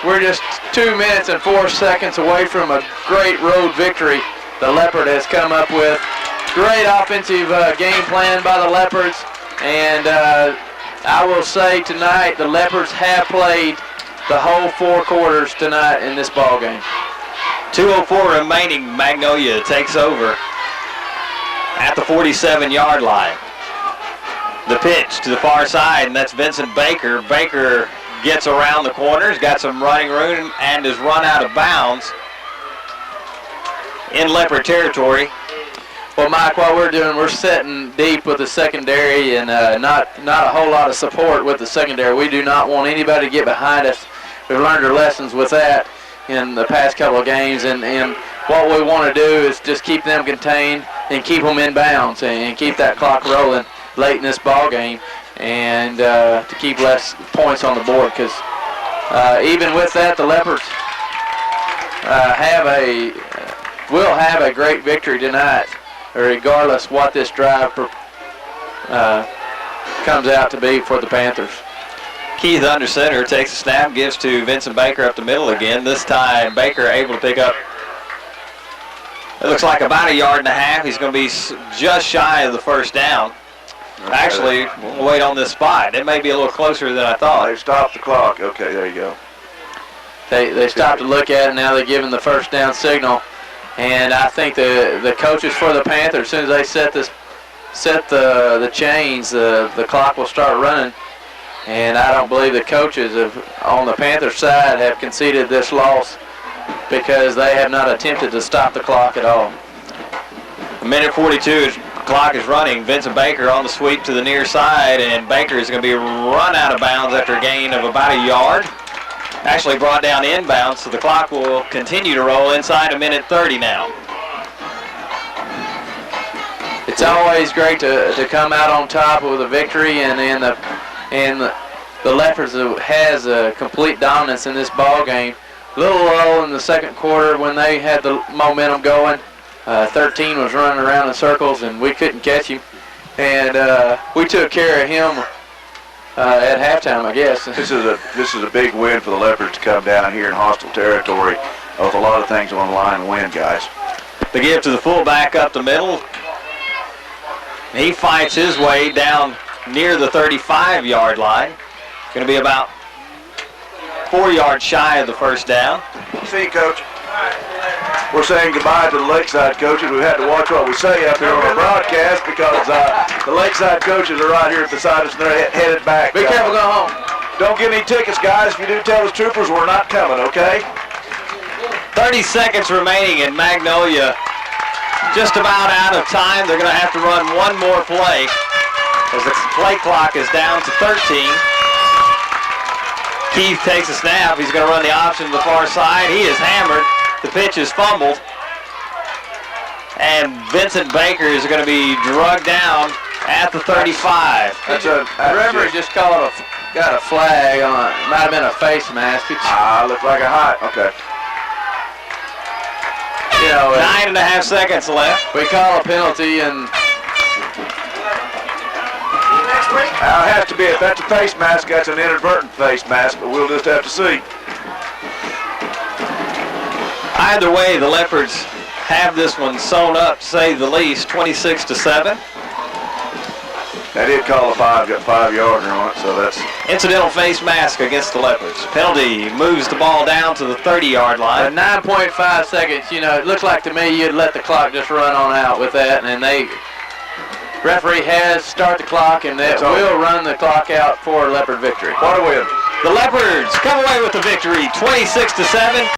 we're just 2 minutes and 4 seconds away from a great road victory the Leopard has come up with. Great offensive game plan by the Leopards. And I will say tonight the Leopards have played the whole 4 quarters tonight in this ball game. 2:04 remaining. Magnolia takes over at the 47-yard line. The pitch to the far side, and that's Vincent Baker. Baker gets around the corners, got some running room, and is run out of bounds in Leopard territory. Well, Mike, what we're doing, we're sitting deep with the secondary and not a whole lot of support with the secondary. We do not want anybody to get behind us. We've learned our lessons with that in the past couple of games, and what we want to do is just keep them contained and keep them in bounds and keep that clock rolling late in this ball game, and to keep less points on the board, because even with that, the Leopards will have a great victory tonight, regardless what this drive comes out to be for the Panthers. Keith under center takes a snap, gives to Vincent Baker up the middle again. This time Baker able to pick up, it looks like about 1.5 yards. He's going to be just shy of the first down. Actually, we'll wait on this spot. It may be a little closer than I thought. They stopped the clock. Okay, there you go. They stopped to look at it. Now they're giving the first down signal. And I think the coaches for the Panthers, as soon as they set the chains, the clock will start running. And I don't believe the coaches on the Panthers side have conceded this loss, because they have not attempted to stop the clock at all. 1:42, clock is running. Vincent Baker on the sweep to the near side, and Baker is going to be run out of bounds after a gain of about 1 yard. Actually brought down inbounds, so the clock will continue to roll inside 1:30 now. It's always great to come out on top with a victory, and the Leopards has a complete dominance in this ball game. A little low in the second quarter when they had the momentum going. 13 was running around in circles, and we couldn't catch him. And we took care of him at halftime, I guess. This is a big win for the Leopards to come down here in hostile territory with a lot of things on the line and win, guys. The give to the fullback up the middle. He fights his way down near the 35-yard line. Going to be about 4 yards shy of the first down. See you, Coach. We're saying goodbye to the Lakeside coaches. We've had to watch what we say up here on our broadcast, because the Lakeside coaches are right here beside us, and they're headed back. Be careful, go home. Don't get any tickets, guys. If you do, tell us troopers we're not coming, okay? 30 seconds remaining, in Magnolia just about out of time. They're going to have to run one more play as the play clock is down to 13. Keith takes a snap. He's going to run the option to the far side. He is hammered. The pitch is fumbled. And Vincent Baker is going to be drugged down at the 35. The referee just got a flag on it. Might have been a face mask. Looked like a hot. Okay. You know, 9.5 seconds left. We call a penalty, and It has to be. If that's a face mask, that's an inadvertent face mask, but we'll just have to see. Either way, the Leopards have this one sewn up, to say the least, 26-7. They did call a 5-yarder on it, so that's... Incidental face mask against the Leopards. Penalty moves the ball down to the 30-yard line. 9.5 seconds, you know, it looks like to me you'd let the clock just run on out with that, and referee has start the clock, and that will run the clock out for Leopard victory. What a win. The Leopards come away with the victory, 26-7.